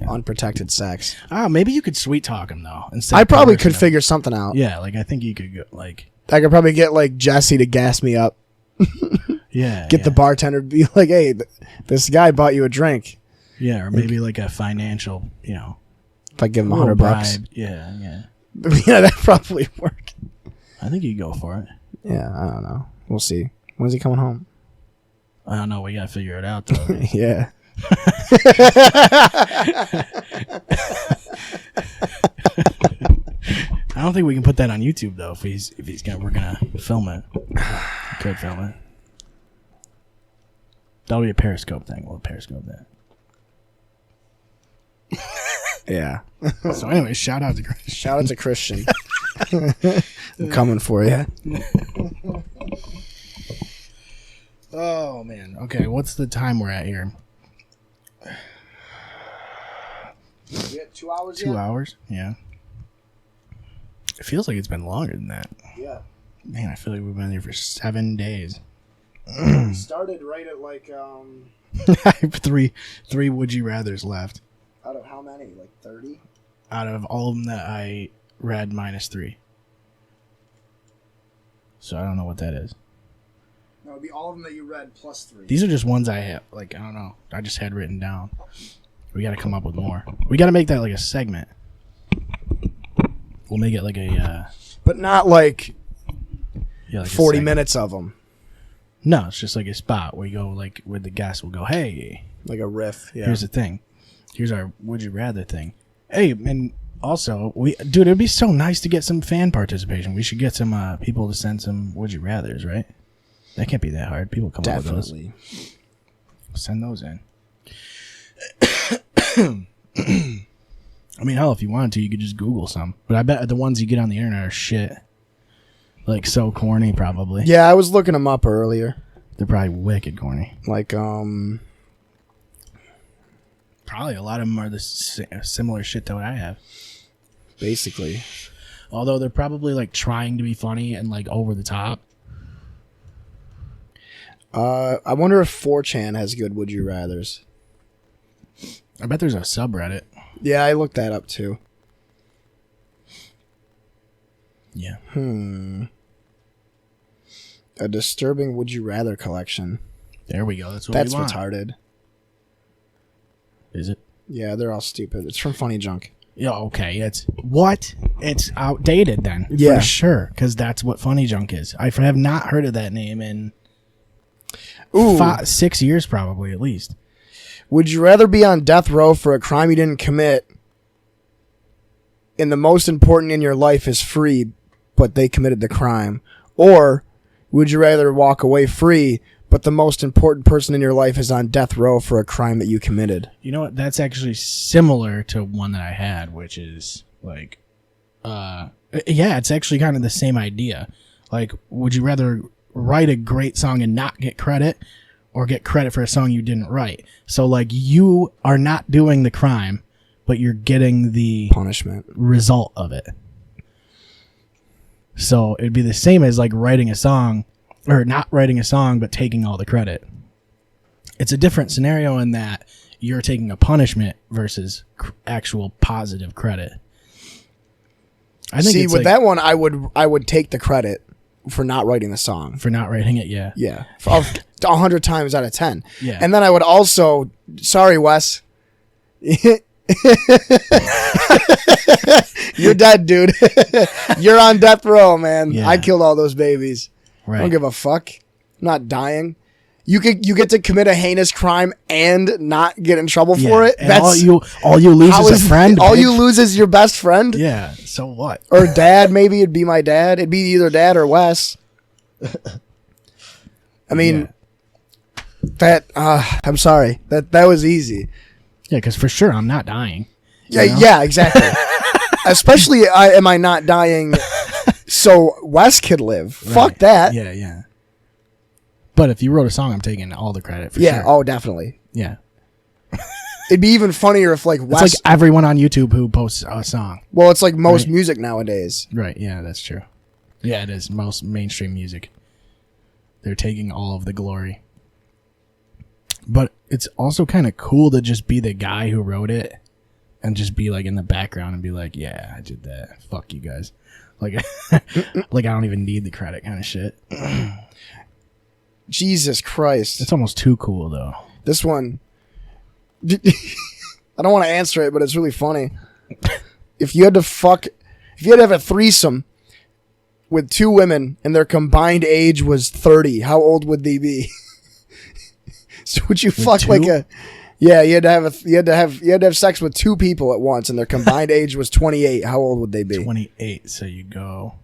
unprotected sex. Maybe you could sweet talk him though. Instead I of probably coercing could him. figure something out. Yeah, like I think you could go like I could probably get like Jesse to gas me up. Get the bartender to be like, "Hey, this guy bought you a drink." or maybe like a financial, If I give him little $100. bribe. Yeah. Yeah, that probably work. I think you go for it. Yeah, I don't know. We'll see. When's he coming home? I don't know. We gotta figure it out though. Yeah. I don't think we can put that on YouTube though. We're gonna film it. We could film it. That'll be a Periscope thing. We'll Periscope that. Yeah. So anyway, shout out to Chris. Shout out to Christian. I'm coming for you. Oh man. Okay, what's the time we're at here? We had 2 hours 2 hours? Yeah. It feels like it's been longer than that. Yeah. Man, I feel like we've been here for 7 days. Started right at like I have three would you rathers left. out of how many? Like 30? Out of all of them that I read -3. So I don't know what that is. No, it'd be all of them that you read plus 3. These are just ones I have. Like, I don't know. I just had written down. We got to come up with more. We got to make that like a segment. We'll make it like a... but not like, like 40 minutes of them. No, it's just like a spot where you go, like, where the guest will go, hey. Like a riff, yeah. Here's the thing. Here's our Would You Rather thing. Hey, and also, dude, it'd be so nice to get some fan participation. We should get some people to send some Would You Rathers, right? That can't be that hard. People come up with those. Definitely. Send those in. I mean, hell, if you wanted to, you could just Google some. But I bet the ones you get on the internet are shit. Like, so corny, probably. Yeah, I was looking them up earlier. They're probably wicked corny. Like, Probably a lot of them are the similar shit to what I have. basically. Although they're probably, like, trying to be funny and, like, over the top. I wonder if 4chan has good Would You Rathers. I bet there's a subreddit. Yeah, I looked that up too. Yeah. A disturbing Would You Rather collection. There we go. That's what That's we want. retarded. Is it? Yeah, they're all stupid. It's from Funny Junk. Yeah, okay. It's what? It's outdated then. Yeah. For sure. Because that's what Funny Junk is. I have not heard of that name in 6 years probably, at least. Would you rather be on death row for a crime you didn't commit and the most important in your life is free, but they committed the crime? Or would you rather walk away free, but the most important person in your life is on death row for a crime that you committed? You know what? That's actually similar to one that I had, which is like, yeah, it's actually kind of the same idea. Like, would you rather write a great song and not get credit, or get credit for a song you didn't write? So, like, you are not doing the crime, but you're getting the punishment result of it. So it'd be the same as, like, writing a song, or not writing a song, but taking all the credit. It's a different scenario in that you're taking a punishment versus actual positive credit. I think See, it's with like, that one, I would take the credit for not writing the song. for not writing it, yeah. Yeah. 100 times out of 10. Yeah. And then I would also, sorry, Wes. You're dead, dude. You're on death row, man. Yeah. I killed all those babies. Right. I don't give a fuck. I'm not dying. You get to commit a heinous crime and not get in trouble for it. And all you lose is a friend. All bitch. you lose is your best friend. Yeah. So what? Or dad, maybe it'd be my dad. It'd be either dad or Wes. I mean, I'm sorry. That was easy. Yeah, because for sure I'm not dying. Yeah, You know? yeah, exactly. Especially, am I not dying so Wes could live? Right. Fuck that. Yeah, yeah. But if you wrote a song, I'm taking all the credit for Yeah, sure. oh, definitely. Yeah. It'd be even funnier if, like, Wes... It's like everyone on YouTube who posts a song. well, it's like most Right. music nowadays. Right, yeah, that's true. Yeah, it is. Most mainstream music. They're taking all of the glory. But it's also kind of cool to just be the guy who wrote it and just be, like, in the background and be like, yeah, I did that. Fuck you guys. Like, like I don't even need the credit kind of shit. Jesus Christ. It's almost too cool, though. This one... I don't want to answer it, but it's really funny. If you had to have a threesome with 2 women and their combined age was 30, how old would they be? So would you fuck 2? like a... Yeah, you had to have sex with 2 people at once and their combined age was 28. How old would they be? 28, so you go...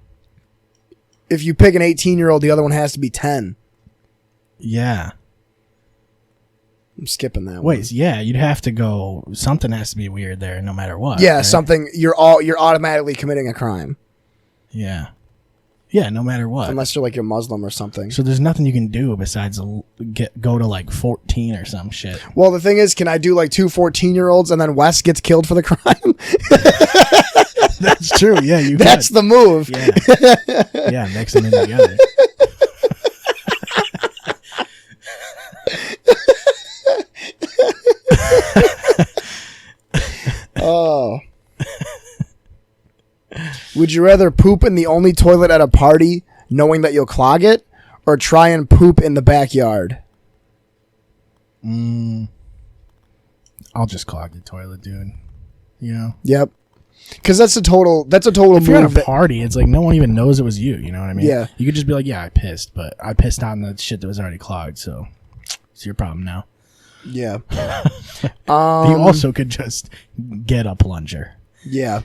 If you pick an 18-year-old, the other one has to be 10. Yeah. I'm skipping that one. Wait, yeah, you'd have to go... Something has to be weird there, no matter what. Yeah, right? something... You're automatically committing a crime. Yeah. Yeah, no matter what. Unless you're like a Muslim or something. So there's nothing you can do besides go to like 14 or some shit. Well, the thing is, can I do like 2 14-year-olds and then Wes gets killed for the crime? That's true. Yeah, you. That's the move. Yeah. Yeah, mix them in together. Oh. Would you rather poop in the only toilet at a party knowing that you'll clog it, or try and poop in the backyard? I'll just clog the toilet, dude. You know? Yep. Because that's a total If you're move. at a party, it's like no one even knows it was you. You know what I mean? Yeah. You could just be like, yeah, I pissed, but I pissed on the shit that was already clogged, so it's your problem now. Yeah. You also could just get a plunger. Yeah.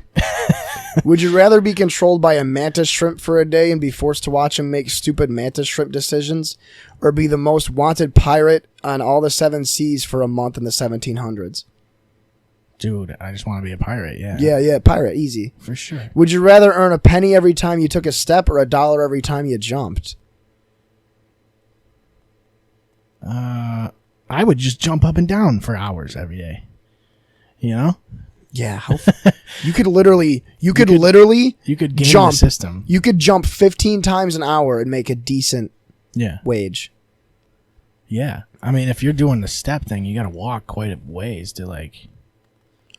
Would you rather be controlled by a mantis shrimp for a day and be forced to watch him make stupid mantis shrimp decisions, or be the most wanted pirate on all the seven seas for a month in the 1700s? Dude, I just want to be a pirate, yeah. Yeah, pirate, easy. For sure. Would you rather earn a penny every time you took a step or $1 every time you jumped? I would just jump up and down for hours every day. You know? Yeah, you could literally You could game jump the system. You could jump 15 times an hour and make a decent Yeah. wage. Yeah. I mean, if you're doing the step thing, you got to walk quite a ways to like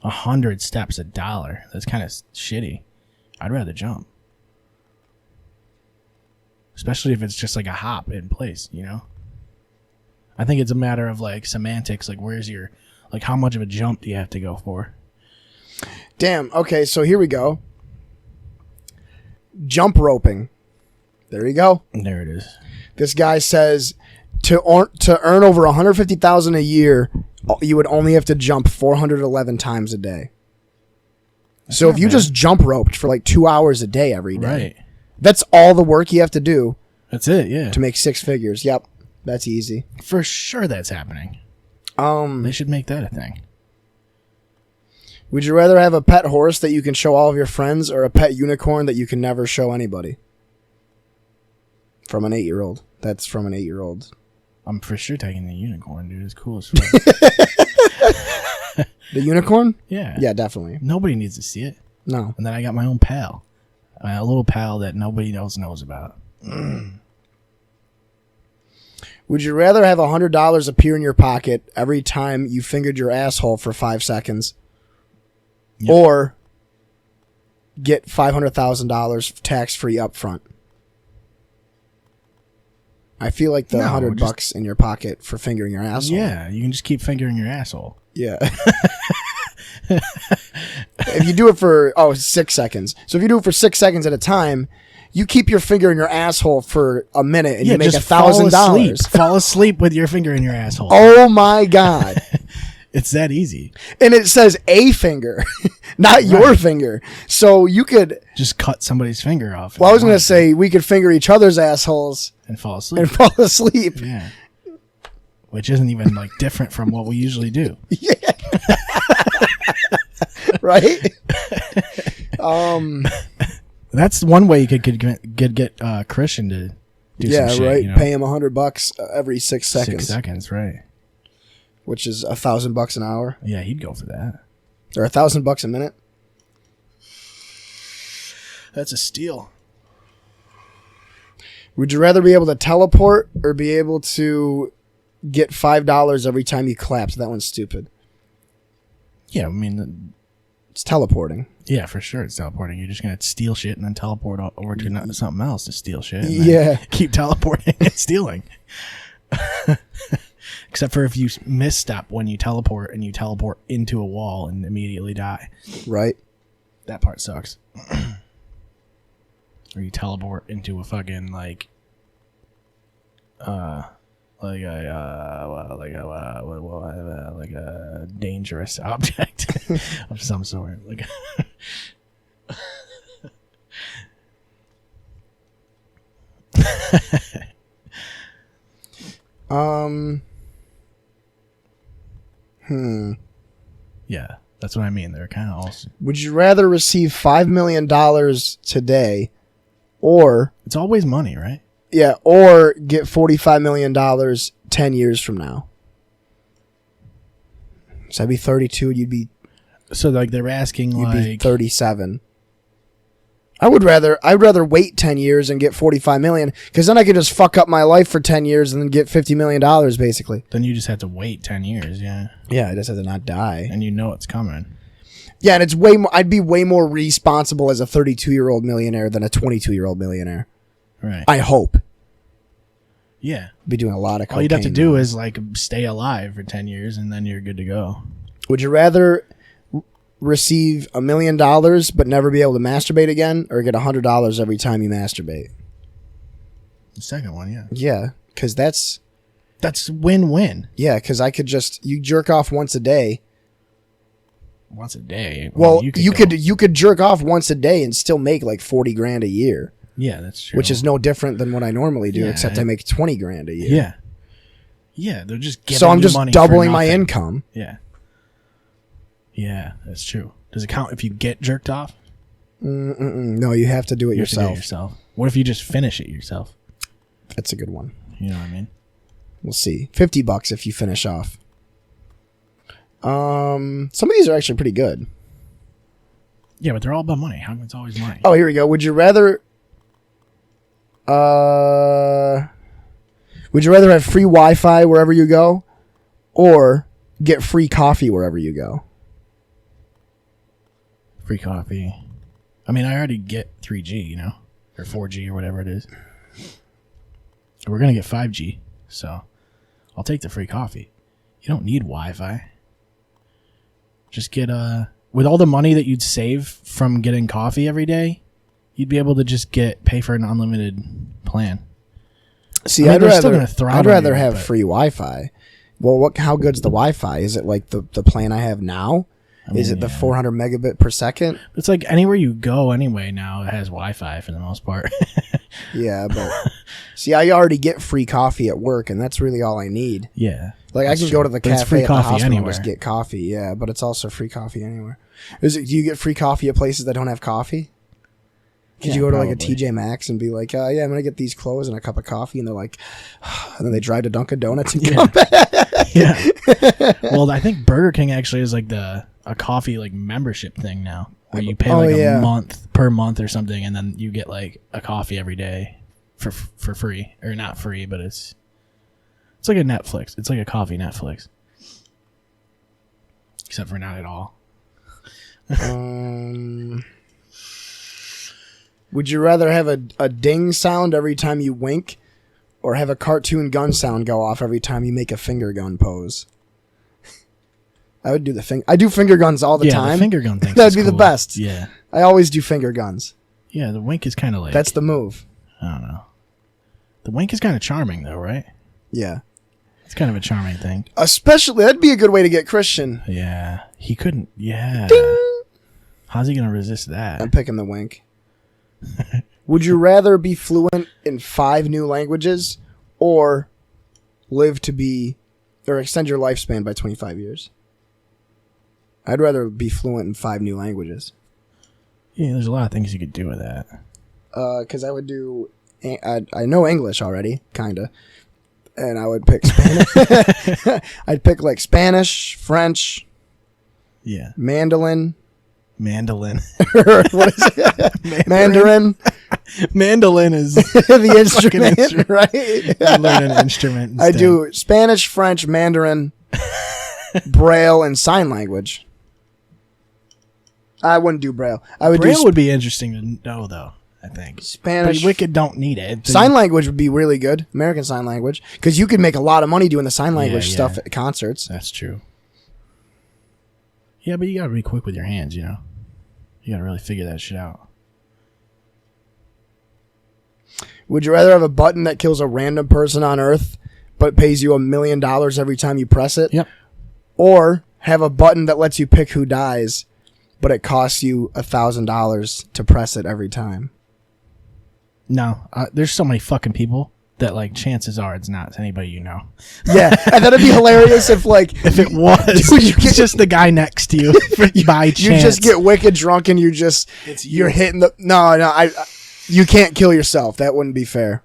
100 steps $1. That's kind of shitty. I'd rather jump. Especially if it's just like a hop in place, you know? I think it's a matter of like semantics, like where's your, like how much of a jump do you have to go for? Damn. Okay, so here we go. Jump roping. There you go. There it is. This guy says to earn over $150,000 a year, you would only have to jump 411 times a day. So if you just jump roped for like 2 hours a day every day, Right. that's all the work you have to do That's it, yeah. to make six figures. Yep, that's easy. For sure that's happening. They should make that a thing. Would you rather have a pet horse that you can show all of your friends or a pet unicorn that you can never show anybody? From an 8-year-old. That's from an 8-year-old. I'm for sure taking the unicorn, dude. It's cool as fuck. The unicorn? Yeah. Yeah, definitely. Nobody needs to see it. No. And then I got my own pal. A little pal that nobody else knows about. Would you rather have $100 appear in your pocket every time you fingered your asshole for 5 seconds? Yep. Or get $500,000 tax-free up front? I feel like the $100 in your pocket for fingering your asshole. Yeah, you can just keep fingering your asshole. Yeah. If you do it for 6 seconds. So if you do it for 6 seconds at a time, you keep your finger in your asshole for a minute and you make $1,000. Fall asleep with your finger in your asshole. Oh my God. It's that easy. And it says a finger, not your finger. So you could just cut somebody's finger off. Well, I was going to say we could finger each other's assholes and fall asleep. Yeah. Which isn't even like different from what we usually do. Yeah. Right? That's one way you could get Christian to do some shit. Yeah, right. You know? Pay him $100 every 6 seconds. 6 seconds, right. Which is $1,000 an hour. Yeah, he'd go for that. Or $1,000 a minute. That's a steal. Would you rather be able to teleport or be able to get $5 every time you clap? So that one's stupid. Yeah, I mean, it's teleporting. Yeah, for sure, it's teleporting. You're just gonna steal shit and then teleport over to something else to steal shit. And yeah, keep teleporting and stealing. Except for if you misstep when you teleport and you teleport into a wall and immediately die. Right. That part sucks. Or you teleport into a fucking like a dangerous object of some sort. Like Yeah, that's what I mean. They're kind of awesome. Would you rather receive $5 million today, or it's always money, right? Yeah, or get $45 million 10 years from now? So I'd be 32. You'd be. So like they're asking you'd like be 37. I'd rather wait 10 years and get $45 million, because then I could just fuck up my life for 10 years and then get $50 million basically. Then you just have to wait 10 years, yeah. Yeah, I just have to not die. And you know it's coming. Yeah, and it's way more. I'd be way more responsible as a 32-year-old millionaire than a 22-year-old millionaire. Right. I hope. Yeah. Be doing a lot of cocaine. All you'd have to now. do is like stay alive for 10 years and then you're good to go. Would you rather receive $1 million but never be able to masturbate again, or get $100 every time you masturbate? The second one, yeah. Yeah, because that's win-win. yeah. Because I could you jerk off once a day. Once a day. Well, you could jerk off once a day and still make like $40,000 a year. Yeah, that's true. Which is no different than what I normally do, Yeah, except I make $20,000 a year. Yeah. Yeah, they're just giving So I'm you just money doubling for my nothing. income. Yeah. Yeah, that's true. Does it count if you get jerked off? No, you have to do it You have to do it yourself. yourself. What if you just finish it yourself? That's a good one. You know what I mean? We'll see. $50 if you finish off. Some of these are actually pretty good. Yeah, but they're all about money. How come it's always money? Oh, here we go. Would you rather have free Wi-Fi wherever you go, or get free coffee wherever you go? Free coffee. I mean, I already get 3G, you know, or 4G or whatever it is. We're going to get 5G, so I'll take the free coffee. You don't need Wi-Fi. Just get with all the money that you'd save from getting coffee every day, you'd be able to just pay for an unlimited plan. See, I mean, I'd they're still gonna throttle rather you, have but- free Wi-Fi. Well, how good's the Wi-Fi? Is it like the plan I have now? Is it the 400 megabit per second? It's like anywhere you go anyway now, it has Wi-Fi for the most part. Yeah, but see, I already get free coffee at work, and that's really all I need. Yeah. Like, I can go to the But it's free cafe at the coffee hospital anywhere. and just get coffee. Yeah, but it's also free coffee anywhere. Do you get free coffee at places that don't have coffee? Could Yeah, you go to like a probably. TJ Maxx and be like, yeah, I'm going to get these clothes and a cup of coffee, and they're like, and then they drive to Dunkin' Donuts and come back. Yeah. Well, I think Burger King actually is like a coffee like membership thing now, where you pay like a month per month or something, and then you get like a coffee every day for free, or not free, but it's like a Netflix. It's like a coffee Netflix, except for not at all. Would you rather have a ding sound every time you wink, or have a cartoon gun sound go off every time you make a finger gun pose? I would do the finger. I do finger guns all the time. The finger gun thing. That'd be the best. Yeah. I always do finger guns. Yeah, the wink is kind of like... That's the move. I don't know. The wink is kind of charming, though, right? Yeah. It's kind of a charming thing. Especially, that'd be a good way to get Christian. Yeah. He couldn't... Yeah. Ding! How's he going to resist that? I'm picking the wink. Would you rather be fluent in 5 new languages, or extend your lifespan by 25 years? I'd rather be fluent in 5 new languages. Yeah, there's a lot of things you could do with that. Because I would do... I know English already, kind of. And I would pick Spanish. I'd pick like Spanish, French, Yeah. Mandolin. Mandolin. What is it? Mandarin. Mandolin is... The instrument, instrument. right? You learn an instrument I instead. do Spanish, French, Mandarin, Braille, and sign language. I wouldn't do Braille. I would Braille do would be interesting to know, though, I think. Spanish. But Wicked don't need it. Sign language would be really good. American Sign Language. Because you could make a lot of money doing the sign language Yeah, stuff yeah. at concerts. That's true. Yeah, but you gotta be quick with your hands, you know? You gotta really figure that shit out. Would you rather have a button that kills a random person on Earth but pays you $1 million every time you press it? Yep. Or have a button that lets you pick who dies, but it costs you $1,000 to press it every time? No, there's so many fucking people that, like, chances are it's not anybody you know. Yeah, and that'd be hilarious if, like, If it was, Dude, you it's get- just the guy next to you by chance. you just get wicked drunk and you're hitting the... No, you can't kill yourself. That wouldn't be fair.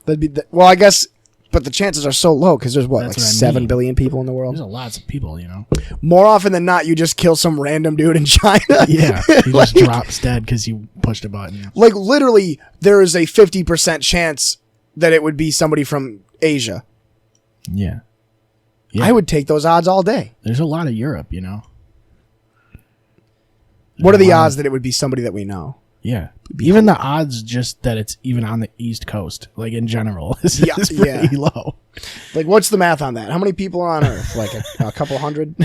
That'd be... Well, I guess... But the chances are so low because there's That's what I 7 mean. billion people in the world. There's lots of people, you know? More often than not, you just kill some random dude in China. Yeah, he Like- just drops dead because you pushed a button. Like, literally, there is a 50% chance that it would be somebody from Asia. Yeah. Yeah. I would take those odds all day. There's a lot of Europe, you know? What are the odds that it would be somebody that we know? Yeah. Even the odds just that it's even on the East Coast, like in general, is pretty low. Like, what's the math on that? How many people are on Earth? Like a couple hundred?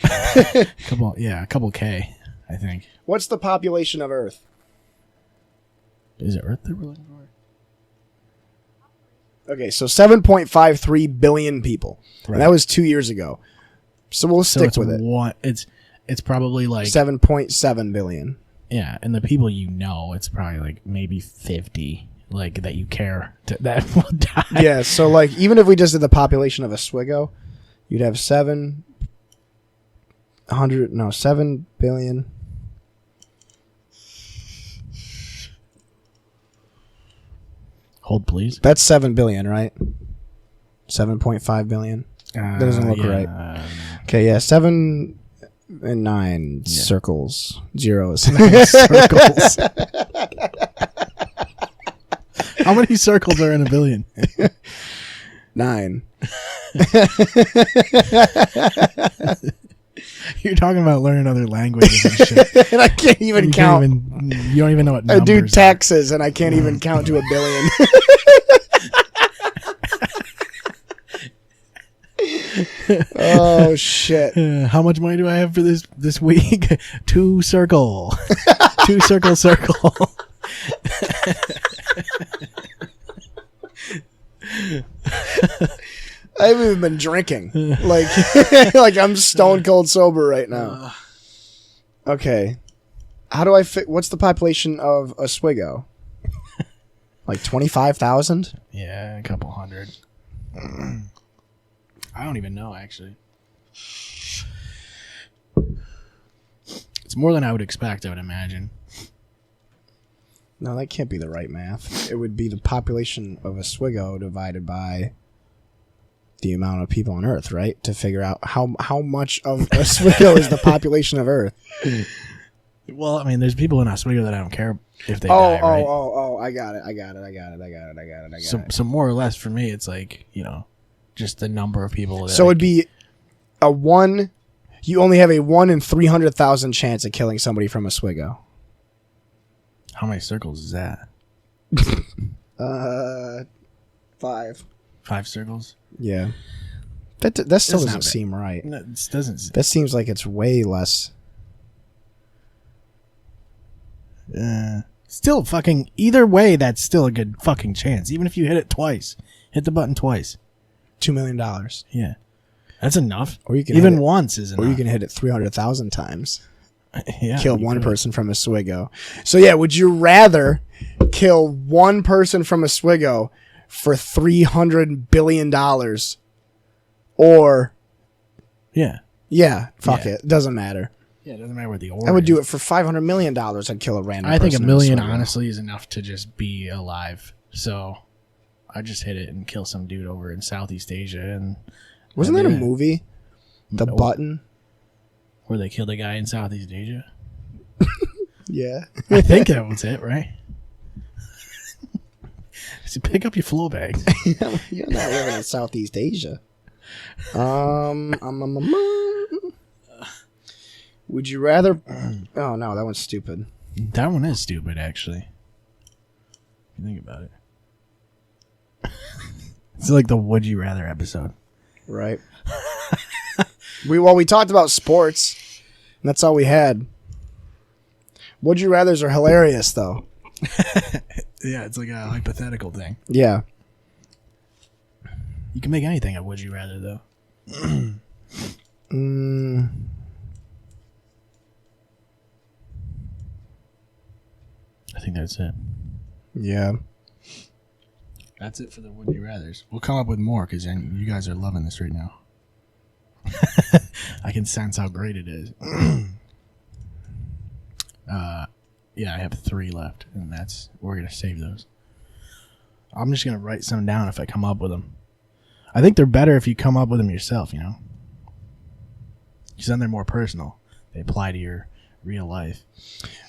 a couple K, I think. What's the population of Earth? Is it Earth that we're looking for? Okay, so 7.53 billion people. Right. And that was 2 years ago. So we'll stick with it. It's probably like 7.7 billion. Yeah, and the people you know, it's probably like maybe 50, like that you care that will die. Yeah, so like even if we just did the population of Oswego, you'd have 7 billion. Hold, please. That's 7 billion, right? 7.5 billion. That doesn't look right. Okay, yeah, 7 and 9 circles, zeros. Circles. How many circles are in a billion? 9. You're talking about learning other languages and shit. And I can't even count. You don't even know what numbers I do taxes, and I can't even count to a billion. Oh shit! How much money do I have for this week? 2 circle. 2 circle. I haven't even been drinking. Like, like I'm stone cold sober right now. Okay, how do I fit? What's the population of Oswego? Like 25,000? Yeah, a couple hundred. I don't even know, actually. It's more than I would expect, I would imagine. No, that can't be the right math. It would be the population of Oswego divided by the amount of people on Earth, right? To figure out how much of Oswego is the population of Earth. Well, I mean, there's people in Oswego that I don't care if they die, right? Oh, I got it. So more or less for me, it's like, just the number of people. So it'd be a 1. You only have a 1 in 300,000 chance of killing somebody from Oswego. How many circles is that? 5. 5 circles? Yeah. That still doesn't seem right. No, it doesn't. That seems like it's way less. Still fucking either way, that's still a good fucking chance. Even if you hit it twice, hit the button twice. $2 million. Yeah, that's enough. Or you can even once is enough. Or you can hit it 300,000 times. Yeah, kill one person from Oswego. So yeah, would you rather kill one person from Oswego for $300 billion, or fuck it, doesn't matter. Yeah, it doesn't matter what the order. I would do it for $500 million. I'd kill a random. I think person $1 million Oswego. honestly is enough to just be alive. So I just hit it and kill some dude over in Southeast Asia. And wasn't that a movie? The Button. Where they killed a guy in Southeast Asia? Yeah. I think that was it, right? So pick up your floor bags. You're not living in Southeast Asia. Would you rather... Oh, no, that one's stupid. That one is stupid, actually. If you think about it. It's like the Would You Rather episode. Right. We talked about sports, and that's all we had. Would you rathers are hilarious, though. Yeah, it's like a hypothetical thing. Yeah. You can make anything a Would You Rather, though. I think that's it. Yeah. That's it for the Would You Rathers. We'll come up with more because you guys are loving this right now. I can sense how great it is. Yeah, I have 3 left, and we're gonna save those. I'm just gonna write some down if I come up with them. I think they're better if you come up with them yourself, because then they're more personal. They apply to your real life.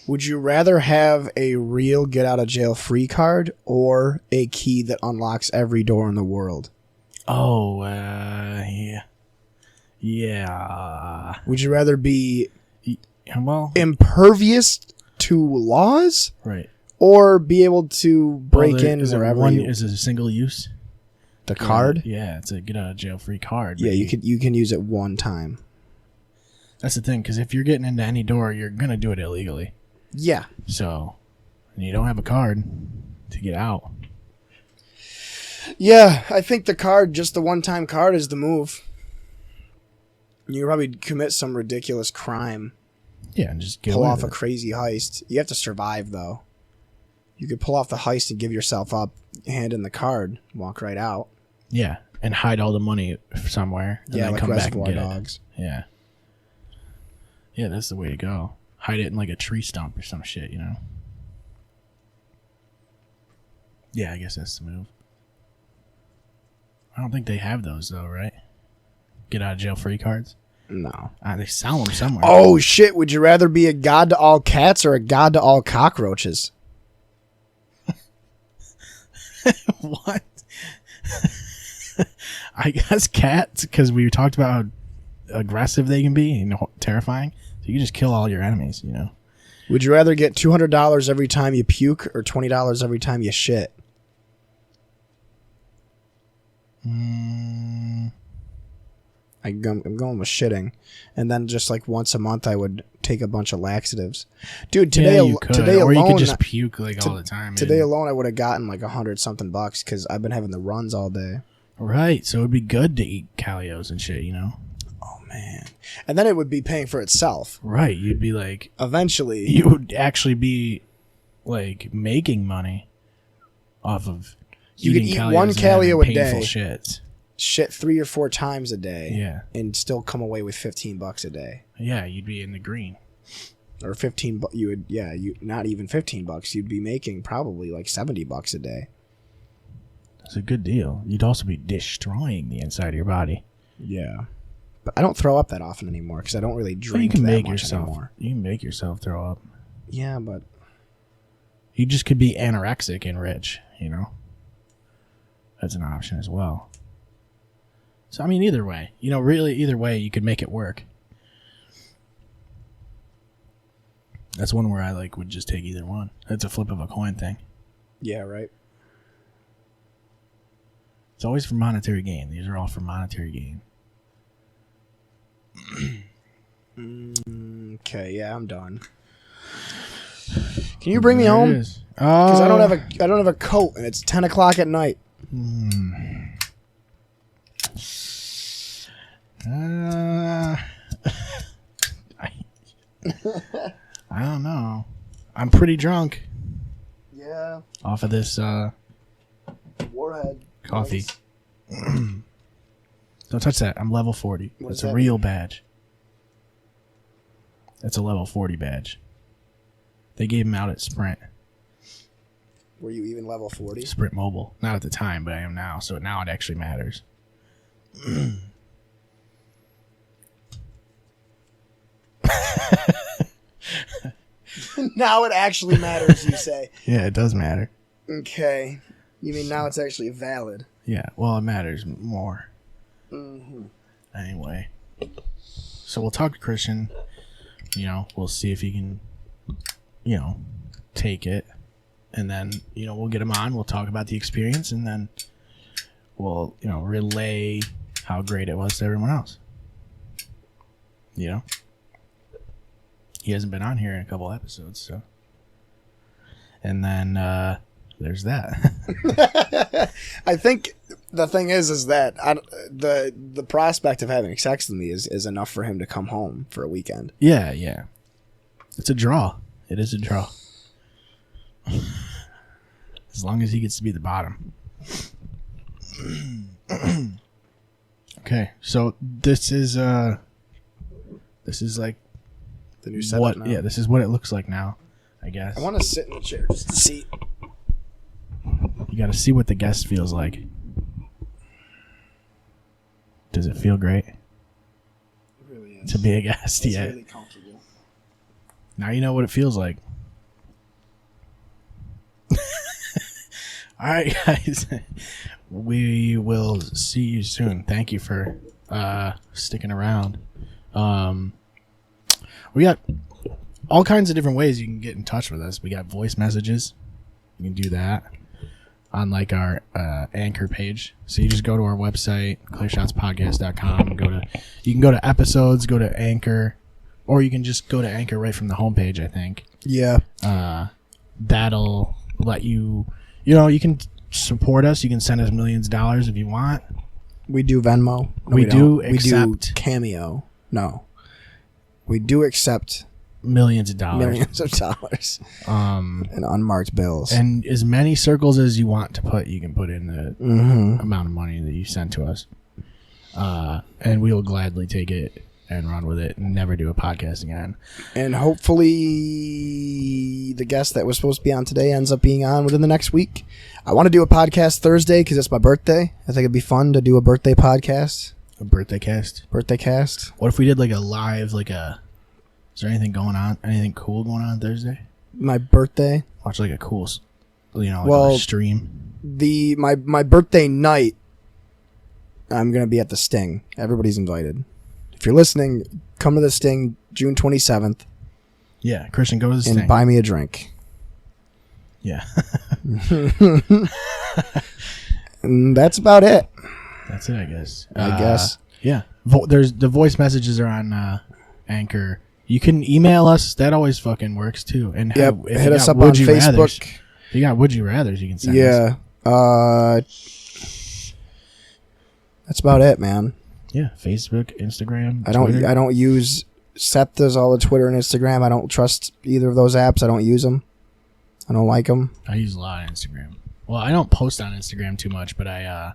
Would you rather have a real get out of jail free card or a key that unlocks every door in the world? Oh, yeah. Yeah. Would you rather be well impervious to laws, Right. or be able to break in wherever Is it a single use? the card? Yeah, it's a get out of jail free card. Yeah, you can use it one time. That's the thing, because if you're getting into any door, you're gonna do it illegally. Yeah. So, and you don't have a card to get out. Yeah, I think the card, just the one-time card, is the move. You probably commit some ridiculous crime. Yeah, and just get pull away off with a crazy heist. You have to survive, though. You could pull off the heist and give yourself up, hand in the card, walk right out. Yeah, and hide all the money somewhere. And Yeah, then like come back Reservoir and get Dogs. It. Yeah. Yeah, that's the way to go. Hide it in like a tree stump or some shit, you know? Yeah, I guess that's the move. I don't think they have those, though, right? Get out of jail free cards? No. They sell them somewhere. Oh, shit. Would you rather be a god to all cats or a god to all cockroaches? What? I guess cats, because we talked about how aggressive they can be and terrifying. So you can just kill all your enemies, you know? Would you rather get $200 every time you puke or $20 every time you shit? I'm going with shitting. And then just like once a month, I would take a bunch of laxatives. Dude, today, you could. today or alone, you could just puke like all the time. Today alone, I would have gotten like $100-something because I've been having the runs all day. Right, so it would be good to eat Calios and shit, you know? Oh, man. And then it would be paying for itself. Right, you'd be like... Eventually. You would actually be, like, making money off of you could eat one Calio a day. Shits. Shit 3 or 4 times a day. Yeah. And still come away with $15 a day. Yeah, you'd be in the green. Or 15 you would not even $15. You'd be making probably like $70 a day. That's a good deal. You'd also be destroying the inside of your body. Yeah. But I don't throw up that often anymore because I don't really drink you can that make much yourself, anymore. You can make yourself throw up. Yeah, but... You just could be anorexic and rich, you know? That's an option as well. So, I mean, either way. You know, really, either way, you could make it work. That's one where I, like, would just take either one. That's a flip of a coin thing. Yeah, right. It's always for monetary gain. These are all for monetary gain. Okay, yeah, I'm done. Can you bring me home? Because I don't have a coat and it's 10 o'clock at night. I don't know. I'm pretty drunk. Yeah. Off of this Warhead coffee. Don't touch that. I'm level 40. It's a real badge. It's a level 40 badge. They gave them out at Sprint. Were you even level 40? Sprint Mobile. Not at the time, but I am now. So now it actually matters. Now it actually matters, you say. Yeah, it does matter. Okay. You mean now it's actually valid? Yeah, well, it matters more. Mm-hmm. Anyway. So we'll talk to Christian. You know, we'll see if he can, you know, take it. And then, you know, we'll get him on. We'll talk about the experience. And then we'll, you know, relay how great it was to everyone else. You know? He hasn't been on here in a couple episodes, so. And then there's that. I think the thing is that the prospect of having sex with me is enough for him to come home for a weekend. Yeah, yeah. It's a draw. It is a draw. As long as he gets to be the bottom. Okay, so this is like the new setup now. Yeah, this is what it looks like now, I guess. I want to sit in the chair just to see. You got to see what the guest feels like. Does it feel great? It really is. To be a guest, It's yeah. really comfortable. Now you know what it feels like. All right, guys. We will see you soon. Thank you for sticking around. We got all kinds of different ways you can get in touch with us. We got voice messages. You can do that on like our Anchor page. So you just go to our website, clearshotspodcast.com. You can go to episodes, go to Anchor, or you can just go to Anchor right from the homepage, I think. Yeah. That'll let you can support us. You can send us millions of dollars if you want. We do Venmo. No, we do don't. We do accept Cameo. No. We do accept millions of dollars. Millions of dollars. And unmarked bills. And as many circles as you want to put, you can put in the amount of money that you send to us. And we will gladly take it and run with it and never do a podcast again. And hopefully the guest that was supposed to be on today ends up being on within the next week. I want to do a podcast Thursday because it's my birthday. I think it'd be fun to do a birthday podcast. A birthday cast? Birthday cast. What if we did like a live, is there anything going on? Anything cool going on Thursday? My birthday? Watch like a cool, a stream. My birthday night, I'm going to be at the Sting. Everybody's invited. If you're listening, come to the Sting June 27th. Yeah, Christian, go to the Sting. And buy me a drink. Yeah. And that's about it. That's it, I guess. I guess. Yeah. There's the voice messages are on Anchor. You can email us. That always fucking works too. And hit us up on Facebook. If you got Would You Rathers, you can send us. Yeah. That's about it, man. Yeah. Facebook, Instagram, I Twitter. don't use Seth does all the Twitter and Instagram. I don't trust either of those apps. I don't use them. I don't like them. I use a lot of Instagram. Well, I don't post on Instagram too much, but I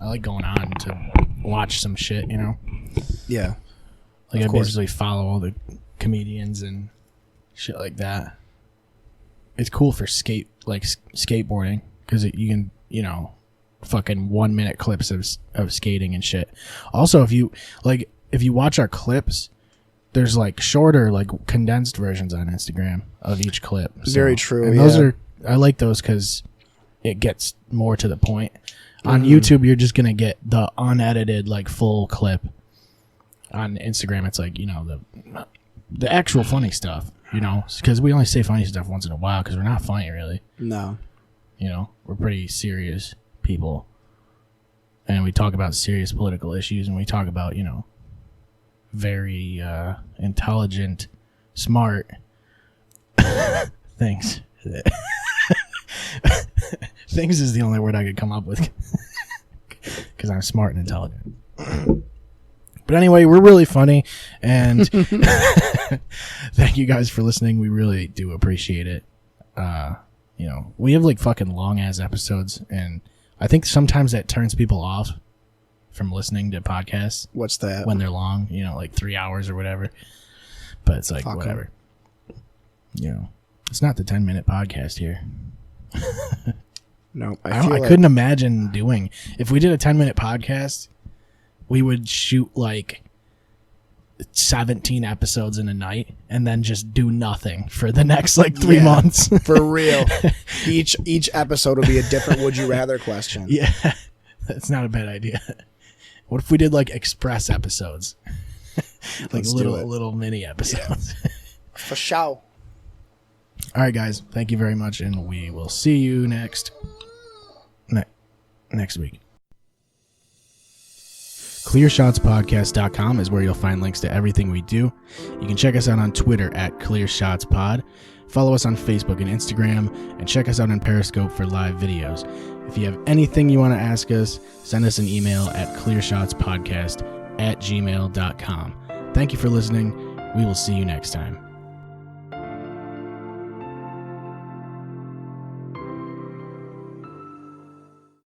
like going on to watch some shit, Yeah. Like I basically follow all the comedians and shit like that. It's cool for skateboarding because you can, fucking 1 minute clips of skating and shit. Also, if you watch our clips, there's like shorter, like condensed versions on Instagram of each clip. So, very true. And those I like those because it gets more to the point. On YouTube, you're just gonna get the unedited, like full clip. On Instagram, it's like the actual funny stuff. Because we only say funny stuff once in a while because we're not funny really. No. We're pretty serious people, and we talk about serious political issues, and we talk about very intelligent, smart things. Things is the only word I could come up with because I'm smart and intelligent. But anyway, we're really funny, and thank you guys for listening. We really do appreciate it. We have like fucking long ass episodes, and I think sometimes that turns people off from listening to podcasts. What's that? When they're long, like 3 hours or whatever. But it's like, whatever. It's not the 10-minute podcast here. No, I couldn't imagine doing. If we did a 10-minute podcast, we would shoot like 17 episodes in a night and then just do nothing for the next like 3 months. For real. Each episode will be a different would you rather question. Yeah. That's not a bad idea. What if we did like express episodes? Like little mini episodes. Yeah. For sure. All right, guys. Thank you very much, and we will see you next week. ClearShotsPodcast.com is where you'll find links to everything we do. You can check us out on Twitter at ClearShotsPod. Follow us on Facebook and Instagram, and check us out on Periscope for live videos. If you have anything you want to ask us, send us an email at clearshotspodcast@gmail.com. Thank you for listening. We will see you next time.